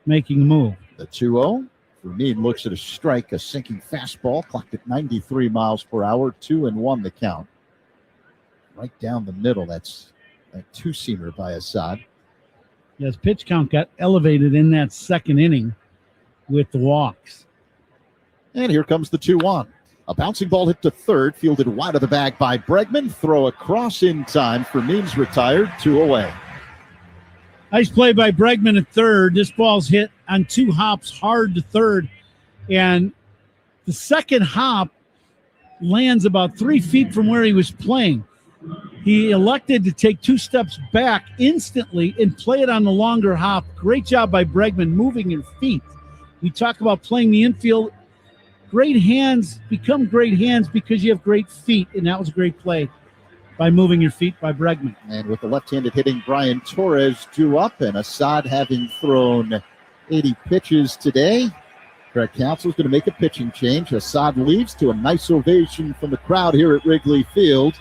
making a move. The 2-0. Fermin looks at a strike, a sinking fastball, clocked at 93 miles per hour. 2-1 the count. Right down the middle. That's a two-seamer by Assad. Yes, pitch count got elevated in that second inning with the walks. And here comes the 2-1. A bouncing ball hit to third, fielded wide of the bag by Bregman. Throw across in time. Fermin's retired. 2 away. Nice play by Bregman at third. This ball's hit on 2 hops hard to third. And the second hop lands about 3 feet from where he was playing. He elected to take 2 steps back instantly and play it on the longer hop. Great job by Bregman moving your feet. We talk about playing the infield. Great hands become great hands because you have great feet, and that was a great play by moving your feet by Bregman. And with the left-handed hitting Brian Torres due up, and Assad having thrown 80 pitches today, Craig Counsell's going to make a pitching change. Assad leaves to a nice ovation from the crowd here at Wrigley Field.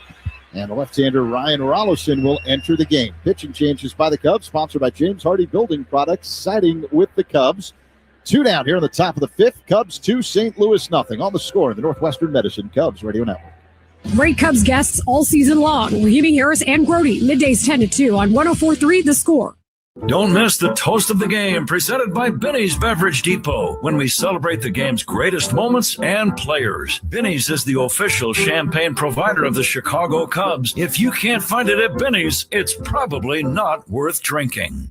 And the left-hander Ryan Rollison will enter the game. Pitching changes by the Cubs, sponsored by James Hardy Building Products, siding with the Cubs. 2 down here on the top of the fifth. Cubs 2, St. Louis nothing. On the score in the Northwestern Medicine Cubs Radio Network. Great Cubs guests all season long. Rahimi, Harris, and Grody, middays 10 to 2 on 104.3 The Score. Don't miss the Toast of the Game, presented by Binny's Beverage Depot, when we celebrate the game's greatest moments and players. Binny's is the official champagne provider of the Chicago Cubs. If you can't find it at Binny's, it's probably not worth drinking.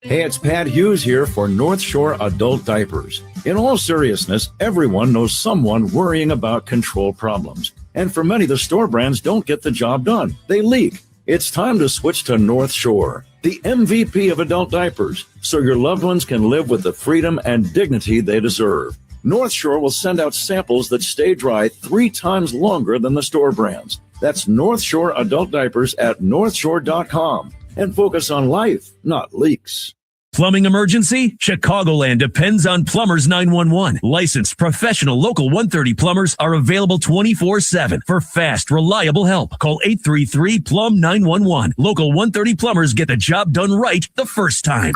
Hey, it's Pat Hughes here for North Shore Adult Diapers. In all seriousness, everyone knows someone worrying about control problems. And for many, the store brands don't get the job done. They leak. It's time to switch to North Shore, the MVP of adult diapers, so your loved ones can live with the freedom and dignity they deserve. North Shore will send out samples that stay dry 3 times longer than the store brands. That's North Shore adult diapers at northshore.com. And focus on life, not leaks. Plumbing emergency? Chicagoland depends on Plumbers 911. Licensed professional local 130 plumbers are available 24/7 for fast, reliable help. Call 833-PLUM-911. Local 130 plumbers get the job done right the first time.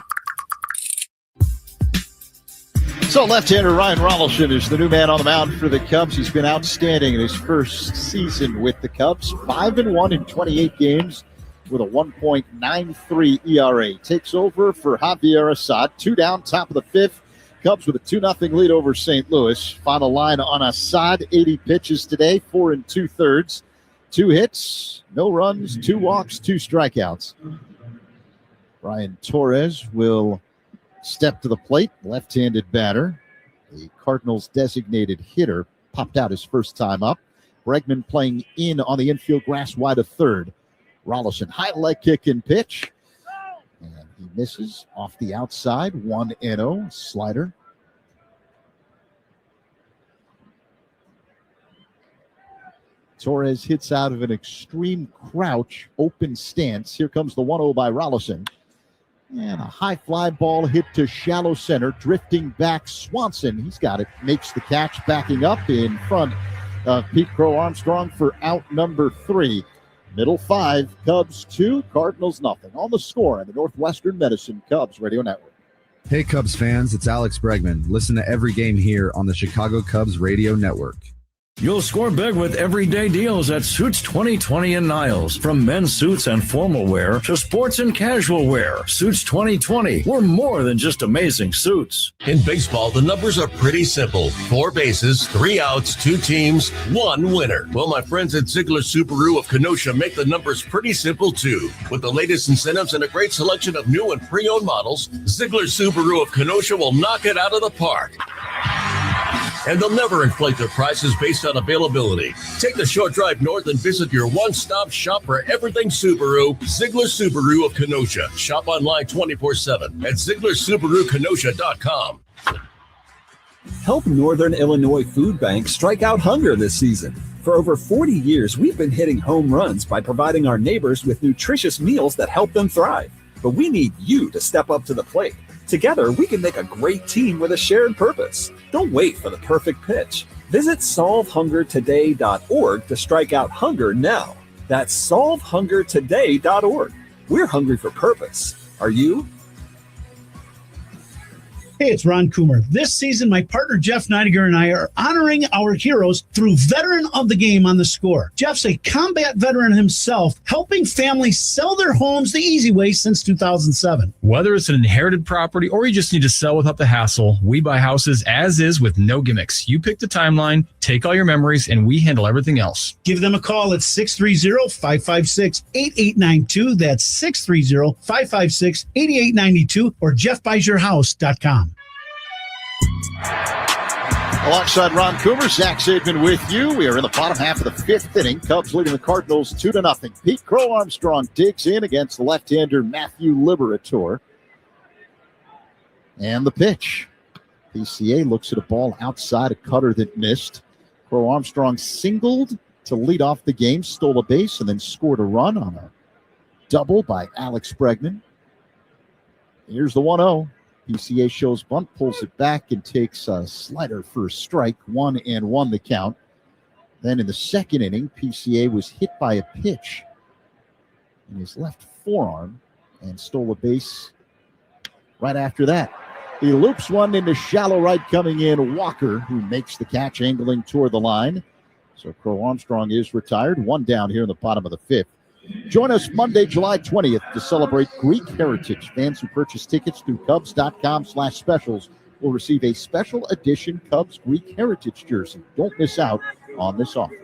So left-hander Ryan Rolison is the new man on the mound for the Cubs. He's been outstanding in his first season with the Cubs. 5-1 in 28 games with a 1.93 ERA. Takes over for Javier Assad. 2 down, top of the 5th. Cubs with a 2-0 lead over St. Louis. Final line on Assad. 80 pitches today, 4 2/3. 2 hits, no runs, 2 walks, 2 strikeouts. Brian Torres will step to the plate, left-handed batter. The Cardinals' designated hitter popped out his first time up. Bregman playing in on the infield grass wide of third. Rolison, high leg kick and pitch. And he misses off the outside. 1-0 slider. Torres hits out of an extreme crouch, open stance. Here comes the 1-0 by Rolison. And a high fly ball hit to shallow center, drifting back Swanson. He's got it, makes the catch, backing up in front of Pete Crow Armstrong for out number 3. Middle 5, Cubs 2, Cardinals nothing. On the score on the Northwestern Medicine Cubs Radio Network. Hey Cubs fans, it's Alex Bregman. Listen to every game here on the Chicago Cubs Radio Network. You'll score big with everyday deals at Suits 2020 in Niles. From men's suits and formal wear to sports and casual wear. Suits 2020. We're more than just amazing suits. In baseball, the numbers are pretty simple. 4 bases, 3 outs, 2 teams, 1 winner. Well, my friends at Ziegler Subaru of Kenosha make the numbers pretty simple, too. With the latest incentives and a great selection of new and pre-owned models, Ziegler Subaru of Kenosha will knock it out of the park. And they'll never inflate their prices based on availability. Take the short drive north and visit your one-stop shop for everything Subaru, Ziegler Subaru of Kenosha. Shop online 24/7 at ZieglerSubaruKenosha.com. Help Northern Illinois Food Bank strike out hunger this season. For over 40 years, we've been hitting home runs by providing our neighbors with nutritious meals that help them thrive. But we need you to step up to the plate. Together, we can make a great team with a shared purpose. Don't wait for the perfect pitch. Visit solvehungertoday.org to strike out hunger now. That's solvehungertoday.org. We're hungry for purpose. Are you? Hey, it's Ron Coomer. This season, my partner Jeff Neidiger and I are honoring our heroes through Veteran of the Game on the Score. Jeff's a combat veteran himself, helping families sell their homes the easy way since 2007. Whether it's an inherited property or you just need to sell without the hassle, we buy houses as is with no gimmicks. You pick the timeline, take all your memories, and we handle everything else. Give them a call at 630-556-8892. That's 630-556-8892 or jeffbuysyourhouse.com. Alongside Ron Coomer, Zach Zaidman with you. We are in the bottom half of the 5th inning. Cubs leading the Cardinals 2-0. Pete Crow Armstrong digs in against the left-hander Matthew Liberator. And the pitch. PCA looks at a ball outside, a cutter that missed. Crow Armstrong singled to lead off the game, stole a base, and then scored a run on a double by Alex Bregman. Here's the 1-0. PCA shows bunt, pulls it back, and takes a slider for a strike. 1-1 the count. Then in the second inning, PCA was hit by a pitch in his left forearm and stole a base right after that. He loops one into shallow right, coming in Walker, who makes the catch, angling toward the line. So Crow Armstrong is retired. 1 down here in the bottom of the 5th. Join us Monday, July 20th to celebrate Greek Heritage. Fans who purchase tickets through Cubs.com/specials will receive a special edition Cubs Greek Heritage jersey. Don't miss out on this offer.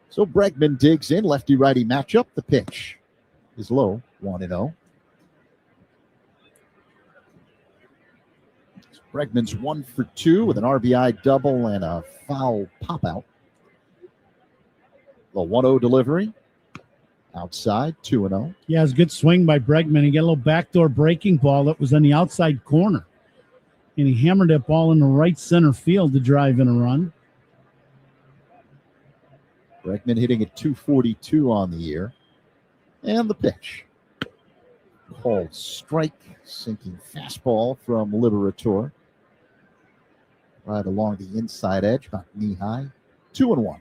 So Bregman digs in, lefty-righty matchup. The pitch is low, 1-0. So Bregman's 1 for 2 with an RBI double and a foul pop-out. The 1-0 delivery. Outside, 2-0. Yeah, it was a good swing by Bregman. He got a little backdoor breaking ball that was on the outside corner. and he hammered that ball into right center field to drive in a run. Bregman hitting at 242 on the year. And the pitch. Called strike, sinking fastball from Liberator. Right along the inside edge, about knee high. 2-1.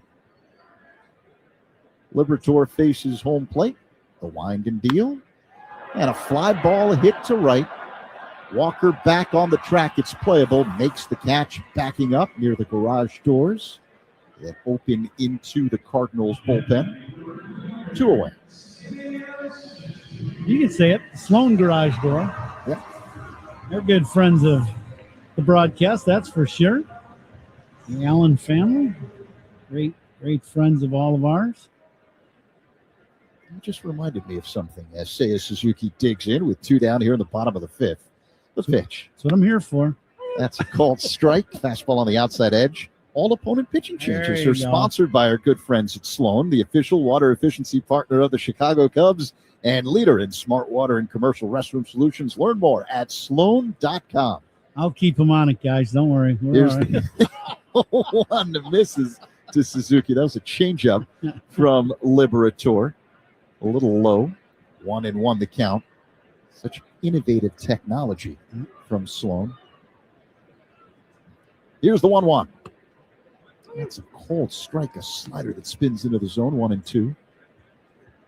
Liberator faces home plate. The wind and deal. And a fly ball hit to right. Walker back on the track. It's playable. Makes the catch, backing up near the garage doors. Then open into the Cardinals bullpen. 2 away. You can say it. Sloan garage door. Yep. They're good friends of the broadcast, that's for sure. The Allen family. Great friends of all of ours. It just reminded me of something as Seiya Suzuki digs in with 2 down here in the bottom of the 5th. The pitch. That's what I'm here for. That's a called strike. Fastball on the outside edge. All opponent pitching changes are sponsored by our good friends at Sloan, the official water efficiency partner of the Chicago Cubs and leader in smart water and commercial restroom solutions. Learn more at sloan.com. I'll keep them on it, guys. Don't worry. We're Here's all right. the one that misses to Suzuki. That was a changeup from Liberator. A little low. 1-1 the count. Such innovative technology from Sloan. Here's the 1-1. That's a cold strike, a slider that spins into the zone. 1-2.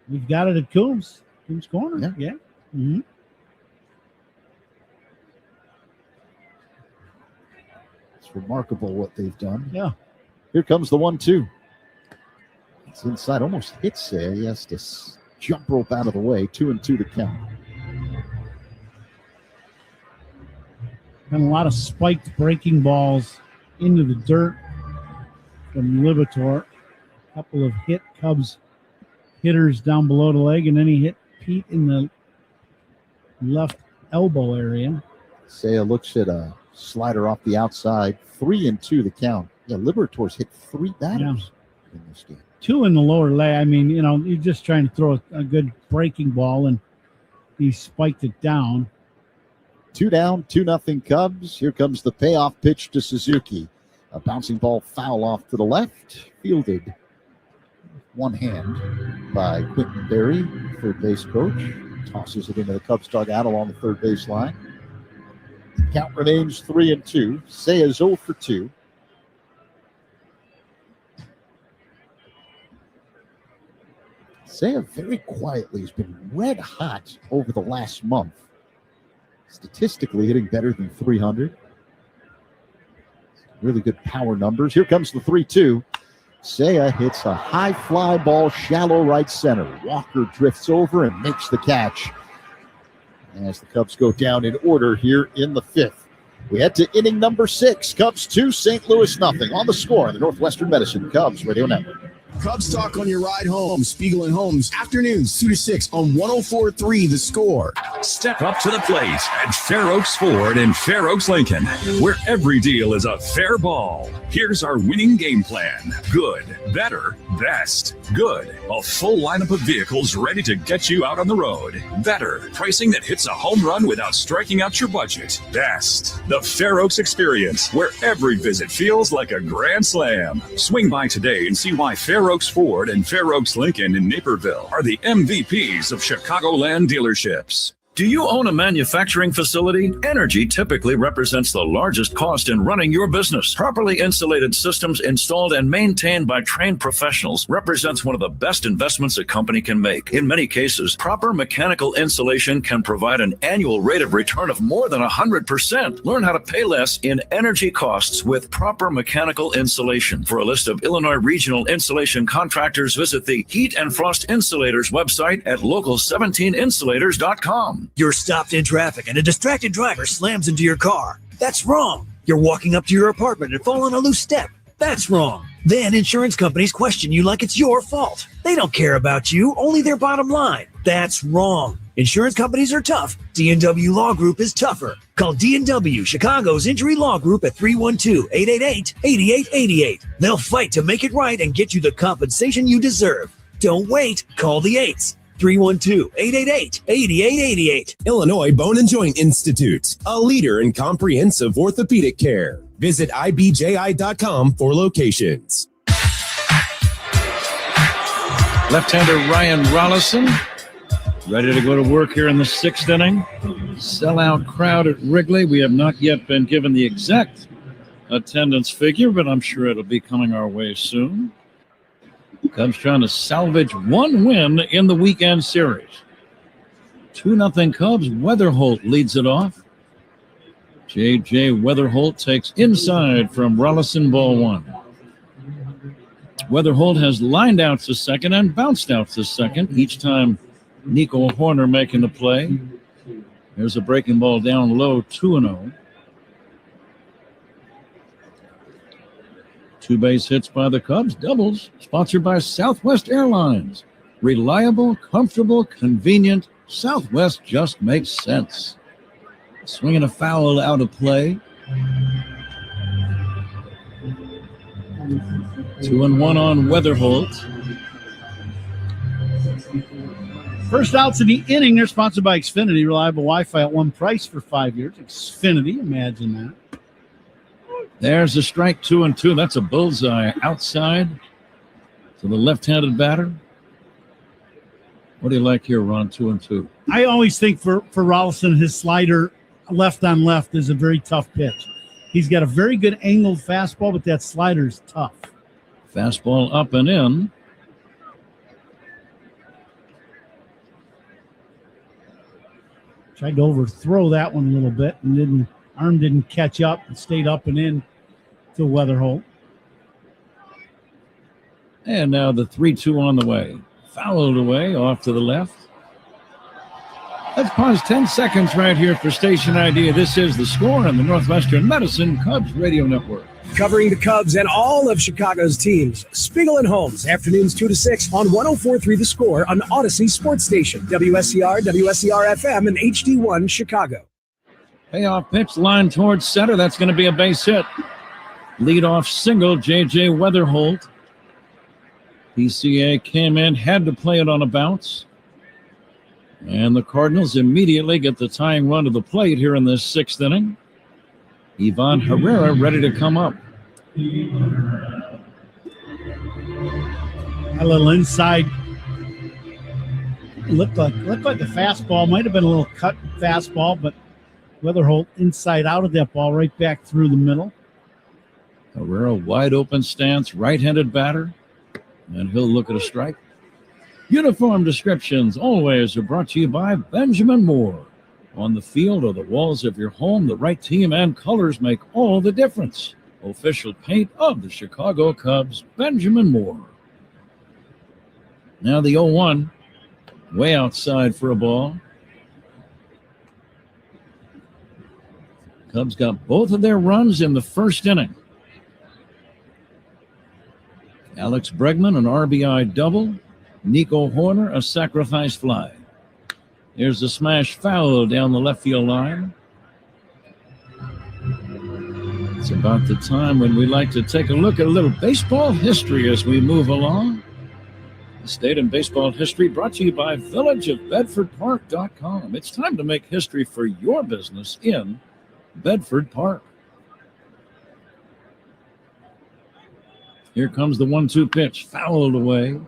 We've got it at CUBS. CUBS corner. Yeah. Mm-hmm. It's remarkable what they've done. Yeah. Here comes the 1-2. It's inside, almost hits there. He has to jump rope out of the way. 2-2 to count. And a lot of spiked breaking balls into the dirt from Liberator. A couple of hit Cubs hitters down below the leg, and then he hit Pete in the left elbow area. Seiya looks at a slider off the outside. 3-2 the count. Yeah, Liberator's hit 3 batters in this game. 2 in the lower leg. I mean, you're just trying to throw a good breaking ball, and he spiked it down. 2 down, 2-0 Cubs. Here comes the payoff pitch to Suzuki. A bouncing ball foul off to the left. Fielded one hand by Quentin Berry, third base coach. Tosses it into the Cubs dugout along the third base line. The count remains 3-2. Seiya's 0 for 2. Seiya very quietly has been red hot over the last month. Statistically hitting better than 300. Really good power numbers. Here comes the 3-2. Seiya hits a high fly ball, shallow right center. Walker drifts over and makes the catch. As the Cubs go down in order here in the 5th. We head to inning number 6. Cubs 2, St. Louis nothing. On the score on the Northwestern Medicine Cubs Radio Network. Cubs talk on your ride home. Spiegel and Holmes, afternoons 2 to 6 on 104.3 The Score. Step up to the plate at Fair Oaks Ford and Fair Oaks Lincoln, where every deal is a fair ball. Here's our winning game plan. Good, better, best. Good, a full lineup of vehicles ready to get you out on the road. Better, pricing that hits a home run without striking out your budget. Best, the Fair Oaks experience, where every visit feels like a grand slam. Swing by today and see why Fair Oaks Ford and Fair Oaks Lincoln in Naperville are the MVPs of Chicagoland dealerships. Do you own a manufacturing facility? Energy typically represents the largest cost in running your business. Properly insulated systems installed and maintained by trained professionals represents one of the best investments a company can make. In many cases, proper mechanical insulation can provide an annual rate of return of more than 100%. Learn how to pay less in energy costs with proper mechanical insulation. For a list of Illinois regional insulation contractors, visit the Heat and Frost Insulators website at local17insulators.com. You're stopped in traffic and a distracted driver slams into your car. That's wrong. You're walking up to your apartment and fall on a loose step. That's wrong. Then insurance companies question you like it's your fault. They don't care about you, only their bottom line. That's wrong. Insurance companies are tough. D&W Law Group is tougher. Call D&W, Chicago's injury law group at 312-888-8888. They'll fight to make it right and get you the compensation you deserve. Don't wait. Call the 8s. 312-888-8888. Illinois Bone and Joint Institute, a leader in comprehensive orthopedic care. Visit ibji.com for locations. Left-hander Ryan Rollison ready to go to work here in the sixth inning. Sellout crowd at Wrigley. We have not yet been given the exact attendance figure, but I'm sure it'll be coming our way soon. Cubs trying to salvage one win in the weekend series. 2-0 Cubs. Weatherholt leads it off. J.J. Weatherholt takes inside from Rollison, ball one. Weatherholt has lined out to second and bounced out to second, each time Nico Horner making the play. There's a breaking ball down low, 2-0. 2 base hits by the Cubs, doubles, sponsored by Southwest Airlines. Reliable, comfortable, convenient. Southwest just makes sense. Swinging a foul out of play. 2-1 on Weatherholt. First outs of the inning, they're sponsored by Xfinity. Reliable Wi-Fi at one price for 5 years. Xfinity, imagine that. There's a strike, 2-2. That's a bullseye outside to the left-handed batter. What do you like here, Ron? 2-2. I always think for Rollison, his slider left on left is a very tough pitch. He's got a very good angled fastball, but that slider is tough. Fastball up and in. Tried to overthrow that one a little bit and arm didn't catch up and stayed up and in to Weatherholt. And now the 3-2 on the way. Fouled away off to the left. Let's pause 10 seconds right here for station ID. This is The Score on the Northwestern Medicine Cubs Radio Network. Covering the Cubs and all of Chicago's teams, Spiegel and Holmes, afternoons 2 to 6 on 104.3 The Score on Odyssey Sports Station, WSCR, WSCR-FM, and HD1 Chicago. Payoff pitch line towards center. That's going to be a base hit. Leadoff single, J.J. Weatherholt. PCA came in, had to play it on a bounce. And the Cardinals immediately get the tying run to the plate here in this sixth inning. Ivan Herrera ready to come up. A little inside. Looked like the fastball. Might have been a little cut fastball, but Weatherholt inside out of that ball, right back through the middle. Herrera wide open stance, right-handed batter, and he'll look at a strike. Uniform descriptions always are brought to you by Benjamin Moore. On the field or the walls of your home, the right team and colors make all the difference. Official paint of the Chicago Cubs, Benjamin Moore. Now the 0-1, way outside for a ball. Cubs got both of their runs in the first inning. Alex Bregman, an RBI double. Nico Horner, a sacrifice fly. Here's a smash foul down the left field line. It's about the time when we like to take a look at a little baseball history as we move along. This date in baseball history brought to you by villageofbedfordpark.com. It's time to make history for your business in Bedford Park. Here comes the 1-2 pitch, fouled away.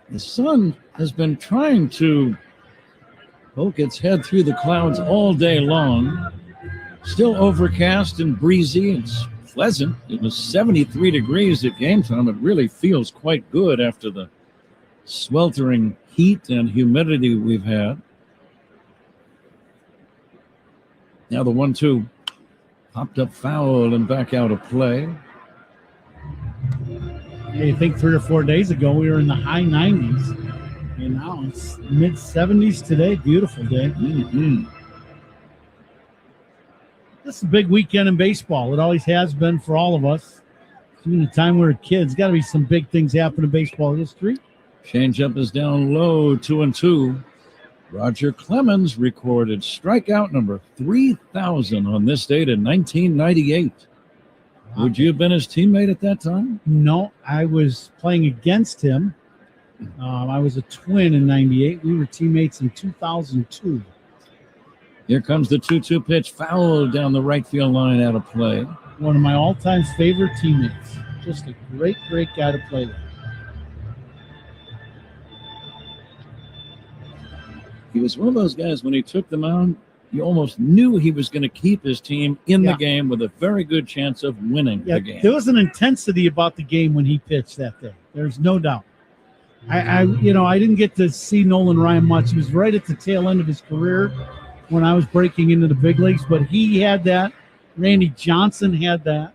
The sun has been trying to poke its head through the clouds all day long. Still overcast and breezy. It's pleasant. It was 73 degrees at game time. It really feels quite good after the sweltering heat and humidity we've had. Now the 1-2 popped up foul and back out of play. Yeah, you think 3 or 4 days ago we were in the high 90s, and now it's mid 70s today. Beautiful day. Mm-hmm. This is a big weekend in baseball. It always has been for all of us. Even the time we were kids, got to be some big things happen in baseball history. Changeup is down low, 2-2. Roger Clemens recorded strikeout number 3,000 on this date in 1998. Would you have been his teammate at that time? No, I was playing against him. I was a twin in 98. We were teammates in 2002. Here comes the 2-2 pitch, foul down the right field line, out of play. One of my all-time favorite teammates. Just a great, great guy to play with. He was one of those guys, when he took the mound, you almost knew he was going to keep his team in the game with a very good chance of winning the game. There was an intensity about the game when he pitched that day. There's no doubt. I didn't get to see Nolan Ryan much. He was right at the tail end of his career when I was breaking into the big leagues, but he had that. Randy Johnson had that.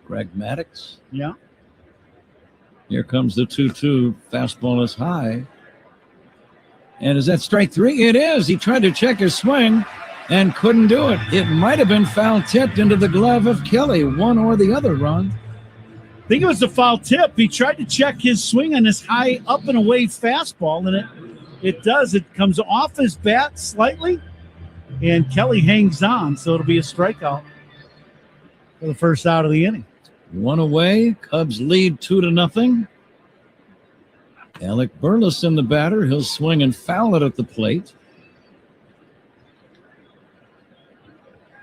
Greg Maddux. Yeah. Here comes the 2-2. Fastball is high. And is that strike three? It is. He tried to check his swing and couldn't do it. It might have been foul tipped into the glove of Kelly, one or the other, Ron. I think it was a foul tip. He tried to check his swing on this high up and away fastball, and it does. It comes off his bat slightly, and Kelly hangs on, so it'll be a strikeout for the first out of the inning. One away. Cubs lead 2-0. Alec Burleson, the batter. He'll swing and foul it at the plate.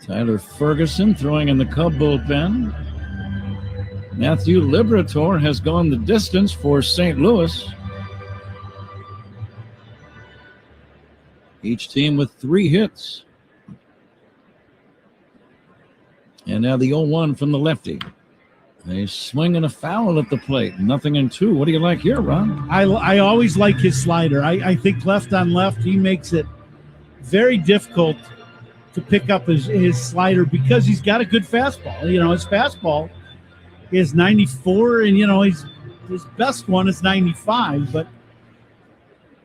Tyler Ferguson throwing in the Cub bullpen. Matthew Liberatore has gone the distance for St. Louis. Each team with 3 hits. And now the 0-1 from the lefty. A swing and a foul at the plate. 0-2. What do you like here, Ron? I always like his slider. I think left on left, he makes it very difficult to pick up his slider because he's got a good fastball. His fastball is 94, and, his best one is 95. But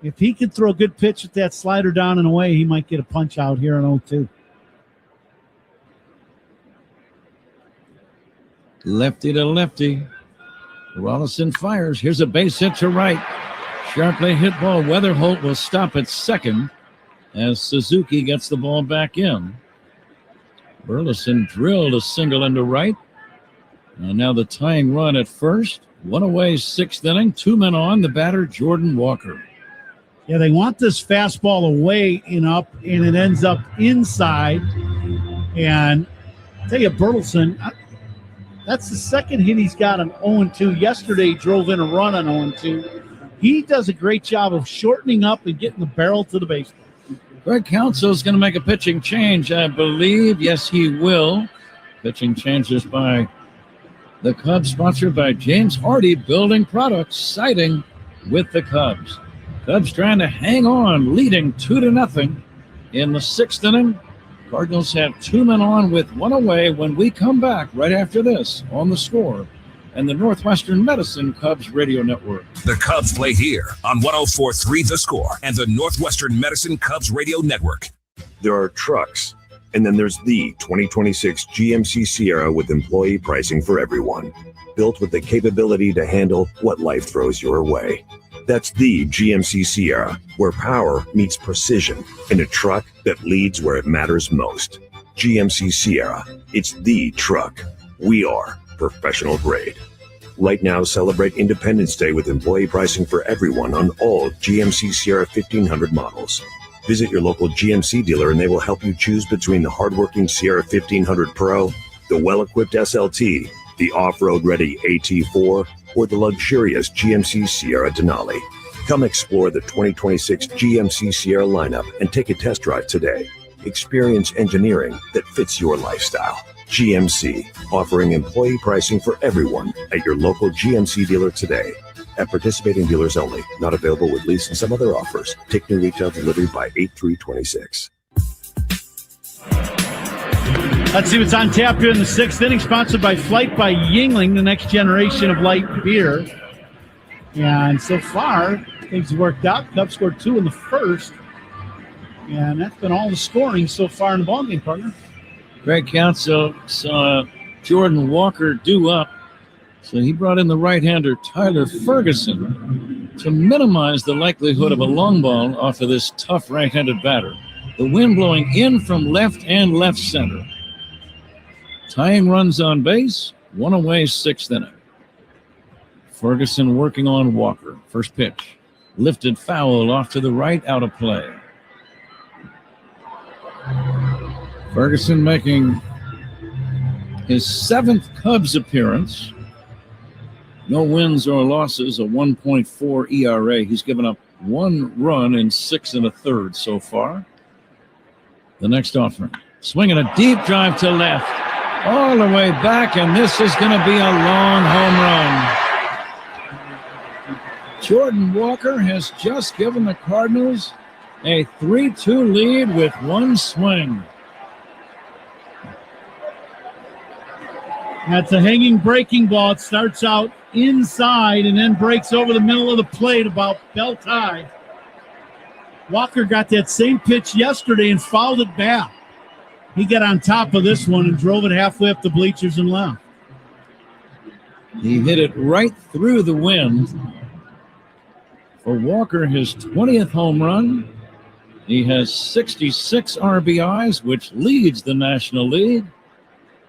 if he can throw a good pitch with that slider down and away, he might get a punch out here in 0-2. Lefty to lefty. Rollison fires. Here's a base hit to right. Sharply hit ball. Weatherholt will stop at second as Suzuki gets the ball back in. Burleson drilled a single into right. And now the tying run at first. One away, 6th inning. 2 men on. The batter, Jordan Walker. Yeah, they want this fastball away and up, and it ends up inside. And I'll tell you, Burleson, that's the second hit he's got on 0-2. Yesterday, he drove in a run on 0-2. He does a great job of shortening up and getting the barrel to the baseball. Greg Counsell is going to make a pitching change, I believe. Yes, he will. Pitching changes by the Cubs, sponsored by James Hardy Building Products, siding with the Cubs. Cubs trying to hang on, leading 2-0 in the 6th inning. Cardinals have 2 men on with 1 away when we come back right after this on The Score and the Northwestern Medicine Cubs Radio Network. The Cubs play here on 104.3 The Score and the Northwestern Medicine Cubs Radio Network. There are trucks, and then there's the 2026 GMC Sierra with employee pricing for everyone. Built with the capability to handle what life throws your way. That's the GMC Sierra, where power meets precision in a truck that leads where it matters most. GMC Sierra, it's the truck. We are professional grade. Right now, celebrate Independence Day with employee pricing for everyone on all GMC Sierra 1500 models. Visit your local GMC dealer and they will help you choose between the hardworking Sierra 1500 Pro, the well-equipped SLT, the off-road ready AT4, or the luxurious GMC Sierra Denali. Come explore the 2026 GMC Sierra lineup and take a test drive today. Experience engineering that fits your lifestyle. GMC, offering employee pricing for everyone at your local GMC dealer today. At participating dealers only. Not available with lease and some other offers. Take new retail delivery by 8/3/26. Let's see what's on tap here in the 6th inning, sponsored by Flight by Yingling, the next generation of light beer. And so far, things have worked out. Cubs scored 2 in the first. And that's been all the scoring so far in the ballgame, partner. Greg Counsell saw Jordan Walker due up. So he brought in the right-hander Tyler Ferguson to minimize the likelihood of a long ball off of this tough right-handed batter. The wind blowing in from left and left center. Tying runs on base, 1 away, 6th inning. Ferguson working on Walker. First pitch. Lifted foul off to the right, out of play. Ferguson making his 7th Cubs appearance. No wins or losses, a 1.4 ERA. He's given up 1 run in 6 1/3 so far. The next offering. Swinging a deep drive to left. All the way back, and this is going to be a long home run. Jordan Walker has just given the Cardinals a 3-2 lead with 1 swing. That's a hanging breaking ball. It starts out inside and then breaks over the middle of the plate about belt high. Walker got that same pitch yesterday and fouled it back. He got on top of this one and drove it halfway up the bleachers and left. He hit it right through the wind. For Walker, his 20th home run. He has 66 RBIs, which leads the National League.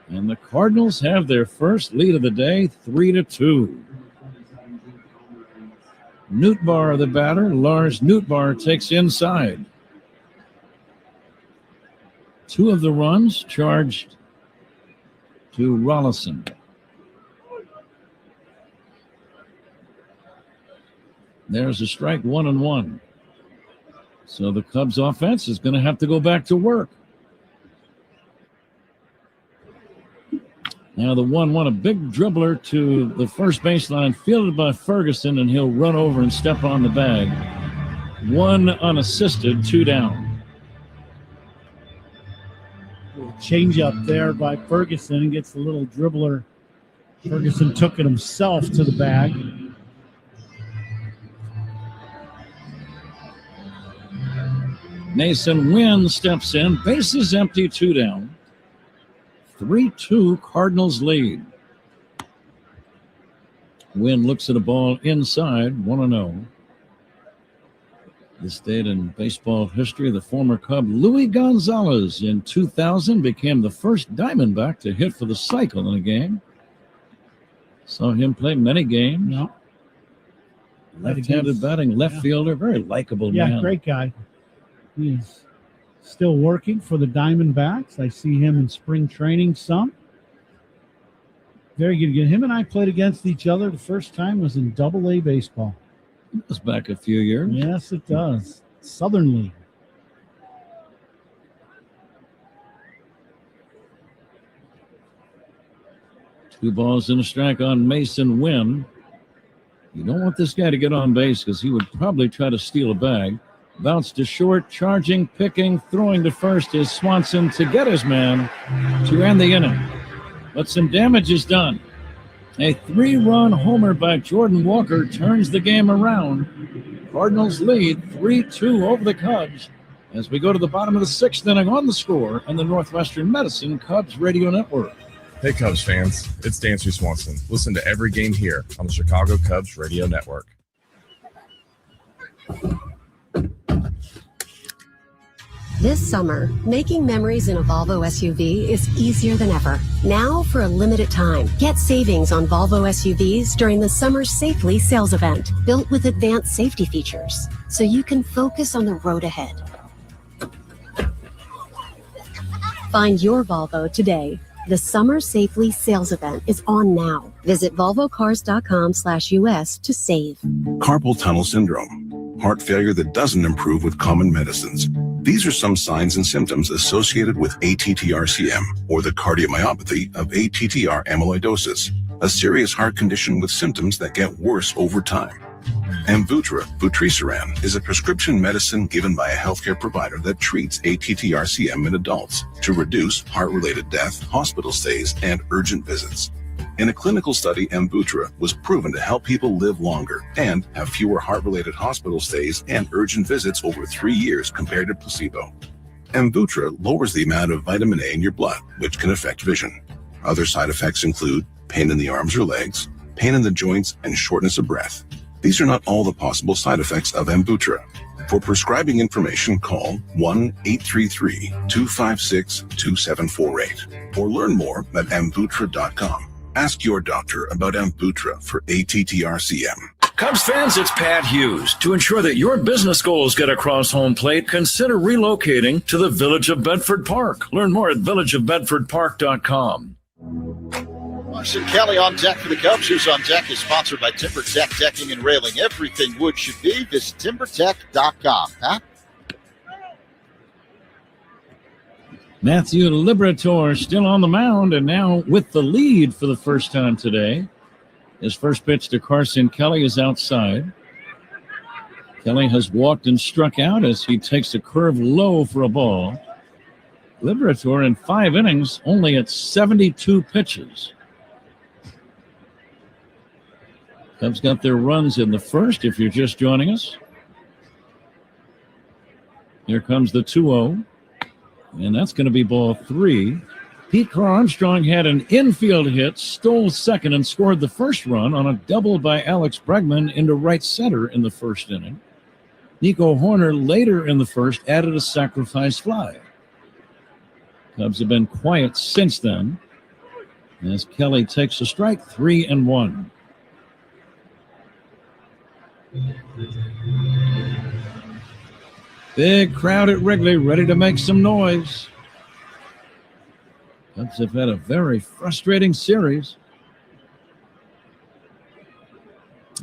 And the Cardinals have their first lead of the day, 3-2. Nootbaar, the batter. Lars Nootbaar takes inside. 2 of the runs charged to Rollison. There's a strike, 1-1. So the Cubs offense is going to have to go back to work. Now the 1-1, a big dribbler to the first baseline, fielded by Ferguson, and he'll run over and step on the bag. 1 unassisted, 2 down. Change up there by Ferguson and gets a little dribbler. Ferguson took it himself to the bag. Mason Wynn steps in. Bases empty, 2 down. 3-2 Cardinals lead. Wynn looks at a ball inside, 1-0. This date in baseball history, the former Cub Louis Gonzalez in 2000 became the first Diamondback to hit for the cycle in a game. Saw him play many games. No. Left-handed batting, left fielder, very likable man. Yeah, great guy. He is still working for the Diamondbacks. I see him in spring training some. Very good. Him and I played against each other. The first time was in Double-A baseball. It was back a few years. Yes, it does. Southern League. Two balls and a strike on Mason Wynn. You don't want this guy to get on base because he would probably try to steal a bag. Bounce to short, charging, picking, throwing to first is Swanson to get his man to end the inning. But some damage is done. A 3-run homer by Jordan Walker turns the game around. Cardinals lead 3-2 over the Cubs as we go to the bottom of the 6th inning on The Score and the Northwestern Medicine Cubs Radio Network. Hey, Cubs fans, it's Dancy Swanson. Listen to every game here on the Chicago Cubs Radio Network. This summer, making memories in a Volvo SUV is easier than ever. Now, for a limited time, get savings on Volvo SUVs during the Summer Safely sales event, built with advanced safety features, so you can focus on the road ahead. Find your Volvo today. The Summer Safely sales event is on now. Visit volvocars.com/US to save. Carpal tunnel syndrome, heart failure that doesn't improve with common medicines. These are some signs and symptoms associated with ATTR-CM, or the cardiomyopathy of ATTR amyloidosis, a serious heart condition with symptoms that get worse over time. Amvuttra, vutrisiran, is a prescription medicine given by a healthcare provider that treats ATTR-CM in adults to reduce heart-related death, hospital stays, and urgent visits. In a clinical study, Amvuttra was proven to help people live longer and have fewer heart-related hospital stays and urgent visits over 3 years compared to placebo. Amvuttra lowers the amount of vitamin A in your blood, which can affect vision. Other side effects include pain in the arms or legs, pain in the joints, and shortness of breath. These are not all the possible side effects of Amvuttra. For prescribing information, call 1-833-256-2748 or learn more at amvuttra.com. Ask your doctor about Ambutra for ATTRCM. Cubs fans, it's Pat Hughes. To ensure that your business goals get across home plate, consider relocating to the Village of Bedford Park. Learn more at villageofbedfordpark.com. Marson Kelly on deck for the Cubs. Who's on Deck is sponsored by TimberTech Decking and Railing. Everything wood should be. Visit timbertech.com. Pat? Matthew Liberatore still on the mound and now with the lead for the first time today. His first pitch to Carson Kelly is outside. Kelly has walked and struck out as he takes a curve low for a ball. Liberatore in 5 innings only at 72 pitches. Cubs got their runs in the first if you're just joining us. Here comes the 2-0. And that's going to be ball 3. Pete Armstrong had an infield hit, stole second, and scored the first run on a double by Alex Bregman into right center in the first inning. Nico Horner later in the first added a sacrifice fly. Cubs have been quiet since then as Kelly takes a strike, 3-1. Big crowd at Wrigley ready to make some noise. Cubs have had a very frustrating series.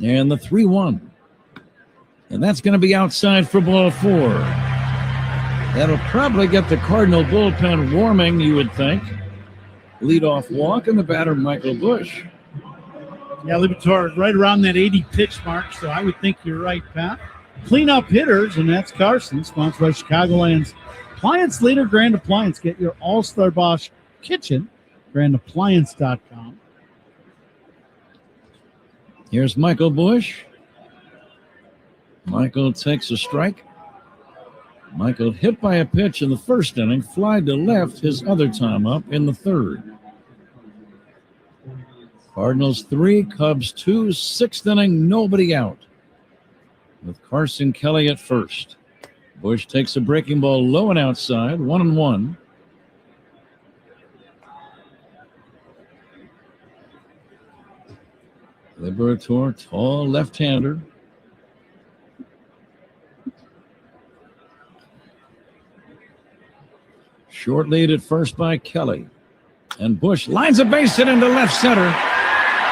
And the 3-1. And that's going to be outside for ball 4. That'll probably get the Cardinal bullpen warming, you would think. Leadoff walk, and the batter, Michael Busch. Yeah, Liberatore right around that 80 pitch mark, so I would think you're right, Pat. Clean-up hitters, and that's Carson, sponsored by Chicagoland's Appliance Leader, Grand Appliance. Get your all-star Bosch kitchen, grandappliance.com. Here's Michael Busch. Michael takes a strike. Michael hit by a pitch in the first inning, fly to left his other time up in the third. Cardinals 3, Cubs 2, 6th inning, nobody out. With Carson Kelly at first. Busch takes a breaking ball low and outside, 1-1. Liberatore, tall left-hander. Short lead at first by Kelly. And Busch lines a base hit into left center.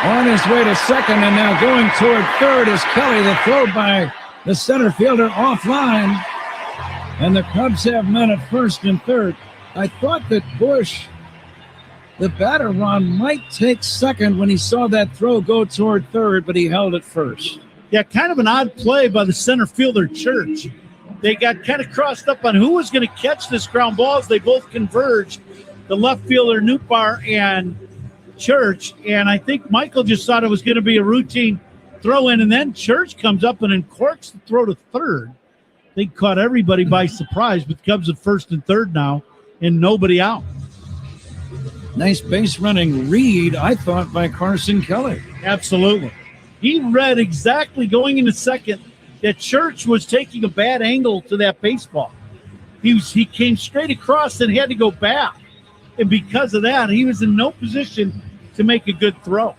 On his way to second and now going toward third is Kelly. The throw by the center fielder offline. And the Cubs have men at first and third. I thought that Busch, the batter, Ron, might take second when he saw that throw go toward third, but he held it first. Yeah, kind of an odd play by the center fielder, Church. They got kind of crossed up on who was going to catch this ground ball as they both converged. The left fielder, Nootbaar, and Church. And I think Michael just thought it was going to be a routine throw in, and then Church comes up and uncorks the throw to third. They caught everybody by surprise, with Cubs at first and third now and nobody out. Nice base running read, I thought, by Carson Kelly. Absolutely. He read exactly going into second that Church was taking a bad angle to that baseball. He came straight across and had to go back. And because of that, he was in no position to make a good throw.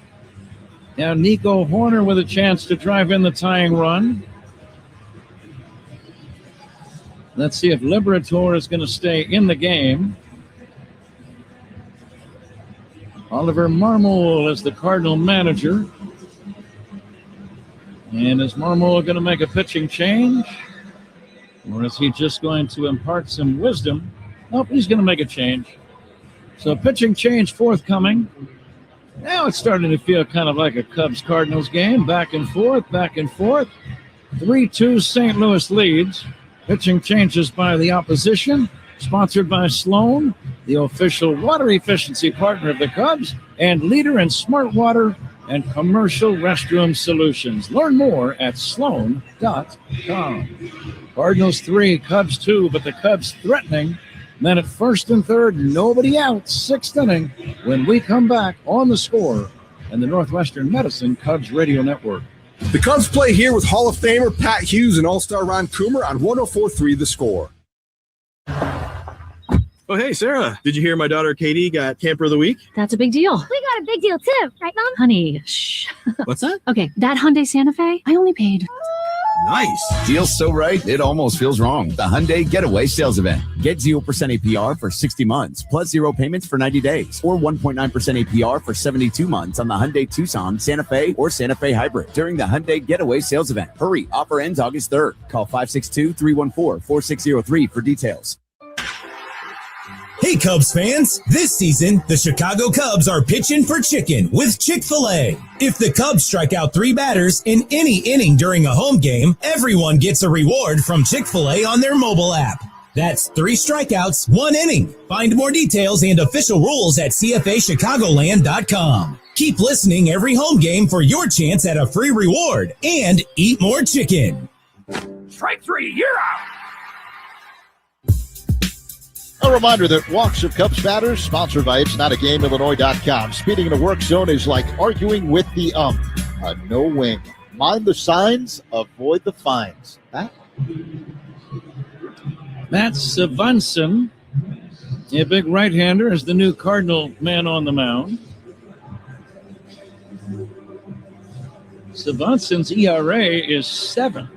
Now Nico Horner with a chance to drive in the tying run. Let's see if Liberatore is going to stay in the game. Oliver Marmol is the Cardinal manager. And is Marmol going to make a pitching change? Or is he just going to impart some wisdom? Nope, he's going to make a change. So pitching change forthcoming. Now it's starting to feel kind of like a Cubs-Cardinals game. Back and forth, back and forth. 3-2 St. Louis leads. Pitching changes by the opposition. Sponsored by Sloan, the official water efficiency partner of the Cubs, and leader in smart water and commercial restroom solutions. Learn more at sloan.com. Cardinals 3, Cubs 2, but the Cubs threatening. Then at first and third, nobody out, 6th inning, when we come back on The Score and the Northwestern Medicine Cubs Radio Network. The Cubs play here with Hall of Famer Pat Hughes and All-Star Ron Coomer on 104.3 The Score. Oh, hey, Sarah. Did you hear my daughter Katie got Camper of the Week? That's a big deal. We got a big deal too, right, Mom? Honey, shh. What's that? Okay, that Hyundai Santa Fe, I only paid. Nice. Deal's so right, it almost feels wrong. The Hyundai Getaway Sales Event. Get 0% APR for 60 months, plus 0 payments for 90 days, or 1.9% APR for 72 months on the Hyundai Tucson, Santa Fe, or Santa Fe Hybrid during the Hyundai Getaway Sales Event. Hurry, offer ends August 3rd. Call 562-314-4603 for details. Hey, Cubs fans! This season, the Chicago Cubs are pitching for chicken with Chick-fil-A. If the Cubs strike out 3 batters in any inning during a home game, everyone gets a reward from Chick-fil-A on their mobile app. That's 3 strikeouts, 1 inning. Find more details and official rules at CFAChicagoland.com. Keep listening every home game for your chance at a free reward and eat more chicken. Strike 3, you're out. A reminder that Walks of Cubs batters, sponsored by It'sNotAGameIllinois.com. Speeding in a work zone is like arguing with the ump. A no wing. Mind the signs, avoid the fines. Huh? Matt Svanson, a big right-hander, is the new Cardinal man on the mound. Svanson's ERA is 7.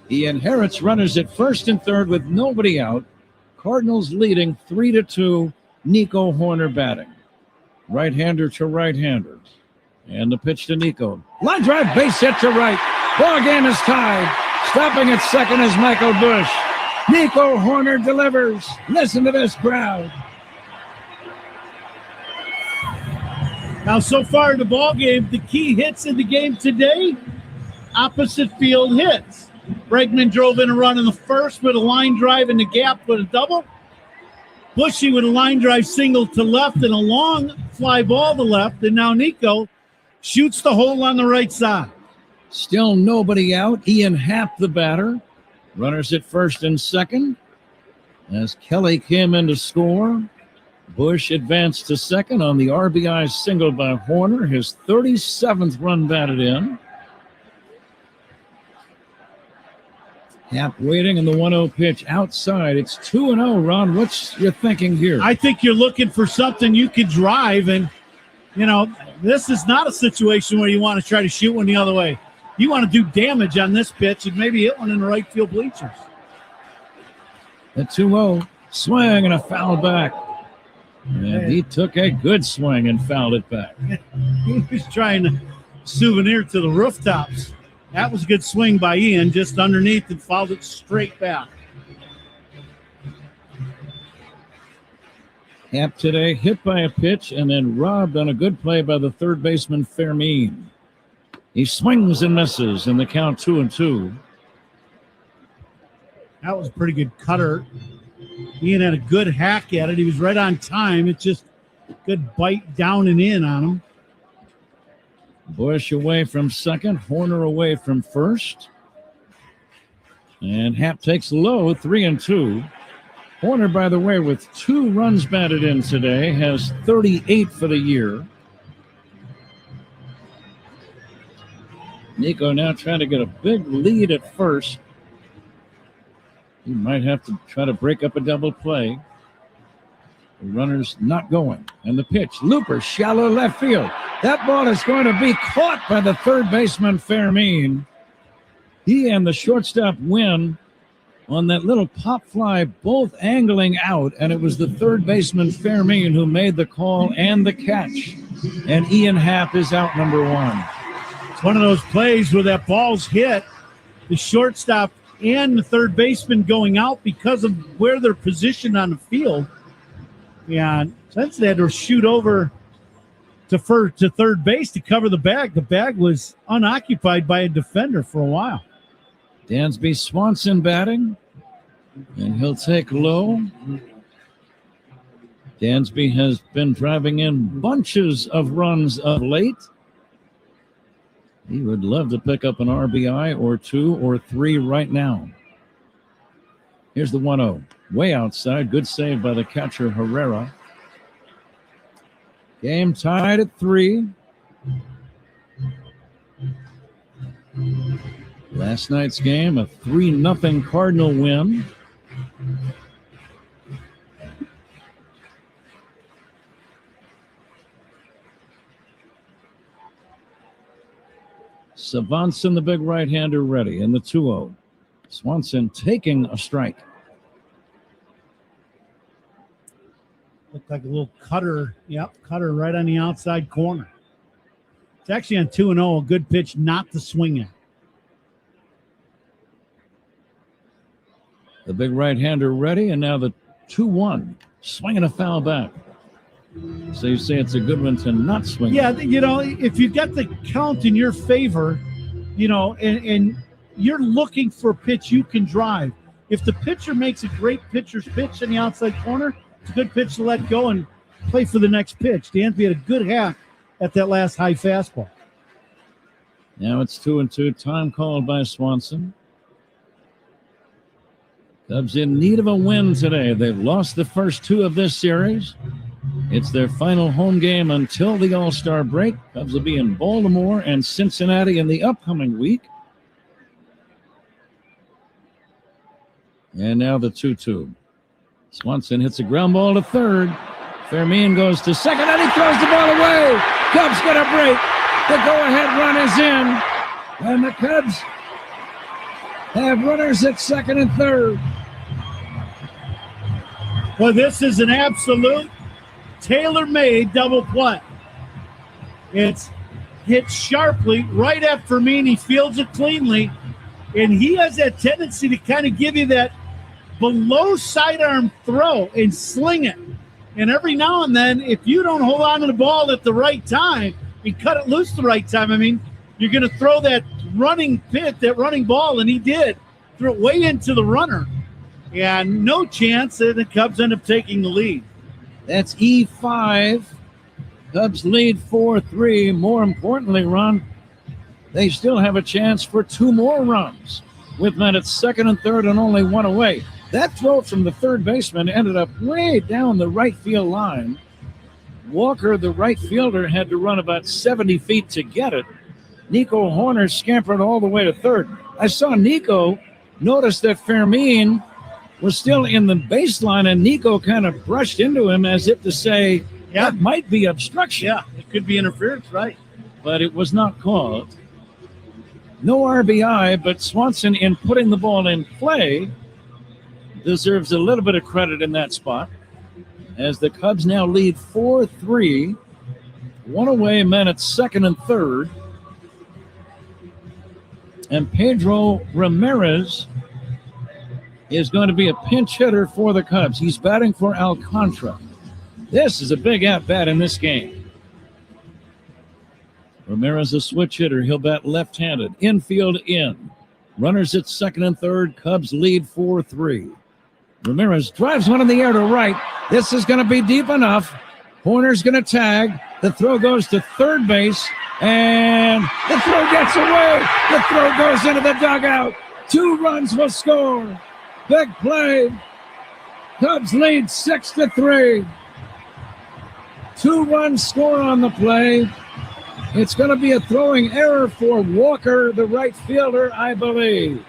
He inherits runners at first and third with nobody out. Cardinals leading 3-2. Nico Horner batting. Right-hander to right-hander. And the pitch to Nico. Line drive, base hit to right. Ball game is tied. Stopping at second is Michael Busch. Nico Horner delivers. Listen to this crowd. Now, so far in the ball game, the key hits in the game today, opposite field hits. Bregman drove in a run in the first with a line drive in the gap with a double. Bushy with a line drive single to left and a long fly ball to left. And now Nico shoots the hole on the right side. Still nobody out. Ian Happ, the batter. Runners at first and second. As Kelly came in to score. Busch advanced to second on the RBI single by Horner. His 37th run batted in. Happ waiting in the 1-0 pitch outside. It's 2-0, Ron. What's your thinking here? I think you're looking for something you can drive. And, you know, this is not a situation where you want to try to shoot one the other way. You want to do damage on this pitch and maybe hit one in the right field bleachers. The 2-0 swing and a foul back. And he took a good swing and fouled it back. He was trying to souvenir to the rooftops. That was a good swing by Ian, just underneath and fouled it straight back. Happ today hit by a pitch and then robbed on a good play by the third baseman Fermin. He swings and misses in the count 2-2. That was a pretty good cutter. Ian had a good hack at it. He was right on time. It's just a good bite down and in on him. Busch away from second, Horner away from first. And Happ takes low, 3-2. Horner, by the way, with 2 runs batted in today, has 38 for the year. Nico now trying to get a big lead at first. He might have to try to break up a double play. The runner's not going. And the pitch, looper, shallow left field. That ball is going to be caught by the third baseman, Fermin. He and the shortstop win on that little pop fly, both angling out, and it was the third baseman, Fermin, who made the call and the catch. And Ian Happ is out number 1. It's one of those plays where that ball's hit, the shortstop and the third baseman going out because of where they're positioned on the field. Yeah, since they had to shoot over to third base to cover the bag was unoccupied by a defender for a while. Dansby Swanson batting, and he'll take low. Dansby has been driving in bunches of runs of late. He would love to pick up an RBI or 2 or 3 right now. Here's the 1-0. Way outside. Good save by the catcher, Herrera. Game tied at 3. Last night's game, a 3-0 Cardinal win. Swanson, the big right-hander, ready in the 2-0. Swanson taking a strike. Looked like a little cutter. Yep, cutter right on the outside corner. It's actually on 2-0, a good pitch not to swing at. The big right-hander ready, and now the 2-1. Swinging a foul back. So you say it's a good one to not swing. Yeah, if you get the count in your favor, and you're looking for a pitch you can drive. If the pitcher makes a great pitcher's pitch in the outside corner, it's a good pitch to let go and play for the next pitch. Dansby had a good hack at that last high fastball. Now it's 2-2. Time called by Swanson. Cubs in need of a win today. They've lost the first 2 of this series. It's their final home game until the All-Star break. Cubs will be in Baltimore and Cincinnati in the upcoming week. And now the 2-2. Swanson hits a ground ball to third. Fermin goes to second, and he throws the ball away. Cubs get a break. The go-ahead run is in. And the Cubs have runners at second and third. Well, this is an absolute tailor-made double play. It's hit sharply right at Fermin. He fields it cleanly, and he has that tendency to kind of give you that below sidearm throw and sling it. And every now and then, if you don't hold on to the ball at the right time and cut it loose the right time, you're going to throw that running ball, and he did. Threw it way into the runner. And no chance, and the Cubs end up taking the lead. That's E5. Cubs lead 4-3. More importantly, Ron, they still have a chance for 2 more runs with men at second and third and only 1 away. That throw from the third baseman ended up way down the right field line. Walker, the right fielder, had to run about 70 feet to get it. Nico Horner scampered all the way to third. I saw Nico notice that Fermin was still in the baseline, and Nico kind of brushed into him as if to say, that might be obstruction. Yeah, it could be interference, right? But it was not called. No RBI, but Swanson, in putting the ball in play, deserves a little bit of credit in that spot, as the Cubs now lead 4-3. 1 away, men at second and third. And Pedro Ramirez is going to be a pinch hitter for the Cubs. He's batting for Alcantara. This is a big at-bat in this game. Ramirez, a switch hitter. He'll bat left-handed. Infield in. Runners at second and third. Cubs lead 4-3. Ramirez drives one in the air to right. This is going to be deep enough. Horner's going to tag. The throw goes to third base, and the throw gets away. The throw goes into the dugout. 2 runs will score. Big play. Cubs lead 6-3. 2-run score on the play. It's going to be a throwing error for Walker, the right fielder, I believe.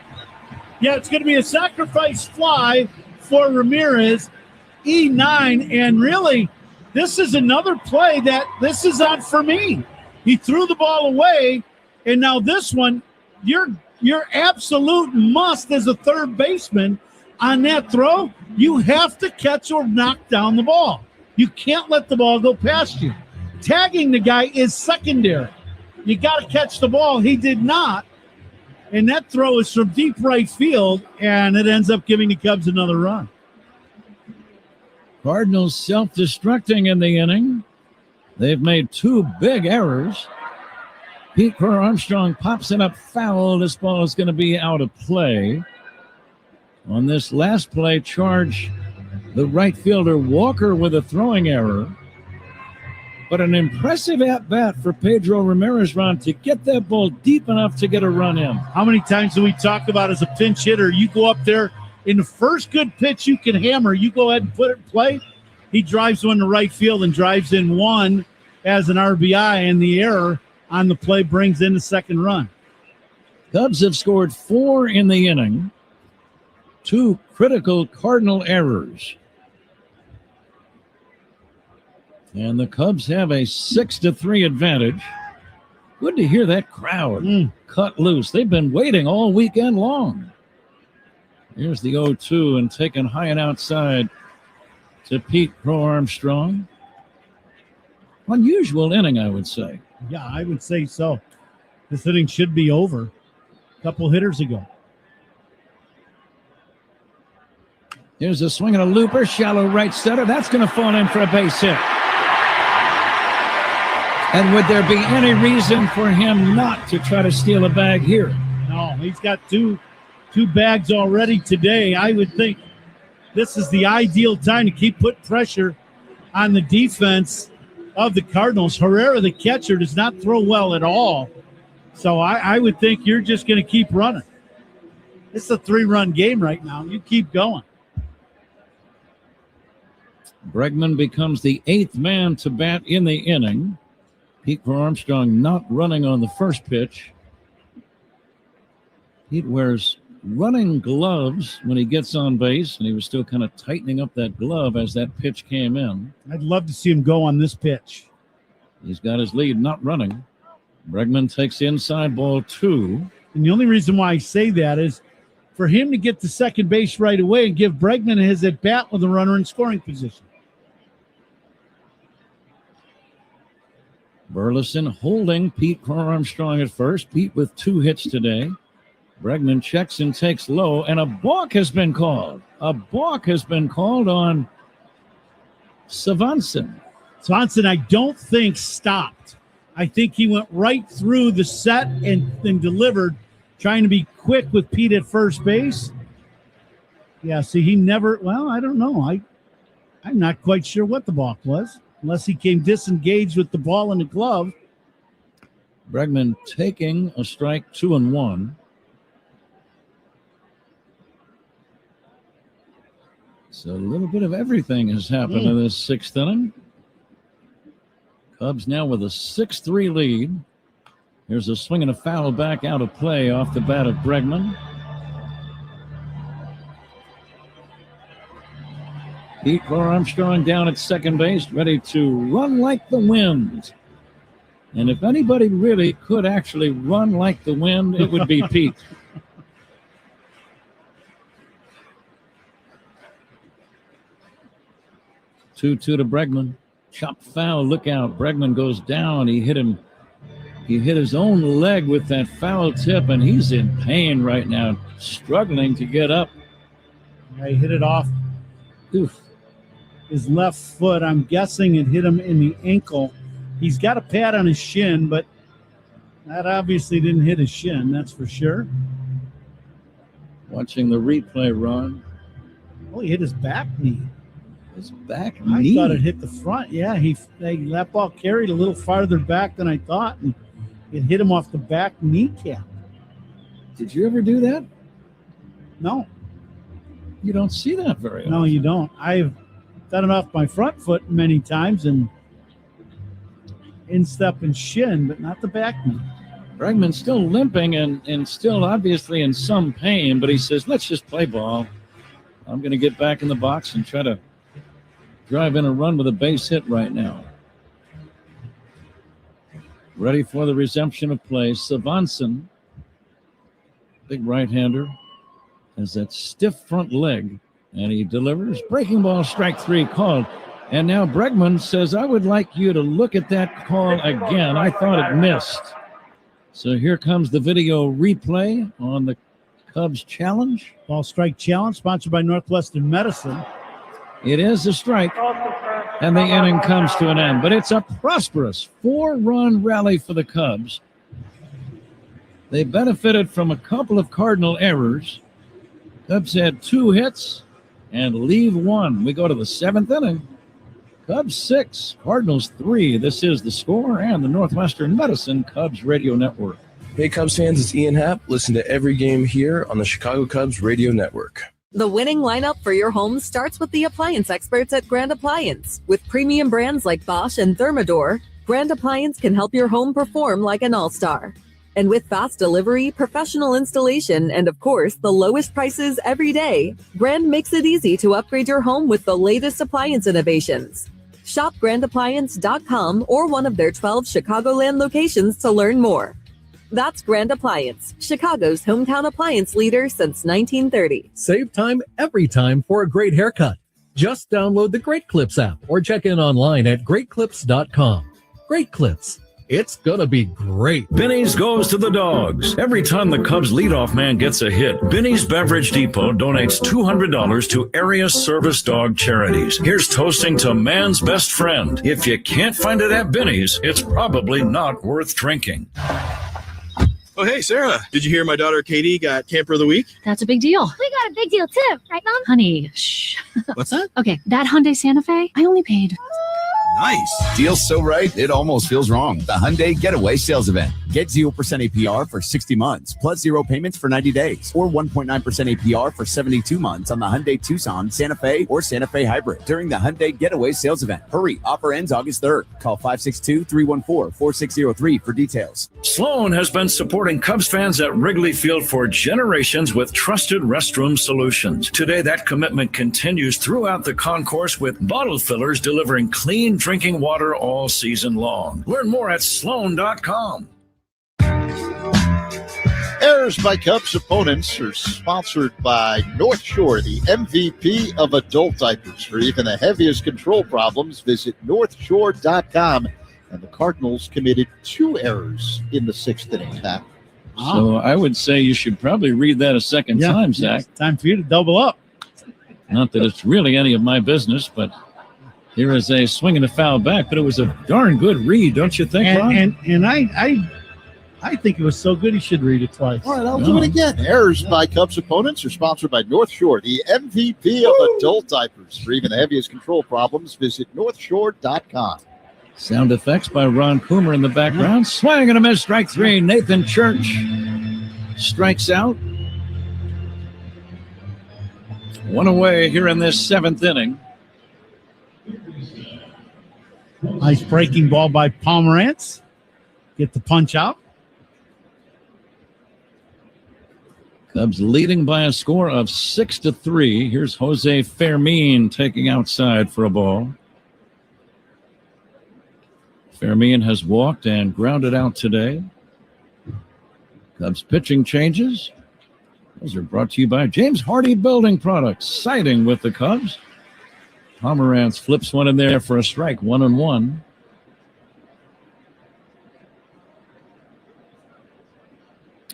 Yeah, it's going to be a sacrifice fly for Ramirez, E9, and really, this is another play this is on Fermin. He threw the ball away, and now this one, your absolute must as a third baseman on that throw, you have to catch or knock down the ball. You can't let the ball go past you. Tagging the guy is secondary. You got to catch the ball. He did not. And that throw is from deep right field, and it ends up giving the Cubs another run. Cardinals self-destructing in the inning. They've made 2 big errors. Pete Crow Armstrong pops it up foul. This ball is going to be out of play. On this last play, charge the right fielder Walker with a throwing error. But an impressive at-bat for Pedro Ramirez, Ron, to get that ball deep enough to get a run in. How many times do we talk about as a pinch hitter, you go up there, in the first good pitch you can hammer, you go ahead and put it in play. He drives one to right field and drives in 1 as an RBI, and the error on the play brings in the second run. Cubs have scored 4 in the inning. 2 critical Cardinal errors. And the Cubs have a 6-3 advantage. Good to hear that crowd cut loose. They've been waiting all weekend long. Here's the 0-2 and taken high and outside to Pete Crow Armstrong. Unusual inning, I would say. Yeah, I would say so. This inning should be over a couple hitters ago. Here's a swing and a looper, shallow right center. That's going to fall in for a base hit. And would there be any reason for him not to try to steal a bag here? No, he's got two bags already today. I would think this is the ideal time to keep putting pressure on the defense of the Cardinals. Herrera, the catcher, does not throw well at all. So I would think you're just going to keep running. It's a 3-run game right now. You keep going. Bregman becomes the 8th man to bat in the inning. Pete Armstrong not running on the first pitch. Pete wears running gloves when he gets on base, and he was still kind of tightening up that glove as that pitch came in. I'd love to see him go on this pitch. He's got his lead, not running. Bregman takes inside, ball 2. And the only reason why I say that is for him to get to second base right away and give Bregman his at-bat with a runner in scoring position. Burleson holding Pete Armstrong at first. Pete with 2 hits today. Bregman checks and takes low, and a balk has been called. A balk has been called on Swanson. Swanson, I don't think stopped. I think he went right through the set and then delivered, trying to be quick with Pete at first base. Yeah, see, he never, well, I don't know. I'm not quite sure what the balk was, unless he came disengaged with the ball in the glove. Bregman taking a strike, 2-1. So a little bit of everything has happened in this 6th inning. Cubs now with a 6-3 lead. Here's a swing and a foul back out of play off the bat of Bregman. Pete Armstrong down at second base, ready to run like the wind. And if anybody really could actually run like the wind, it would be Pete. Two to Bregman. Chop foul, look out. Bregman goes down. He hit his own leg with that foul tip, and he's in pain right now, struggling to get up. Yeah, he hit it off his left foot. I'm guessing it hit him in the ankle. He's got a pad on his shin, but that obviously didn't hit his shin, that's for sure. Watching the replay, Ron. Oh, he hit his back knee. His back knee? I thought it hit the front. Yeah, that ball carried a little farther back than I thought, and it hit him off the back kneecap. Did you ever do that? No. You don't see that very often. No, you don't. I've done it off my front foot many times and instep and shin, but not the back knee. Bregman's still limping and still obviously in some pain, but he says, let's just play ball. I'm going to get back in the box and try to drive in a run with a base hit right now. Ready for the resumption of play. Swanson, big right-hander, has that stiff front leg, and he delivers. Breaking ball, strike 3 called. And now Bregman says, I would like you to look at that call again. I thought it missed. So here comes the video replay on the Cubs challenge. Ball strike challenge sponsored by Northwestern Medicine. It is a strike, and the inning comes to an end. But it's a prosperous 4-run rally for the Cubs. They benefited from a couple of Cardinal errors. Cubs had 2 hits and leave 1. We go to the 7th inning. Cubs 6, Cardinals 3. This is The Score and the Northwestern Medicine Cubs Radio Network. Hey, Cubs fans, it's Ian Happ. Listen to every game here on the Chicago Cubs Radio Network. The winning lineup for your home starts with the appliance experts at Grand Appliance. With premium brands like Bosch and Thermador, Grand Appliance can help your home perform like an all-star. And with fast delivery, professional installation, and of course, the lowest prices every day, Grand makes it easy to upgrade your home with the latest appliance innovations. Shop grandappliance.com or one of their 12 Chicagoland locations to learn more. That's Grand Appliance, Chicago's hometown appliance leader since 1930. Save time every time for a great haircut. Just download the Great Clips app or check in online at greatclips.com. Great Clips. It's gonna be great. Benny's goes to the dogs. Every time the Cubs leadoff man gets a hit, Benny's Beverage Depot donates $200 to area service dog charities. Here's toasting to man's best friend. If you can't find it at Benny's, it's probably not worth drinking. Oh, hey, Sarah. Did you hear my daughter Katie got Camper of the Week? That's a big deal. We got a big deal too, right, Mom? Honey, shh. What's that? Okay, that Hyundai Santa Fe, I only paid. Nice. Deal's so right, it almost feels wrong. The Hyundai Getaway Sales Event. Get 0% APR for 60 months, plus 0 payments for 90 days, or 1.9% APR for 72 months on the Hyundai Tucson, Santa Fe, or Santa Fe Hybrid during the Hyundai Getaway Sales Event. Hurry, offer ends August 3rd. Call 562-314-4603 for details. Sloan has been supporting Cubs fans at Wrigley Field for generations with trusted restroom solutions. Today, that commitment continues throughout the concourse with bottle fillers delivering clean drinking water all season long. Learn more at sloan.com. Errors by Cubs opponents are sponsored by North Shore, the MVP of adult diapers. For even the heaviest control problems, visit northshore.com. And the Cardinals committed 2 errors in the 6th inning. Pat. So I would say you should probably read that a second time, Zach. It's time for you to double up. Not that it's really any of my business, but here is a swing and a foul back, but it was a darn good read, don't you think, Ron? And I think it was so good he should read it twice. All right, I'll do it again. Errors by Cubs opponents are sponsored by North Shore, the MVP of adult diapers. For even the heaviest control problems, visit northshore.com. Sound effects by Ron Coomer in the background. Swing and a miss, strike 3. Nathan Church strikes out. 1 away here in this 7th inning. Nice breaking ball by Pomerantz. Get the punch out. Cubs leading by a score of 6-3. Here's Jose Fermin taking outside for a ball. Fermin has walked and grounded out today. Cubs pitching changes. Those are brought to you by James Hardy Building Products, siding with the Cubs. Pomerantz flips one in there for a strike, 1-1.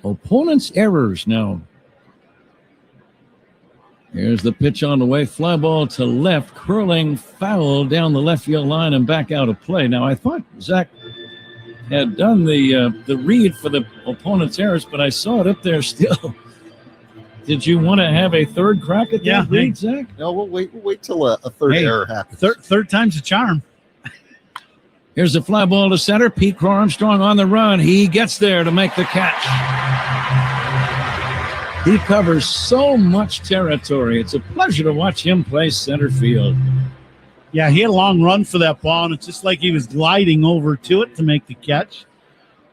Opponents' errors now. Here's the pitch on the way. Fly ball to left, curling foul down the left field line and back out of play. Now, I thought Zach had done the read for the opponent's errors, but I saw it up there still. Did you want to have a third crack at that read, Zach? No, we'll wait till a third error happens. Third time's a charm. Here's the fly ball to center. Pete Armstrong on the run. He gets there to make the catch. He covers so much territory. It's a pleasure to watch him play center field. Yeah, he had a long run for that ball, and it's just like he was gliding over to it to make the catch.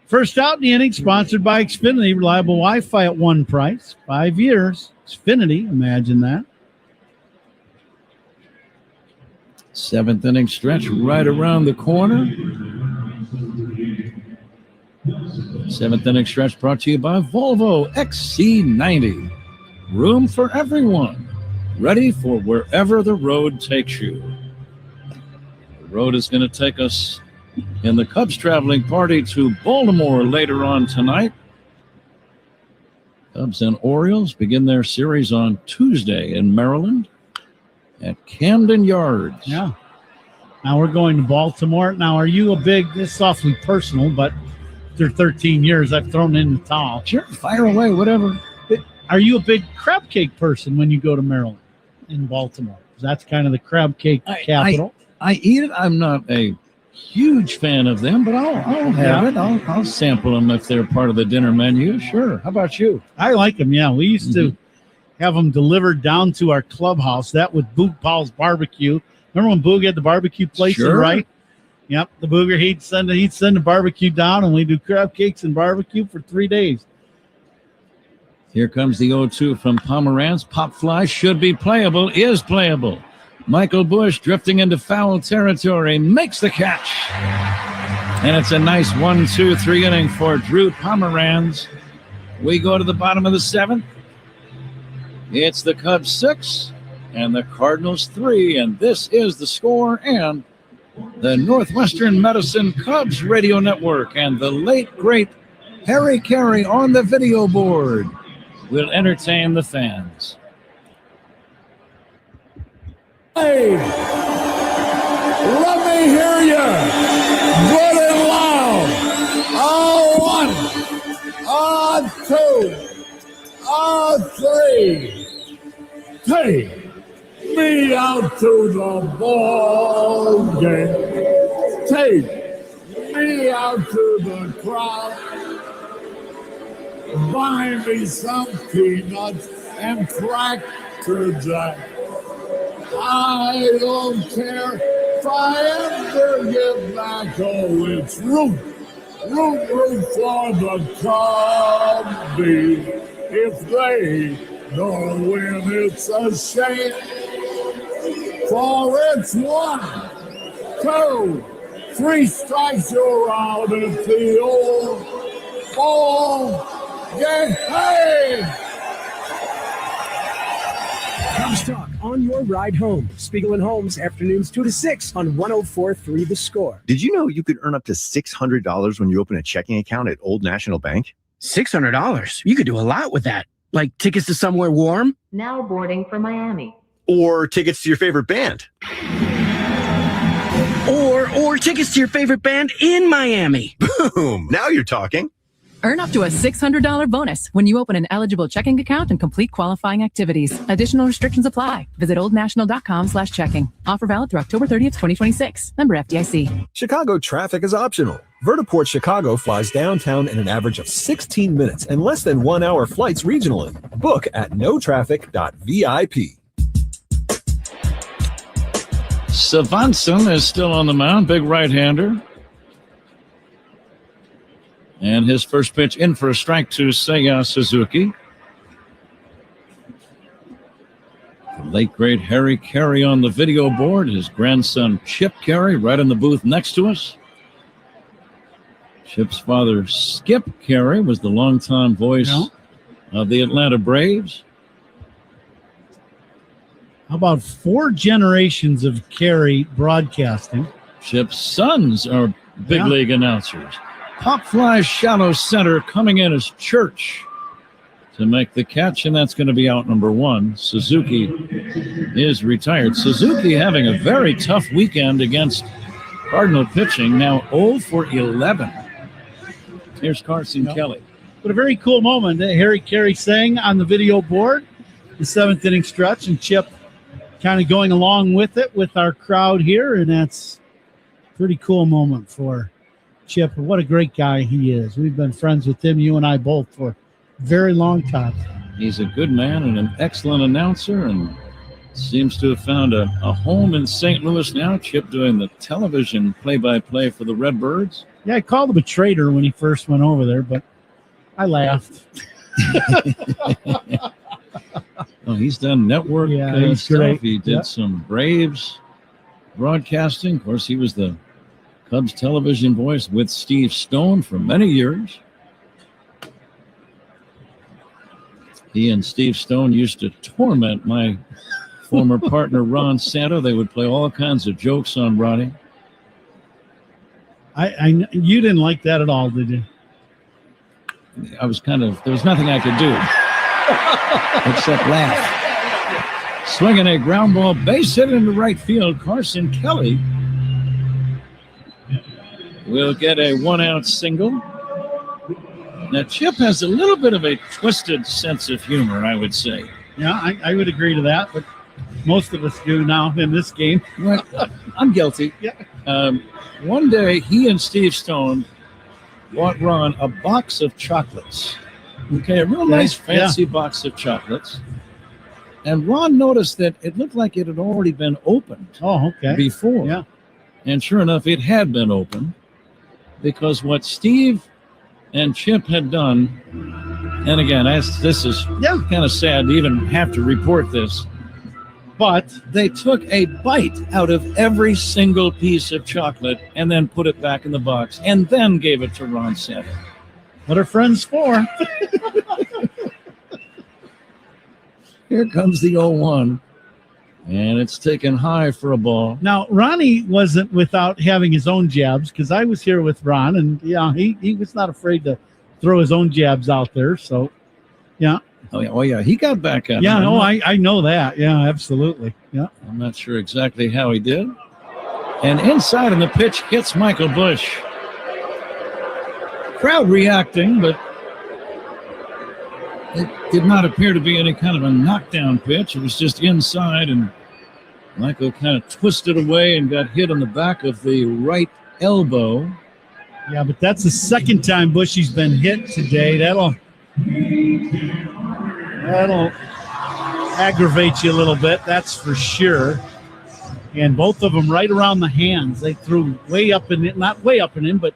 First out in the inning, sponsored by Xfinity. Reliable Wi-Fi at one price. 5 years. Xfinity, imagine that. 7th inning stretch right around the corner. 7th inning stretch brought to you by Volvo XC90. Room for everyone. Ready for wherever the road takes you. The road is going to take us in the Cubs traveling party to Baltimore later on tonight. Cubs and Orioles begin their series on Tuesday in Maryland at Camden Yards. Yeah. Now we're going to Baltimore. Now, are you a big, this is awfully personal, but after 13 years, I've thrown in the towel. Sure, fire away, whatever. Are you a big crab cake person when you go to Maryland in Baltimore? That's kind of the crab cake capital. I eat it. I'm not a huge fan of them, but I'll have it. I'll sample them if they're part of the dinner menu. Sure. How about you? I like them, yeah. We used to have them delivered down to our clubhouse. That with Boog Powell's Barbecue. Remember when Boog had the barbecue place in Wright? Yep, the Booger, he'd send the barbecue down, and we do crab cakes and barbecue for 3 days. Here comes the 0-2 from Pomerantz. Pop fly should be playable, is playable. Michael Bush drifting into foul territory, makes the catch. And it's a nice 1-2-3 inning for Drew Pomerantz. We go to the bottom of the 7th. It's the Cubs 6 and the Cardinals 3, and this is the score and the Northwestern Medicine Cubs Radio Network, and the late, great Harry Carey on the video board will entertain the fans. Hey, let me hear you good and loud. On 1, on 2, on 3. Take me out to the ball game. Take me out to the crowd. Buy me some peanuts and Cracker Jack. I don't care if I ever get back. Oh, it's root for the Cubbies. If they don't win, it's a shame. For it's 1, 2, 3 strikes, you're out at the old ball game. Hey! Cubs Talk on your ride home. Spiegel and Holmes, afternoons 2 to 6 on 104.3 The Score. Did you know you could earn up to $600 when you open a checking account at Old National Bank? $600? You could do a lot with that. Like tickets to somewhere warm? Now boarding for Miami. Or tickets to your favorite band? Or tickets to your favorite band in Miami. Boom! Now you're talking. Earn up to a $600 bonus when you open an eligible checking account and complete qualifying activities. Additional restrictions apply. Visit oldnational.com/checking. Offer valid through October 30th, 2026. Member FDIC. Chicago traffic is optional. Vertiport Chicago flies downtown in an average of 16 minutes and less than 1 hour flights regionally. Book at notraffic.vip. Svanson is still on the mound, big right-hander. And his first pitch in for a strike to Seiya Suzuki. The late, great Harry Carey on the video board. His grandson, Chip Carey, right in the booth next to us. Chip's father, Skip Carey, was the longtime voice of the Atlanta Braves. How about 4 generations of Carey broadcasting? Chip's sons are big league announcers. Pop fly shallow center coming in as Church to make the catch, and that's going to be out number 1. Suzuki is retired. Suzuki having a very tough weekend against Cardinal pitching, now 0 for 11. Here's Carson Kelly. But a very cool moment that Harry Carey sang on the video board, the 7th inning stretch, and Chip kind of going along with it with our crowd here, and that's a pretty cool moment for Chip. What a great guy he is. We've been friends with him, you and I both, for a very long time. He's a good man and an excellent announcer, and seems to have found a home in St. Louis now. Chip doing the television play-by-play for the Redbirds. Yeah, I called him a traitor when he first went over there, but I laughed. Oh, he's done network he's stuff. great. He did some Braves broadcasting. Of course, he was the Cubs television voice with Steve Stone for many years. He and Steve Stone used to torment my former partner, Ron Santo. They would play all kinds of jokes on Ronnie. You didn't like that at all, did you? I was there was nothing I could do except laugh. Swinging a ground ball, base hit into right field. Carson Kelly will get a 1-out single. Now, Chip has a little bit of a twisted sense of humor, I would say. Yeah, I would agree to that, but most of us do now in this game. Well, I'm guilty. Yeah. One day, he and Steve Stone bought Ron a box of chocolates. Okay, a real nice, fancy box of chocolates. And Ron noticed that it looked like it had already been opened. Oh, okay. Before. Yeah. And sure enough, it had been open, because what Steve and Chip had done, and again, this is kind of sad to even have to report this, but they took a bite out of every single piece of chocolate and then put it back in the box and then gave it to Ron Santo. What are friends for? Here comes the 0-1, and it's taken high for a ball. Now, Ronnie wasn't without having his own jabs, because I was here with Ron, and he was not afraid to throw his own jabs out there. So, yeah. Oh yeah, he got back at him. Yeah, I know that. Yeah, absolutely. Yeah. I'm not sure exactly how he did. And inside on the pitch hits Michael Bush. Crowd reacting, but it did not appear to be any kind of a knockdown pitch. It was just inside, and Michael kind of twisted away and got hit on the back of the right elbow. Yeah, but that's the second time Bushy's been hit today. That'll aggravate you a little bit, that's for sure. And both of them right around the hands. They threw way up and in, not way up and in, but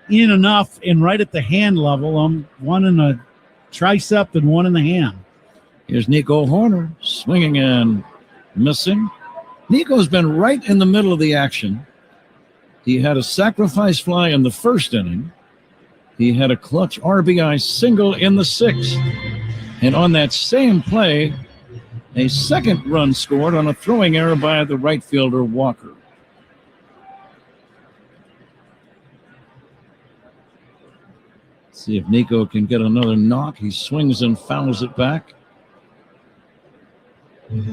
in enough and right at the hand level. One in the tricep and one in the hand. Here's Nico Horner swinging and missing. Nico's been right in the middle of the action. He had a sacrifice fly in the first inning. He had a clutch RBI single in the sixth. And on that same play, a second run scored on a throwing error by the right fielder, Walker. Let's see if Nico can get another knock. He swings and fouls it back.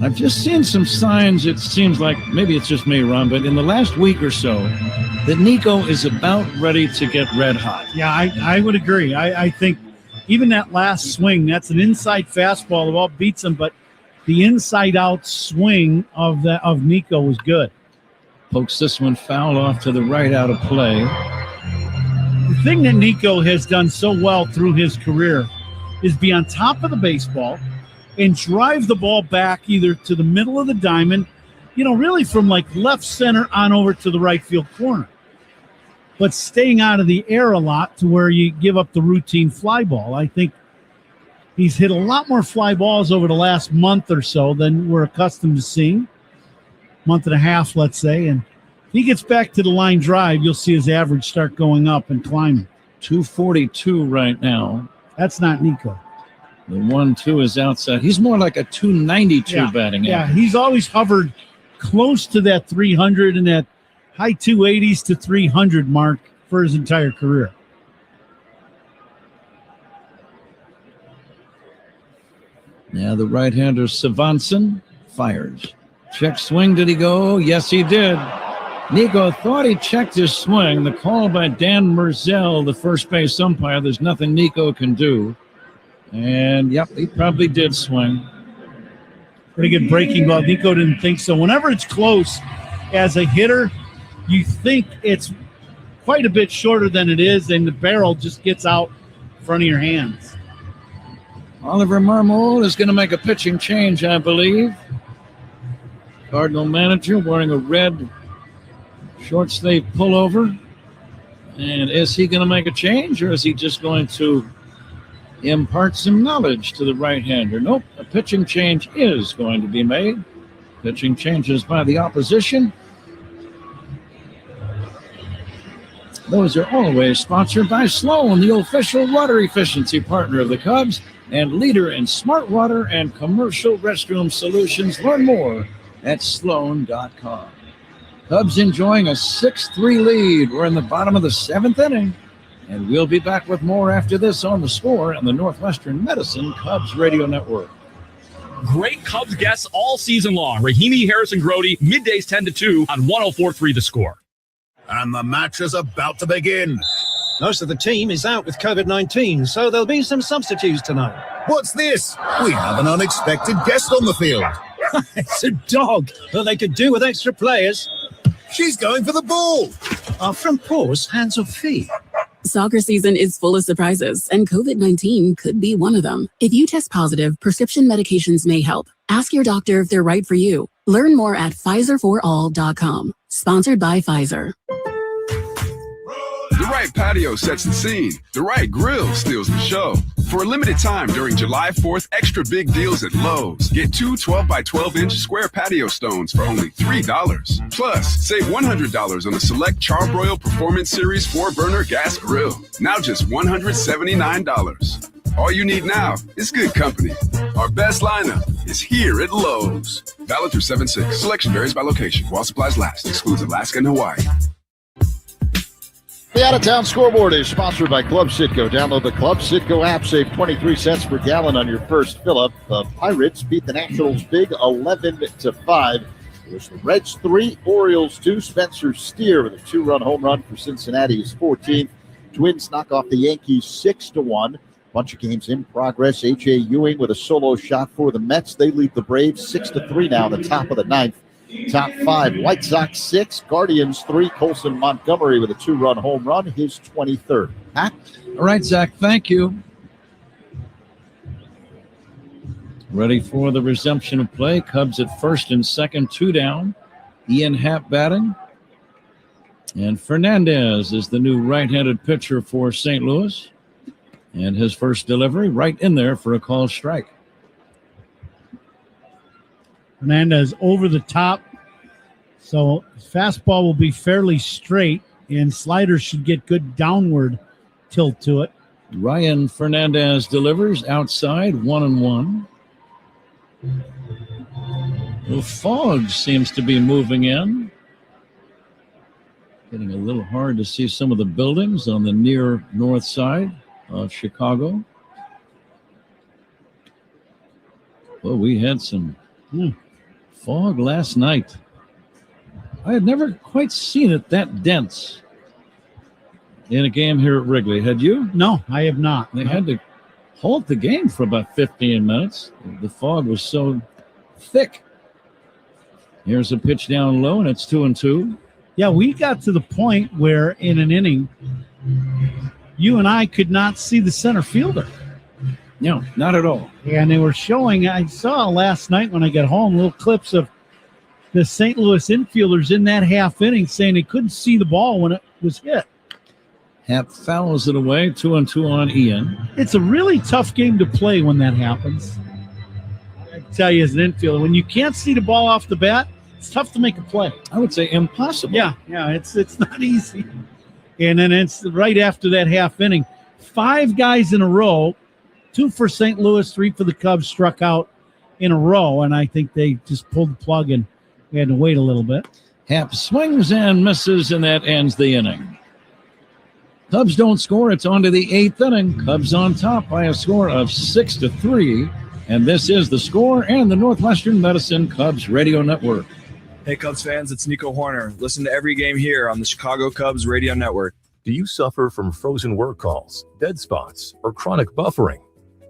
I've just seen some signs, it seems like, maybe it's just me, Ron, but in the last week or so, that Nico is about ready to get red hot. Yeah, I would agree. I think even that last swing, that's an inside fastball. The ball beats him, but the inside-out swing of Nico was good. Pokes this one foul off to the right, out of play. The thing that Nico has done so well through his career is be on top of the baseball and drive the ball back either to the middle of the diamond, really from like left center on over to the right field corner. But staying out of the air a lot to where you give up the routine fly ball. I think he's hit a lot more fly balls over the last month or so than we're accustomed to seeing. Month and a half, let's say. And if he gets back to the line drive, you'll see his average start going up and climbing. 242 right now. That's not Nico. The 1-2 is outside. He's more like a 292 batting average. Yeah, he's always hovered close to that 300 and that high 280s to 300 mark for his entire career. Now the right-hander Svanson fires. Check swing, did he go? Yes, he did. Nico thought he checked his swing. The call by Dan Merzel, the first base umpire, there's nothing Nico can do. And, yep, he probably did swing. Pretty good breaking ball. Nico didn't think so. Whenever it's close as a hitter, you think it's quite a bit shorter than it is, and the barrel just gets out in front of your hands. Oliver Marmol is going to make a pitching change, I believe. Cardinal manager wearing a red short sleeve pullover. And is he going to make a change, or is he just going to impart some knowledge to the right-hander? Nope, a pitching change is going to be made. Pitching changes by the opposition. Those are always sponsored by Sloan, the official water efficiency partner of the Cubs and leader in smart water and commercial restroom solutions. Learn more at Sloan.com. Cubs enjoying a 6-3 lead. We're in the bottom of the seventh inning. And we'll be back with more after this on The Score and the Northwestern Medicine Cubs Radio Network. Great Cubs guests all season long. Rahimi, Harrison, Grody, middays 10 to 2 on 104.3 The Score. And the match is about to begin. Most of the team is out with COVID-19, so there'll be some substitutes tonight. What's this? We have an unexpected guest on the field. It's a dog that they could do with extra players. She's going for the ball. Are front paws hands or feet? Soccer season is full of surprises, and COVID-19 could be one of them. If you test positive, prescription medications may help. Ask your doctor if they're right for you. Learn more at PfizerForAll.com. Sponsored by Pfizer. The right patio sets the scene. The right grill steals the show. For a limited time during July 4th, extra big deals at Lowe's. Get two 12 by 12-inch square patio stones for only $3. Plus, save $100 on a select Charbroil Performance Series 4-burner gas grill. Now just $179. All you need now is good company. Our best lineup is here at Lowe's. Valid through 7/6. Selection varies by location. While supplies last. Excludes Alaska and Hawaii. The Out-of-Town Scoreboard is sponsored by Club Citgo. Download the Club Citgo app. Save 23 cents per gallon on your first fill-up. The Pirates beat the Nationals big 11-5. It was the Reds 3, Orioles 2. Spencer Steer with a 2-run home run for Cincinnati is 14th. Twins knock off the Yankees 6-1. Bunch of games in progress. A.J. Ewing with a solo shot for the Mets. They lead the Braves 6-3 now in the top of the ninth. Top 5, White Sox 6, Guardians 3. Colson Montgomery with a 2-run home run, his 23rd. All right, Zach, thank you. Ready for the resumption of play. Cubs at first and second, 2 down. Ian Happ batting. And Fernandez is the new right-handed pitcher for St. Louis. And his first delivery right in there for a called strike. Fernandez over the top. So fastball will be fairly straight, and sliders should get good downward tilt to it. Ryan Fernandez delivers outside, 1-1. The fog seems to be moving in. Getting a little hard to see some of the buildings on the near north side of Chicago. Well, we had some fog last night. I had never quite seen it that dense in a game here at Wrigley. Had you? No, I have not. They had to halt the game for about 15 minutes. The fog was so thick. Here's a pitch down low, and it's 2-2. Yeah, we got to the point where in an inning, you and I could not see the center fielder. No, not at all. And they were showing, I saw last night when I got home, little clips of the St. Louis infielders in that half inning saying they couldn't see the ball when it was hit. Happ fouls it away, 2-2 on Ian. It's a really tough game to play when that happens. I can tell you as an infielder, when you can't see the ball off the bat, it's tough to make a play. I would say impossible. Yeah, it's not easy. And then it's right after that half inning. 5 guys in a row, 2 for St. Louis, 3 for the Cubs, struck out in a row, and I think they just pulled the plug and we had to wait a little bit. Happ swings and misses, and that ends the inning. Cubs don't score. It's on to the 8th inning. Cubs on top by a score of 6-3. And this is The Score and the Northwestern Medicine Cubs Radio Network. Hey, Cubs fans, it's Nico Horner. Listen to every game here on the Chicago Cubs Radio Network. Do you suffer from frozen work calls, dead spots, or chronic buffering?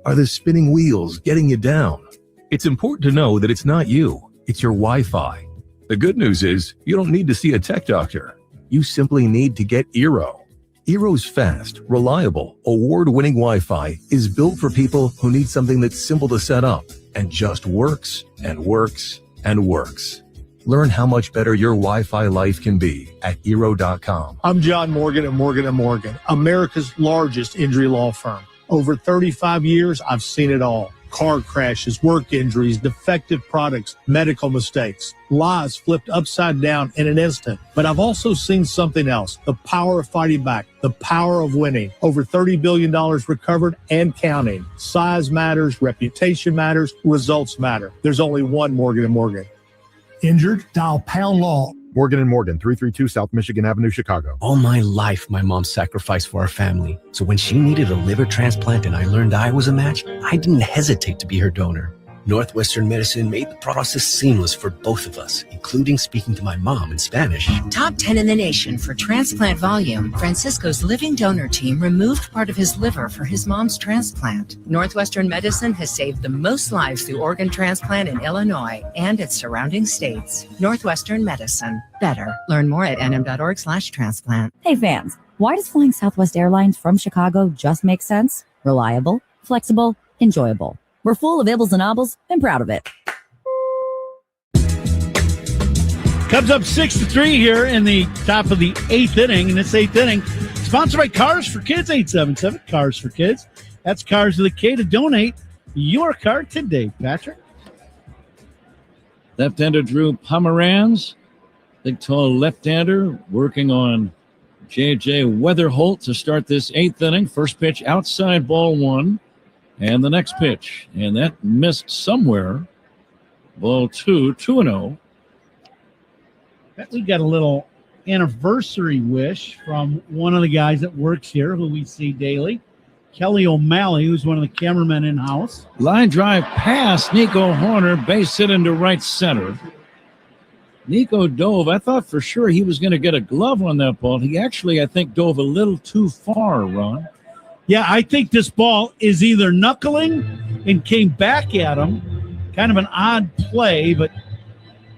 Are the spinning wheels getting you down? It's important to know that it's not you. It's your Wi-Fi. The good news is you don't need to see a tech doctor. You simply need to get Eero. Eero's fast, reliable, award-winning Wi-Fi is built for people who need something that's simple to set up and just works and works and works. Learn how much better your Wi-Fi life can be at Eero.com. I'm John Morgan at Morgan & Morgan, America's largest injury law firm. Over 35 years, I've seen it all. Car crashes, work injuries, defective products, medical mistakes, lives flipped upside down in an instant. But I've also seen something else, the power of fighting back, the power of winning. Over $30 billion recovered and counting. Size matters, reputation matters, results matter. There's only one Morgan & Morgan. Injured? Dial Pound Law. Morgan & Morgan, 332 South Michigan Avenue, Chicago. All my life, my mom sacrificed for our family. So when she needed a liver transplant and I learned I was a match, I didn't hesitate to be her donor. Northwestern Medicine made the process seamless for both of us, including speaking to my mom in Spanish. Top 10 in the nation for transplant volume, Francisco's living donor team removed part of his liver for his mom's transplant. Northwestern Medicine has saved the most lives through organ transplant in Illinois and its surrounding states. Northwestern Medicine. Better. Learn more at nm.org/transplant. Hey fans, why does flying Southwest Airlines from Chicago just make sense? Reliable, flexible, enjoyable. We're full of ibbles and obbles and proud of it. Cubs up 6-3 here in the top of the 8th inning. In this 8th inning, sponsored by Cars for Kids, 877 Cars for Kids. That's Cars with a K to donate your car today, Patrick. Left-hander Drew Pomeranz, big tall left-hander, working on J.J. Weatherholt to start this 8th inning. First pitch outside, ball 1. And the next pitch, and that missed somewhere. Ball 2, 2-0. Bet we got a little anniversary wish from one of the guys that works here who we see daily, Kelly O'Malley, who's one of the cameramen in-house. Line drive past Nico Horner, base hit into right center. Nico dove. I thought for sure he was going to get a glove on that ball. He actually, I think, dove a little too far, Ron. Yeah, I think this ball is either knuckling and came back at him. Kind of an odd play, but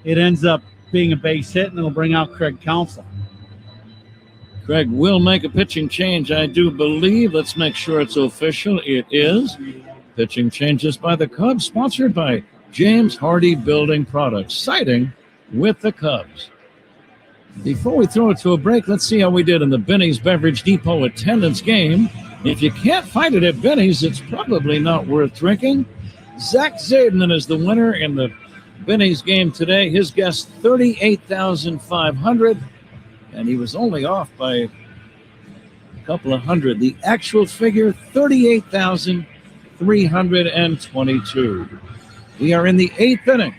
it ends up being a base hit, and it'll bring out Craig Counsell. Craig will make a pitching change, I do believe. Let's make sure it's official. It is. Pitching changes by the Cubs, sponsored by James Hardy Building Products, siding with the Cubs. Before we throw it to a break, let's see how we did in the Benny's Beverage Depot attendance game. If you can't find it at Benny's, it's probably not worth drinking. Zach Zaidman is the winner in the Benny's game today. His guess, 38,500, and he was only off by a couple of hundred. The actual figure, 38,322. We are in the 8th inning.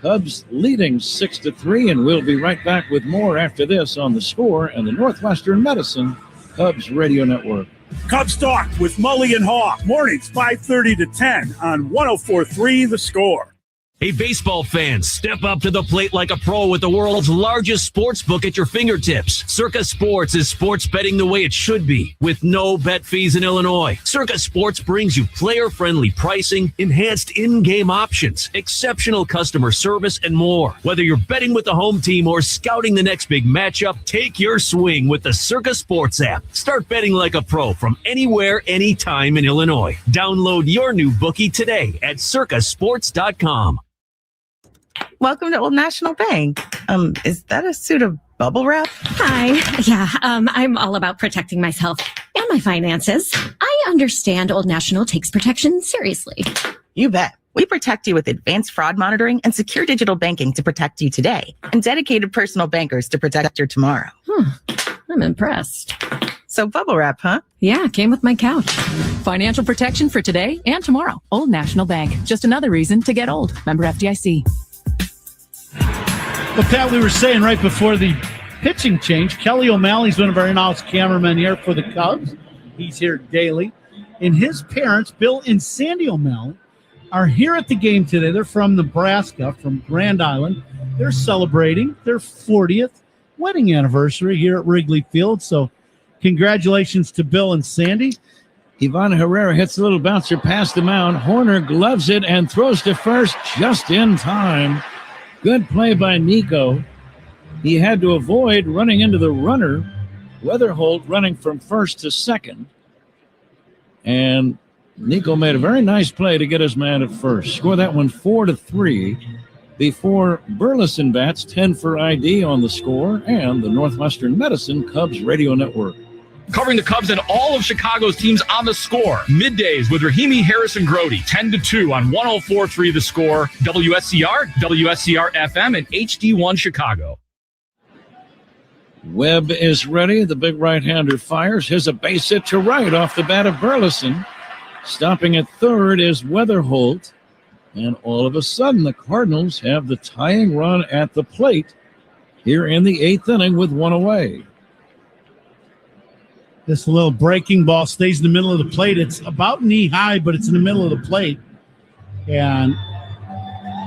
Cubs leading 6-3, and we'll be right back with more after this on The Score and the Northwestern Medicine Cubs Radio Network. Cubs Talk with Mully and Haw. Mornings 5:30 to 10 on 104.3 The Score. Hey, baseball fans, step up to the plate like a pro with the world's largest sports book at your fingertips. Circa Sports is sports betting the way it should be, with no bet fees in Illinois. Circa Sports brings you player-friendly pricing, enhanced in-game options, exceptional customer service, and more. Whether you're betting with the home team or scouting the next big matchup, take your swing with the Circa Sports app. Start betting like a pro from anywhere, anytime in Illinois. Download your new bookie today at circasports.com. Welcome to Old National Bank. Is that a suit of bubble wrap? Hi. Yeah, I'm all about protecting myself and my finances. I understand Old National takes protection seriously. You bet. We protect you with advanced fraud monitoring and secure digital banking to protect you today, and dedicated personal bankers to protect your tomorrow. I'm impressed. So bubble wrap, huh? Yeah, came with my couch. Financial protection for today and tomorrow. Old National Bank. Just another reason to get old. Member FDIC. Well, Pat, we were saying right before the pitching change, Kelly O'Malley's one of our in-house cameramen here for the Cubs. He's here daily. And his parents, Bill and Sandy O'Malley, are here at the game today. They're from Nebraska, from Grand Island. They're celebrating their 40th wedding anniversary here at Wrigley Field. So congratulations to Bill and Sandy. Ivan Herrera hits a little bouncer past the mound. Horner gloves it and throws to first just in time. Good play by Nico. He had to avoid running into the runner. Weatherholt running from first to second. And Nico made a very nice play to get his man at first. Score that one 4-3 before Burleson bats 10 for ID on the Score and the Northwestern Medicine Cubs Radio Network. Covering the Cubs and all of Chicago's teams on The Score. Middays with Rahimi Harrison Grody, 10 to 2 on 104.3 The Score, WSCR, WSCR FM, and HD1 Chicago. Webb is ready. The big right-hander fires. Here's a base hit to right off the bat of Burleson. Stopping at third is Weatherholt. And all of a sudden, the Cardinals have the tying run at the plate here in the 8th inning with one away. This little breaking ball stays in the middle of the plate. It's about knee high, but it's in the middle of the plate. And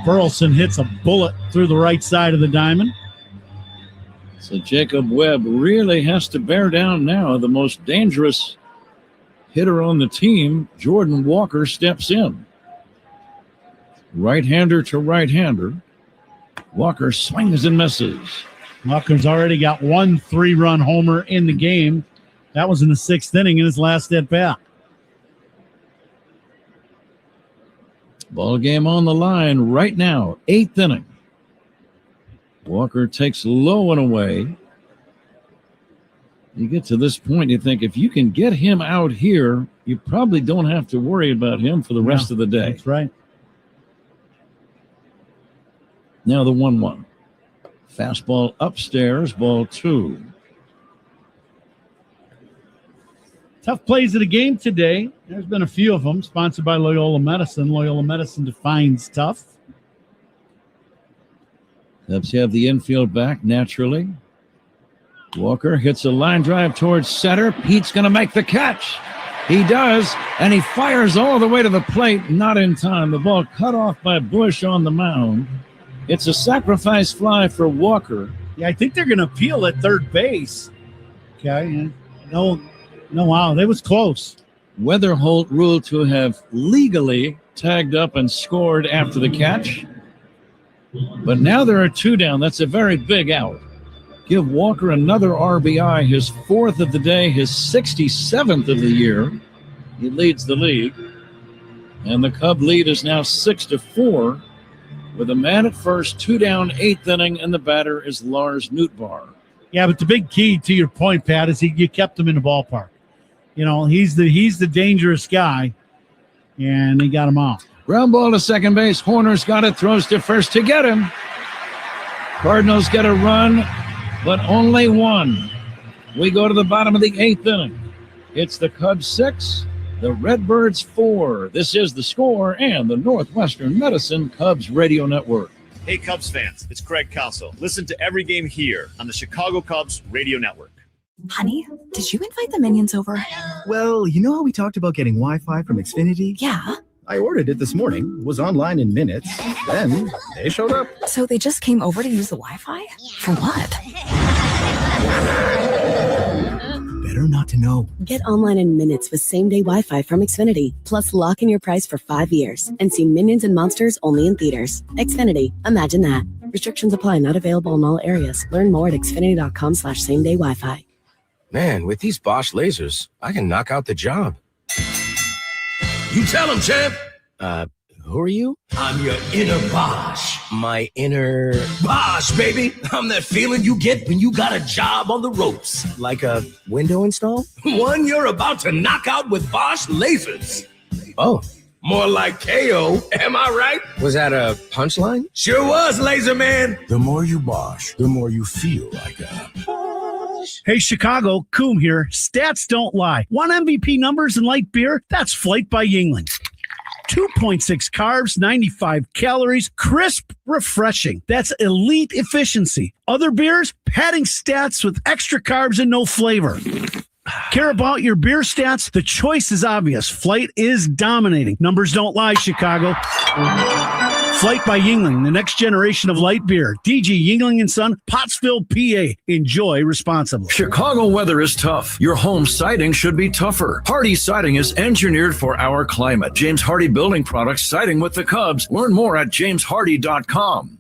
Burleson hits a bullet through the right side of the diamond. So Jacob Webb really has to bear down now. The most dangerous hitter on the team, Jordan Walker, steps in. Right-hander to right-hander. Walker swings and misses. Walker's already got one 3-run homer in the game. That was in the 6th inning in his last at-bat. Ball game on the line right now, 8th inning. Walker takes low and away. You get to this point, you think if you can get him out here, you probably don't have to worry about him for the rest of the day. That's right. Now the 1-1. Fastball upstairs, ball 2. Tough plays of the game today. There's been a few of them, sponsored by Loyola Medicine. Loyola Medicine defines tough. Cubs have the infield back naturally. Walker hits a line drive towards center. Pete's going to make the catch. He does, and he fires all the way to the plate. Not in time. The ball cut off by Bush on the mound. It's a sacrifice fly for Walker. Yeah, I think they're going to appeal at third base. Okay, no, wow, that was close. Weatherholt ruled to have legally tagged up and scored after the catch. But now there are 2 down. That's a very big out. Give Walker another RBI, his 4th of the day, his 67th of the year. He leads the league. And the Cub lead is now 6-4 with a man at first, 2 down, 8th inning, and the batter is Lars Nootbaar. Yeah, but the big key to your point, Pat, is you kept him in the ballpark. You know, he's the dangerous guy, and they got him out. Ground ball to second base. Horner's got it, throws to first to get him. Cardinals get a run, but only 1. We go to the bottom of the 8th inning. It's the Cubs 6, the Redbirds 4. This is The Score and the Northwestern Medicine Cubs Radio Network. Hey, Cubs fans, it's Craig Counsell. Listen to every game here on the Chicago Cubs Radio Network. Honey, did you invite the minions over? Well, you know how we talked about getting Wi-Fi from Xfinity? Yeah. I ordered it this morning, was online in minutes, then they showed up. So they just came over to use the Wi-Fi? For what? Better not to know. Get online in minutes with same-day Wi-Fi from Xfinity. Plus, lock in your price for 5 years and see Minions and Monsters only in theaters. Xfinity. Imagine that. Restrictions apply. Not available in all areas. Learn more at xfinity.com/same-day Wi-Fi. Man, with these Bosch lasers, I can knock out the job. You tell him, champ. Who are you? I'm your inner Bosch. My inner Bosch, baby. I'm that feeling you get when you got a job on the ropes. Like a window install? One you're about to knock out with Bosch lasers. Oh, more like KO. Am I right? Was that a punchline? Sure was, laser man. The more you Bosch, the more you feel like a... Hey, Chicago, Coom here. Stats don't lie. Want MVP numbers and light beer? That's Flight by Yingling. 2.6 carbs, 95 calories, crisp, refreshing. That's elite efficiency. Other beers, padding stats with extra carbs and no flavor. Care about your beer stats? The choice is obvious. Flight is dominating. Numbers don't lie, Chicago. Flight by Yingling, the next generation of light beer. DG Yingling & Son, Pottsville, PA. Enjoy responsibly. Chicago weather is tough. Your home siding should be tougher. Hardy Siding is engineered for our climate. James Hardy Building Products, siding with the Cubs. Learn more at jameshardy.com.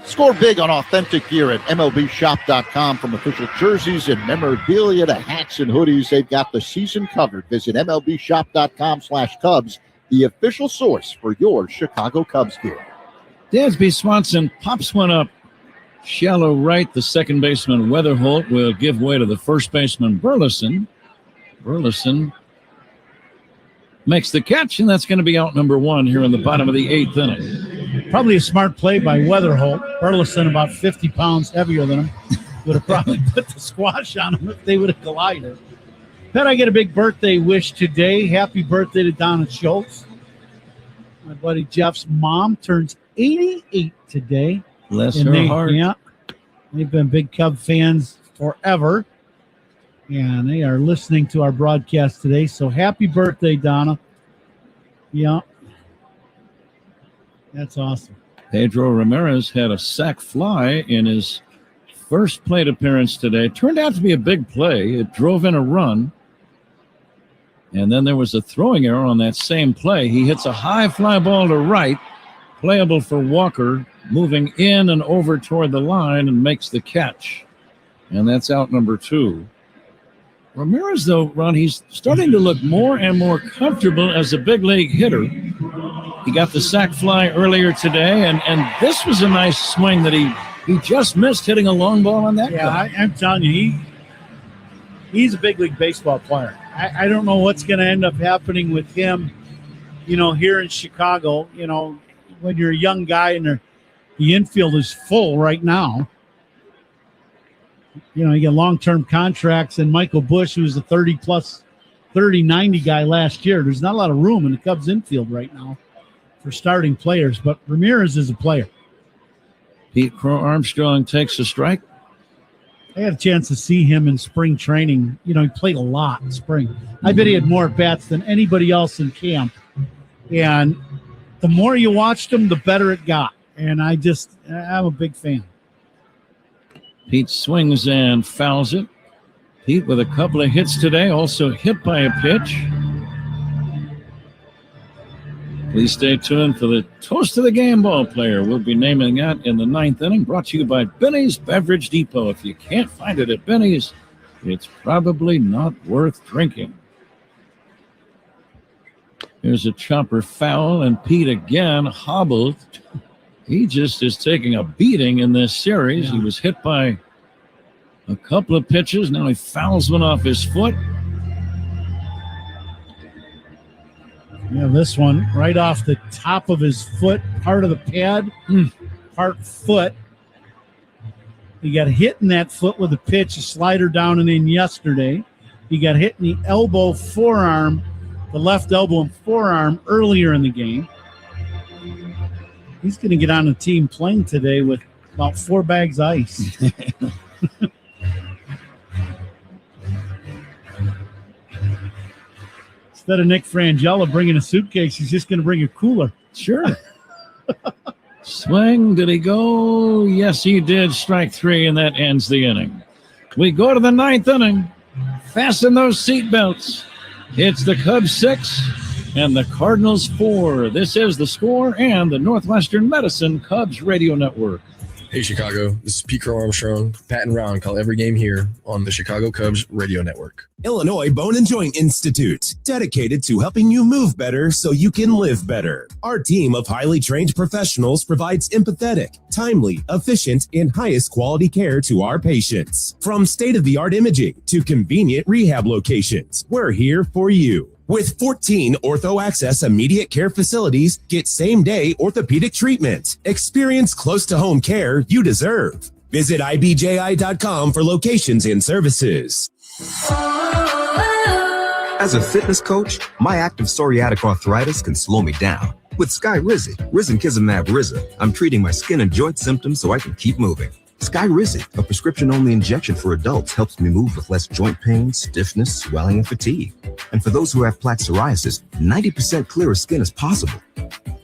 Score big on authentic gear at MLBshop.com. From official jerseys and memorabilia to hats and hoodies, they've got the season covered. Visit MLBshop.com/Cubs, the official source for your Chicago Cubs gear. Dansby Swanson pops one up shallow right. The second baseman Weatherholt will give way to the first baseman Burleson. Burleson makes the catch, and that's going to be out number 1 here in the bottom of the 8th inning. Probably a smart play by Weatherholt. Burleson, about 50 pounds heavier than him, would have probably put the squash on him if they would have collided. Then I get a big birthday wish today. Happy birthday to Donna Schultz. My buddy Jeff's mom turns 88 today. Bless her heart. Yeah, they've been big Cub fans forever, and they are listening to our broadcast today. So happy birthday, Donna. Yeah, that's awesome. Pedro Ramirez had a sac fly in his first plate appearance today. Turned out to be a big play. It drove in a run. And then there was a throwing error on that same play. He hits a high fly ball to right, playable for Walker, moving in and over toward the line and makes the catch. And that's out number 2. Ramirez, though, Ron, he's starting to look more and more comfortable as a big league hitter. He got the sac fly earlier today, and this was a nice swing that he just missed, hitting a long ball on that. Yeah, I'm telling you, he's a big league baseball player. I don't know what's going to end up happening with him, here in Chicago. When you're a young guy and the infield is full right now. You get long-term contracts, and Michael Busch, who's a 30-90 guy last year. There's not a lot of room in the Cubs infield right now for starting players, but Ramirez is a player. Pete Crow Armstrong takes a strike. I had a chance to see him in spring training. He played a lot in spring. I bet he had more bats than anybody else in camp. And the more you watched him, the better it got. And I'm a big fan. Pete swings and fouls it. Pete with a couple of hits today, also hit by a pitch. Please stay tuned for the Toast of the Game ball player. We'll be naming that in the 9th inning, brought to you by Benny's Beverage Depot. If you can't find it at Benny's, it's probably not worth drinking. Here's a chopper foul, and Pete again hobbled. He just is taking a beating in this series. He was hit by a couple of pitches. Now he fouls one off his foot. Yeah, this one right off the top of his foot, part of the pad, part foot. He got hit in that foot with a pitch, a slider down and in yesterday. He got hit in the elbow, forearm, the left elbow and forearm earlier in the game. He's going to get on a team plane today with about 4 bags of ice. Instead of Nick Frangella bringing a suitcase, he's just going to bring a cooler. Sure. Swing. Did he go? Yes, he did. Strike 3, and that ends the inning. We go to the 9th inning. Fasten those seatbelts. It's the Cubs 6 and the Cardinals 4. This is The Score and the Northwestern Medicine Cubs Radio Network. Hey, Chicago. This is Pete Crow Armstrong. Pat and Ron call every game here on the Chicago Cubs Radio Network. Illinois Bone and Joint Institute, dedicated to helping you move better so you can live better. Our team of highly trained professionals provides empathetic, timely, efficient, and highest quality care to our patients. From state-of-the-art imaging to convenient rehab locations, we're here for you. With 14 Ortho Access immediate care facilities, get same-day orthopedic treatment. Experience close-to-home care you deserve. Visit ibji.com for locations and services. As a fitness coach, my active psoriatic arthritis can slow me down. With Skyrizi, risankizumab Riza, I'm treating my skin and joint symptoms so I can keep moving. Skyrizi, a prescription-only injection for adults, helps me move with less joint pain, stiffness, swelling, and fatigue. And for those who have plaque psoriasis, 90% clearer skin is possible.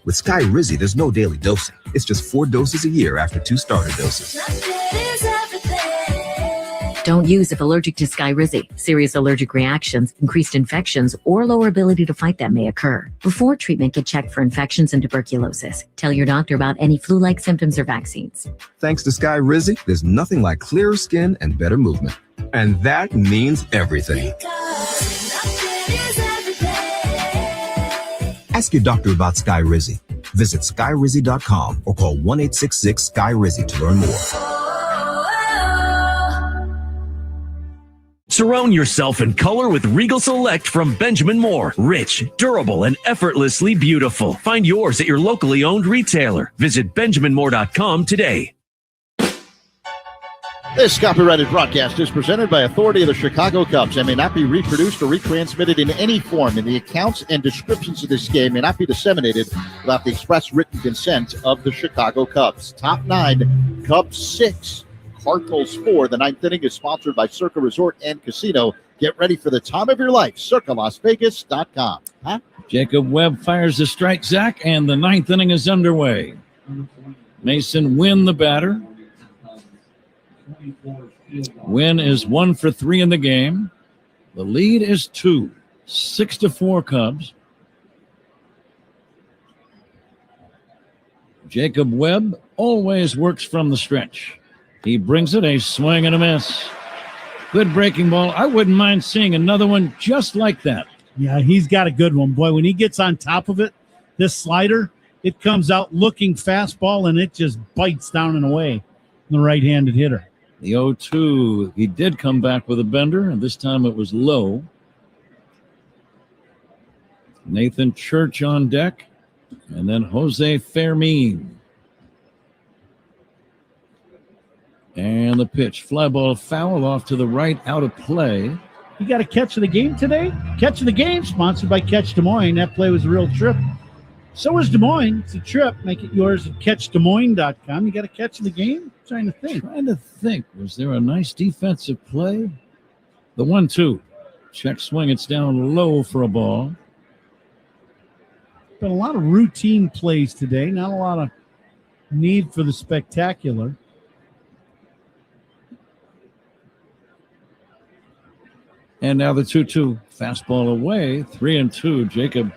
With Skyrizi, there's no daily dosing. It's just 4 doses a year after 2 starter doses. Don't use if allergic to Skyrizi. Serious allergic reactions, increased infections, or lower ability to fight them may occur. Before treatment, get checked for infections and tuberculosis. Tell your doctor about any flu-like symptoms or vaccines. Thanks to Skyrizi, there's nothing like clearer skin and better movement. And that means everything. Ask your doctor about Skyrizi. Visit Skyrizi.com or call 1-866-SKY-RIZI to learn more. Surround yourself in color with Regal Select from Benjamin Moore. Rich, durable, and effortlessly beautiful. Find yours at your locally owned retailer. Visit BenjaminMoore.com today. This copyrighted broadcast is presented by authority of the Chicago Cubs and may not be reproduced or retransmitted in any form. And the accounts and descriptions of this game may not be disseminated without the express written consent of the Chicago Cubs. Top 9, Cubs 6. Cardinals 4. The 9th inning is sponsored by Circa Resort and Casino. Get ready for the time of your life. CircaLasVegas.com. Jacob Webb fires the strike, Zach, and the 9th inning is underway. Mason Wynn, the batter. Wynn is 1 for 3 in the game. The lead is 2. 6-4 Cubs. Jacob Webb always works from the stretch. He brings it, a swing and a miss. Good breaking ball. I wouldn't mind seeing another one just like that. Yeah, he's got a good one. Boy, when he gets on top of it, This slider, it comes out looking fastball, and it just bites down and away from the right-handed hitter. The 0-2, he did come back with a bender, and this time it was low. Nathan Church on deck, and then Jose Fermin. And the pitch, fly ball foul off to the right, out of play. You got a catch of the game today? Catch of the game, sponsored by Catch Des Moines. That play was a real trip. So is Des Moines. It's a trip. Make it yours at catchdesmoines.com. You got a catch of the game? I'm trying to think. Was there a nice defensive play? The 1-2. Check swing. It's down low for a ball. Been a lot of routine plays today. Not a lot of need for the spectacular. And now the 2-2. Fastball away. 3-2. Jacob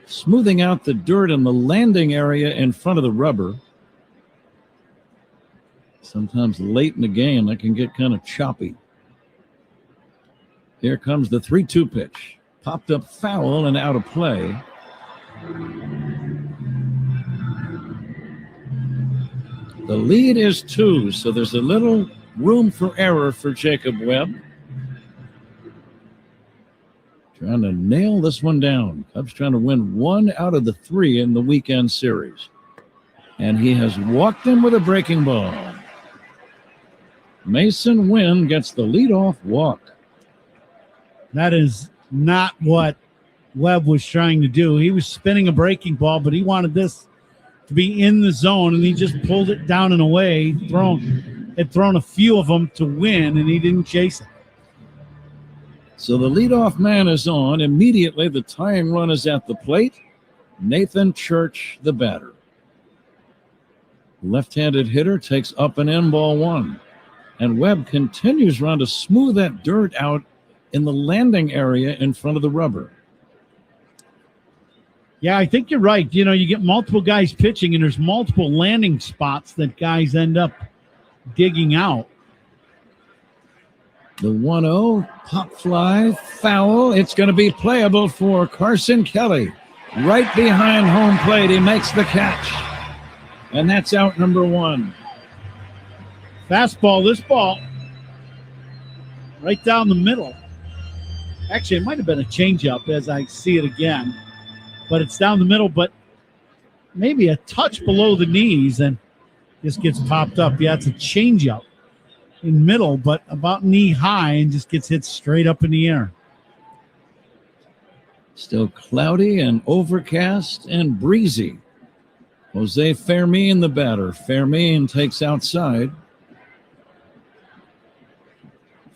smoothing out the dirt in the landing area in front of the rubber. Sometimes late in the game, that can get kind of choppy. Here comes the 3-2 pitch. Popped up foul and out of play. The lead is 2, so there's a little room for error for Jacob Webb. Trying to nail this one down. Cubs trying to win 1 out of the 3 in the weekend series. And he has walked in with a breaking ball. Mason Wynn gets the leadoff walk. That is not what Webb was trying to do. He was spinning a breaking ball, but he wanted this to be in the zone, and he just pulled it down and away. Had thrown a few of them to win, and he didn't chase it. So the leadoff man is on. Immediately, the tying run is at the plate. Nathan Church, the batter. Left-handed hitter takes up and in, ball 1. And Webb continues around to smooth that dirt out in the landing area in front of the rubber. Yeah, I think you're right. You know, you get multiple guys pitching, and there's multiple landing spots that guys end up digging out. The 1-0, pop fly, foul. It's going to be playable for Carson Kelly. Right behind home plate, he makes the catch. And that's out number 1. Fastball, this ball, right down the middle. Actually, it might have been a changeup as I see it again. But it's down the middle, but maybe a touch below the knees, and just gets popped up. Yeah, it's a changeup in middle, but about knee high, and just gets hit straight up in the air. Still cloudy and overcast and breezy. Jose Fermin, the batter. Fermin takes outside.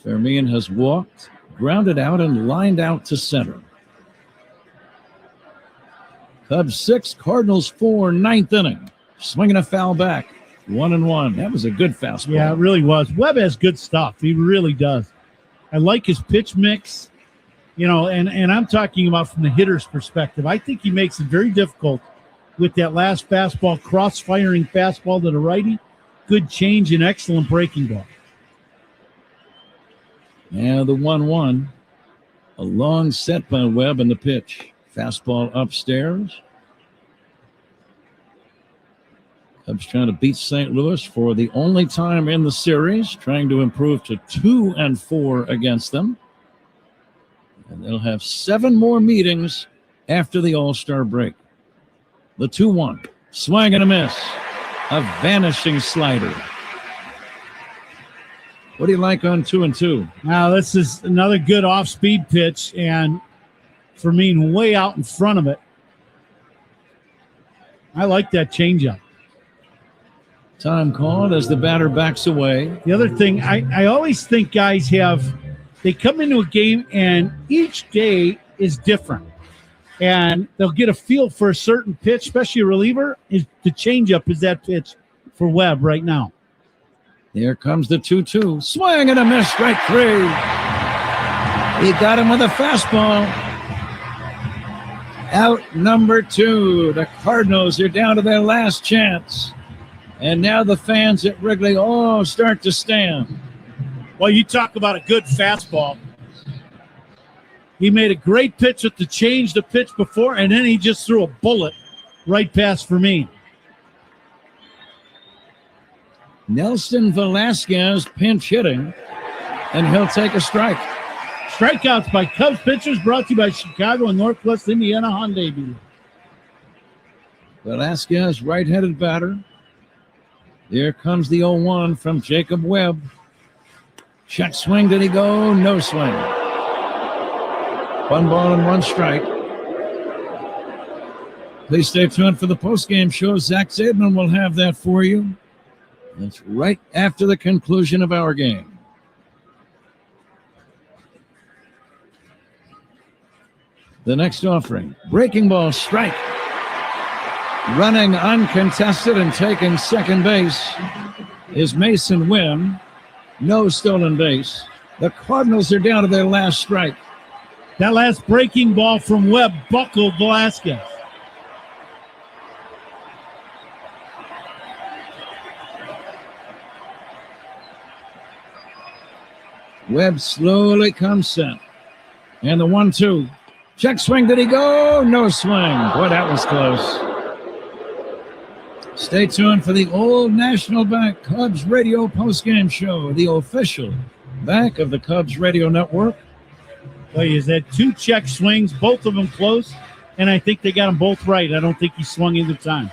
Fermin has walked, grounded out, and lined out to center. Cubs 6, Cardinals 4, 9th inning. Swinging a foul back. 1-1. That was a good fastball. Yeah, it really was. Webb has good stuff. He really does. I like his pitch mix, you know, and I'm talking about from the hitter's perspective. I think he makes it very difficult with that last fastball, cross-firing fastball to the righty. Good change and excellent breaking ball. Yeah, the 1-1. A long set by Webb in the pitch. Fastball upstairs. Cubs trying to beat St. Louis for the only time in the series, trying to improve to 2-4 against them. And they'll have 7 more meetings after the All-Star break. The 2-1. Swing and a miss. A vanishing slider. What do you like on 2-2? Now, this is another good off-speed pitch, and Fermin way out in front of it. I like that changeup. Time called as the batter backs away. The other thing, I always think guys they come into a game and each day is different. And they'll get a feel for a certain pitch, especially a reliever. The changeup is that pitch for Webb right now. Here comes the 2-2. Swing and a miss, strike 3. He got him with a fastball. Out number 2. The Cardinals are down to their last chance. And now the fans at Wrigley all start to stand. Well, you talk about a good fastball. He made a great pitch with the change the pitch before, and then he just threw a bullet right past for me. Nelson Velasquez pinch hitting, and he'll take a strike. Strikeouts by Cubs pitchers brought to you by Chicago and Northwest Indiana Hyundai dealer. Velasquez, right-handed batter. Here comes the 0-1 from Jacob Webb. Check swing, did he go? No swing. 1 ball and 1 strike. Please stay tuned for the post-game show. Zach Zaidman will have that for you. That's right after the conclusion of our game. The next offering, breaking ball, strike. Running uncontested and taking second base is Mason Wynn. No stolen base. The Cardinals are down to their last strike. That last breaking ball from Webb buckled Velasquez. Webb slowly comes set. And the 1-2. Check swing, did he go? No swing. Boy, that was close. Stay tuned for the Old National Bank Cubs radio postgame show, the official bank of the Cubs radio network. Well, he's had 2 check swings, both of them close, and I think they got them both right. I don't think he swung either time.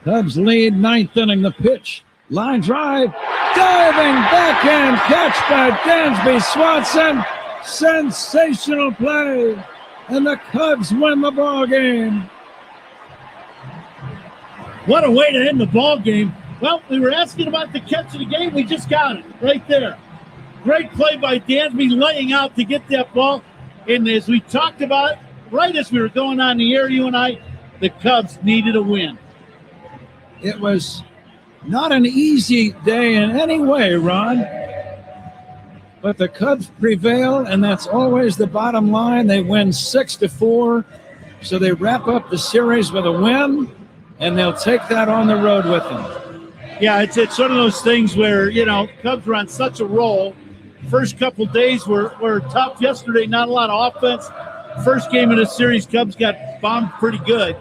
Cubs lead 9th inning. The pitch. Line drive. Diving backhand catch by Dansby Swanson. Sensational play. And the Cubs win the ball game. What a way to end the ball game. Well, we were asking about the catch of the game. We just got it right there. Great play by Dansby laying out to get that ball. And as we talked about, right as we were going on the air, you and I, the Cubs needed a win. It was not an easy day in any way, Ron. But the Cubs prevail, and that's always the bottom line. They win 6-4, so they wrap up the series with a win, and they'll take that on the road with them. Yeah, it's one of those things where, Cubs were on such a roll. First couple days were tough yesterday, not a lot of offense. First game of the series, Cubs got bombed pretty good.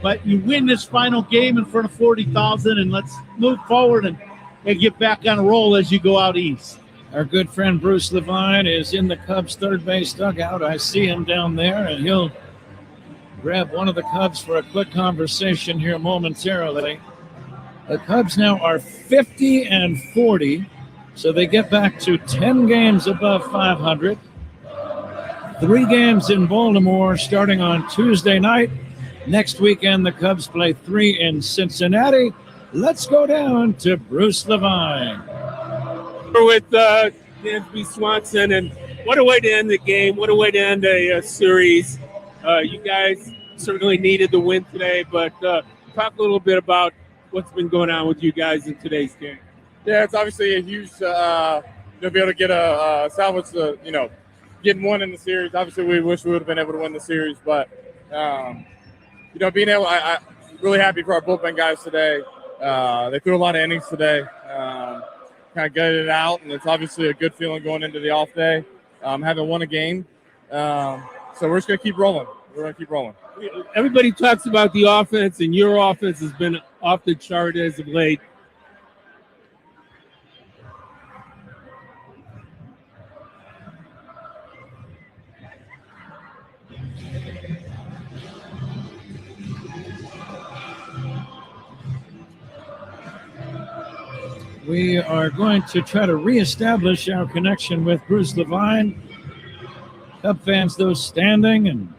But you win this final game in front of 40,000, and let's move forward and get back on a roll as you go out east. Our good friend Bruce Levine is in the Cubs third base dugout. I see him down there, and he'll grab one of the Cubs for a quick conversation here momentarily. The Cubs now are 50-40, so they get back to 10 games above 500. 3 games in Baltimore starting on Tuesday night. Next weekend, the Cubs play 3 in Cincinnati. Let's go down to Bruce Levine. With Dansby Swanson, and what a way to end the game. What a way to end a series. You guys certainly needed the win today, but talk a little bit about what's been going on with you guys in today's game. Yeah, it's obviously a huge to be able to get a salvage the getting one in the series. Obviously, we wish we would have been able to win the series, but being able, I'm really happy for our bullpen guys today. They threw a lot of innings today. Kind of gutted it out, and it's obviously a good feeling going into the off day, having won a game. So we're just going to keep rolling. We're going to keep rolling. Everybody talks about the offense, and your offense has been off the chart as of late. We are going to try to reestablish our connection with Bruce Levine. Cub fans, those standing and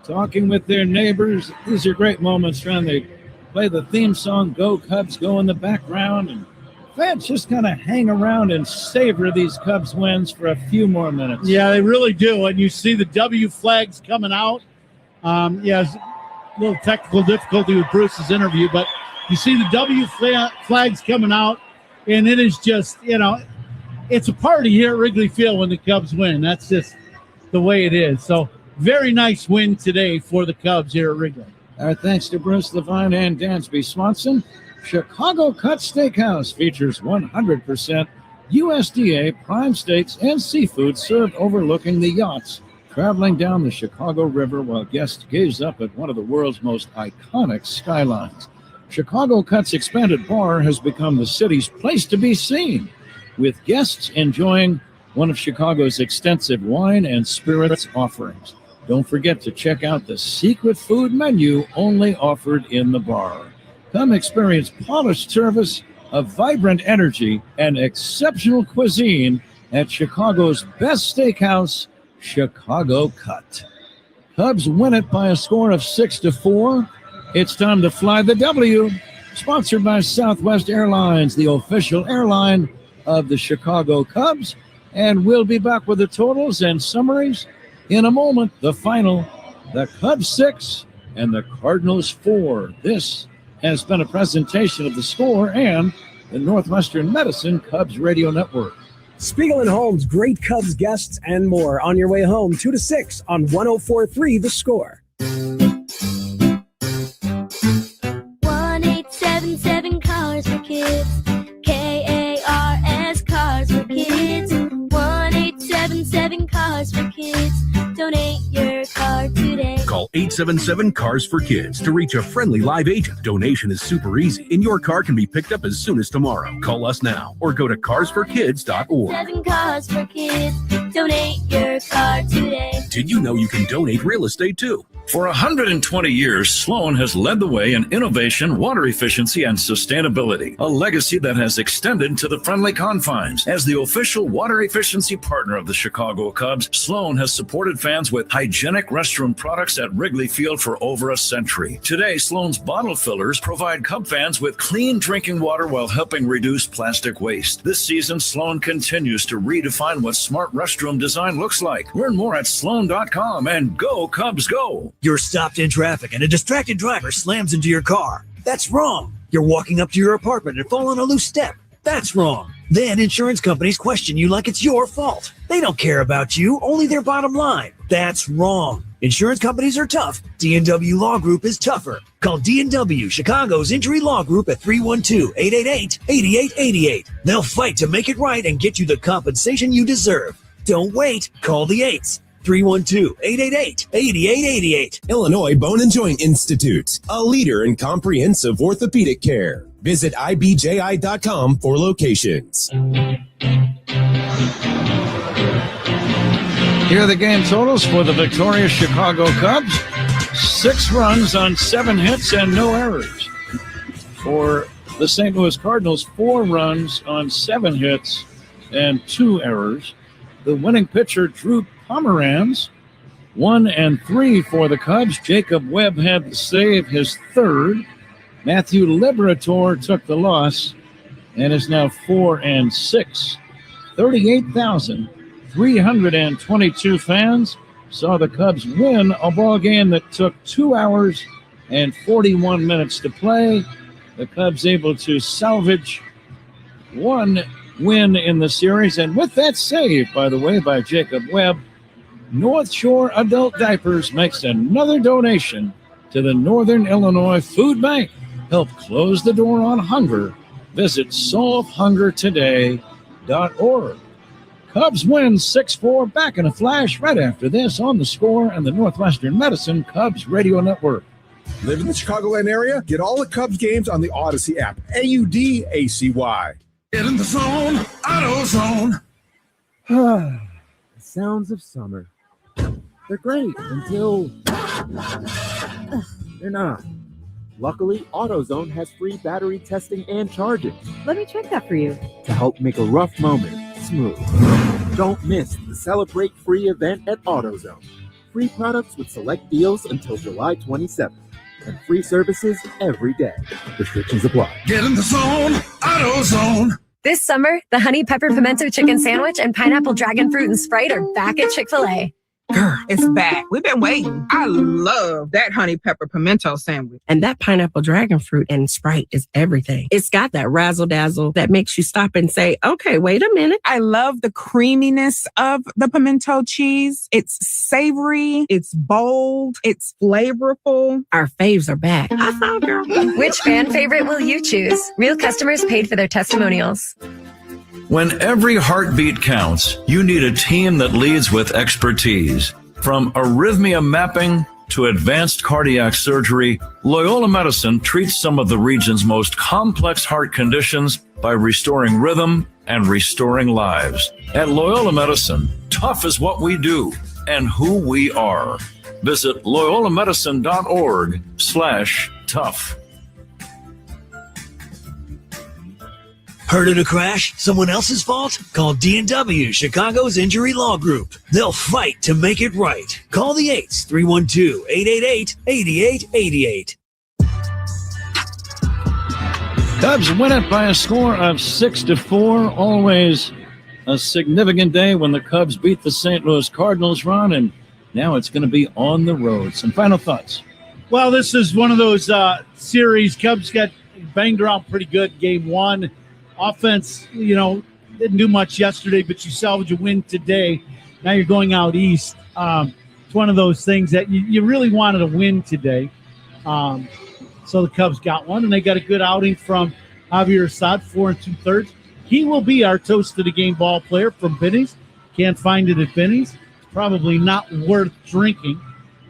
talking with their neighbors. These are great moments trying to play the theme song, Go Cubs, Go in the background. And fans just kind of hang around and savor these Cubs wins for a few more minutes. Yeah, they really do. And you see the W flags coming out. It's a little technical difficulty with Bruce's interview, but you see the W flags coming out, and it is just, it's a party here at Wrigley Field when the Cubs win. That's just the way it is. So very nice win today for the Cubs here at Wrigley. Our thanks to Bruce Levine and Dansby Swanson. Chicago Cut Steakhouse features 100% USDA prime steaks and seafood served overlooking the yachts traveling down the Chicago River while guests gaze up at one of the world's most iconic skylines. Chicago Cut's expanded bar has become the city's place to be seen, with guests enjoying one of Chicago's extensive wine and spirits offerings. Don't forget to check out the secret food menu only offered in the bar. Come experience polished service, a vibrant energy, and exceptional cuisine at Chicago's best steakhouse, Chicago Cut. Cubs win it by a score of 6-4. It's time to fly the W. Sponsored by Southwest Airlines, the official airline of the Chicago Cubs. And we'll be back with the totals and summaries in a moment. The final, the Cubs 6 and the Cardinals 4. This has been a presentation of The Score and the Northwestern Medicine Cubs Radio Network. Spiegel and Holmes, great Cubs guests and more on your way home 2 to 6 on 104.3 The Score. 1-877 Cars for Kids. KARS Cars for Kids. 1-877 Cars for Kids. Donate your car today. Call 877-CARS-FOR-KIDS to reach a friendly live agent. Donation is super easy, and your car can be picked up as soon as tomorrow. Call us now or go to carsforkids.org. 7 Cars for Kids. Donate your car today. Did you know you can donate real estate too? For 120 years, Sloan has led the way in innovation, water efficiency, and sustainability, a legacy that has extended to the friendly confines. As the official water efficiency partner of the Chicago Cubs, Sloan has supported fans with hygienic restroom products at Wrigley Field for over a century. Today, Sloan's bottle fillers provide Cub fans with clean drinking water while helping reduce plastic waste. This season, Sloan continues to redefine what smart restroom design looks like. Learn more at sloan.com and go Cubs go. You're stopped in traffic and a distracted driver slams into your car. That's wrong. You're walking up to your apartment and fall on a loose step. That's wrong. Then insurance companies question you like it's your fault. They don't care about you, only their bottom line. That's wrong. Insurance companies are tough. D&W Law Group is tougher. Call D&W, Chicago's injury law group at 312-888-8888. They'll fight to make it right and get you the compensation you deserve. Don't wait. Call the 8s. 312-888-8888. Illinois Bone and Joint Institute, a leader in comprehensive orthopedic care. Visit ibji.com for locations. Here are the game totals for the victorious Chicago Cubs. 6 runs on 7 hits and no errors. For the St. Louis Cardinals, 4 runs on 7 hits and 2 errors. The winning pitcher, Drew Pomeranz, 1 and 3 for the Cubs. Jacob Webb had to save his 3rd. Matthew Liberator took the loss and is now 4 and 6. 38,322 fans saw the Cubs win a ball game that took 2 hours and 41 minutes to play. The Cubs able to salvage 1 win in the series. And with that save, by the way, by Jacob Webb, North Shore Adult Diapers makes another donation to the Northern Illinois Food Bank. Help close the door on hunger. Visit solvehungertoday.org. Cubs win 6-4. Back in a flash right after this on The Score and the Northwestern Medicine Cubs Radio Network. Live in the Chicagoland area? Get all the Cubs games on the Odyssey app. AUDACY. Get in the zone, AutoZone. The sounds of summer. They're great until they're not. Luckily, AutoZone has free battery testing and charging. Let me check that for you. To help make a rough moment smooth. Don't miss the Celebrate Free event at AutoZone. Free products with select deals until July 27th. And free services every day. Restrictions apply. Get in the zone, AutoZone. This summer, the Honey Pepper Pimento Chicken Sandwich and Pineapple Dragon Fruit and Sprite are back at Chick-fil-A. Girl, it's back. We've been waiting. I love that honey pepper pimento sandwich. And that pineapple dragon fruit and Sprite is everything. It's got that razzle dazzle that makes you stop and say, okay, wait a minute. I love the creaminess of the pimento cheese. It's savory. It's bold. It's flavorful. Our faves are back. I found girl. Which fan favorite will you choose? Real customers paid for their testimonials. When every heartbeat counts, you need a team that leads with expertise. From arrhythmia mapping to advanced cardiac surgery, Loyola Medicine treats some of the region's most complex heart conditions by restoring rhythm and restoring lives. At Loyola Medicine, tough is what we do and who we are. Visit loyolamedicine.org/tough. Heard of a crash? Someone else's fault? Call D&W, Chicago's injury law group. They'll fight to make it right. Call the 8s, 312-888-8888. Cubs win it by a score of 6-4. Always a significant day when the Cubs beat the St. Louis Cardinals, Ron, and now it's going to be on the road. Some final thoughts. Well, this is one of those series. Cubs got banged around pretty good game one. Offense, didn't do much yesterday, but you salvage a win today. Now you're going out east. It's one of those things that you really wanted to win today. So the Cubs got one, and they got a good outing from Javier Assad, 4 2/3. He will be our toast of the game ball player from Benny's. Can't find it at Benny's. It's probably not worth drinking,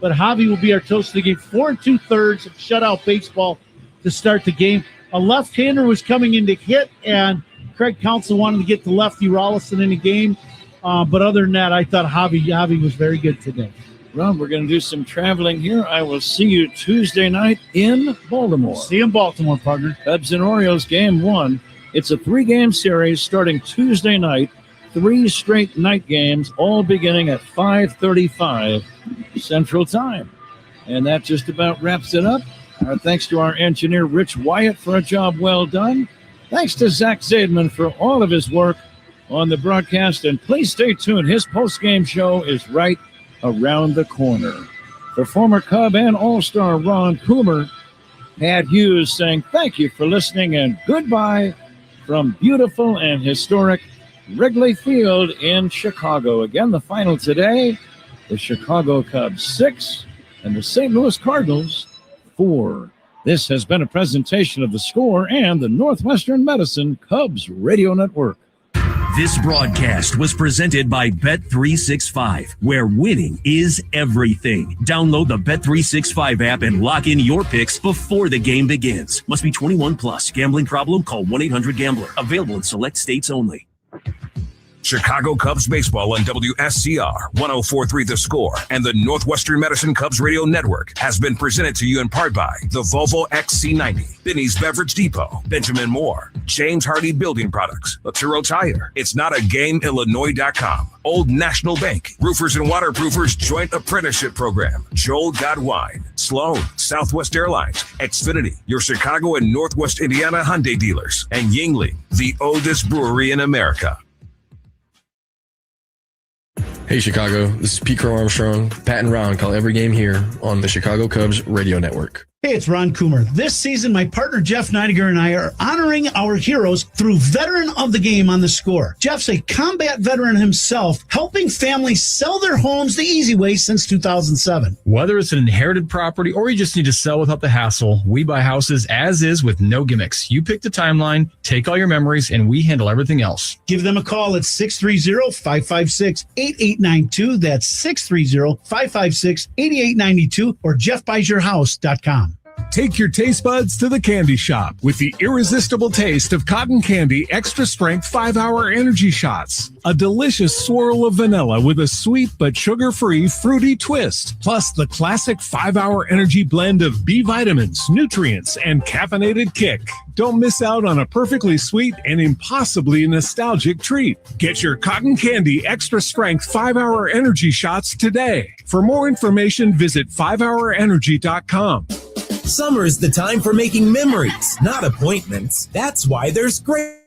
but Javi will be our toast of the game. 4 2/3 shutout baseball to start the game. A left-hander was coming in to hit, and Craig Counsell wanted to get the lefty Rollison in the game. But other than that, I thought Javi was very good today. Ron, we're going to do some traveling here. I will see you Tuesday night in Baltimore. See you in Baltimore, partner. Cubs and Orioles game one. It's a 3-game series starting Tuesday night. 3 straight night games, all beginning at 5:35 Central Time. And that just about wraps it up. Thanks to our engineer, Rich Wyatt, for a job well done. Thanks to Zach Zaidman for all of his work on the broadcast. And please stay tuned. His post-game show is right around the corner. For former Cub and All-Star Ron Coomer, Pat Hughes saying thank you for listening and goodbye from beautiful and historic Wrigley Field in Chicago. Again, the final today, the Chicago Cubs 6 and the St. Louis Cardinals 4. This has been a presentation of The Score and the Northwestern Medicine Cubs Radio Network. This broadcast was presented by Bet365, where winning is everything. Download the Bet365 app and lock in your picks before the game begins. Must be 21 plus. Gambling problem? Call 1-800-GAMBLER. Available in select states only. Chicago Cubs baseball on WSCR 104.3 The Score and the Northwestern Medicine Cubs Radio Network has been presented to you in part by the Volvo XC90, Benny's Beverage Depot, Benjamin Moore, James Hardy Building Products, Laturo Tire, It's Not a Game, Illinois.com, Old National Bank, Roofers and Waterproofers Joint Apprenticeship Program, Joel Godwine, Sloan, Southwest Airlines, Xfinity, your Chicago and Northwest Indiana Hyundai dealers, and Yingling, the oldest brewery in America. Hey Chicago, this is Pete Crow Armstrong. Pat and Ron call every game here on the Chicago Cubs Radio Network. Hey, it's Ron Coomer. This season, my partner Jeff Neidiger and I are honoring our heroes through Veteran of the Game on The Score. Jeff's a combat veteran himself, helping families sell their homes the easy way since 2007. Whether it's an inherited property or you just need to sell without the hassle, we buy houses as is with no gimmicks. You pick the timeline, take all your memories, and we handle everything else. Give them a call at 630-556-8892. That's 630-556-8892 or jeffbuysyourhouse.com. Take your taste buds to the candy shop with the irresistible taste of cotton candy extra strength 5-hour energy shots. A delicious swirl of vanilla with a sweet but sugar-free fruity twist. Plus the classic 5-hour energy blend of B vitamins, nutrients, and caffeinated kick. Don't miss out on a perfectly sweet and impossibly nostalgic treat. Get your cotton candy extra strength 5-hour energy shots today. For more information, visit 5hourenergy.com. Summer's the time for making memories, not appointments. That's why there's great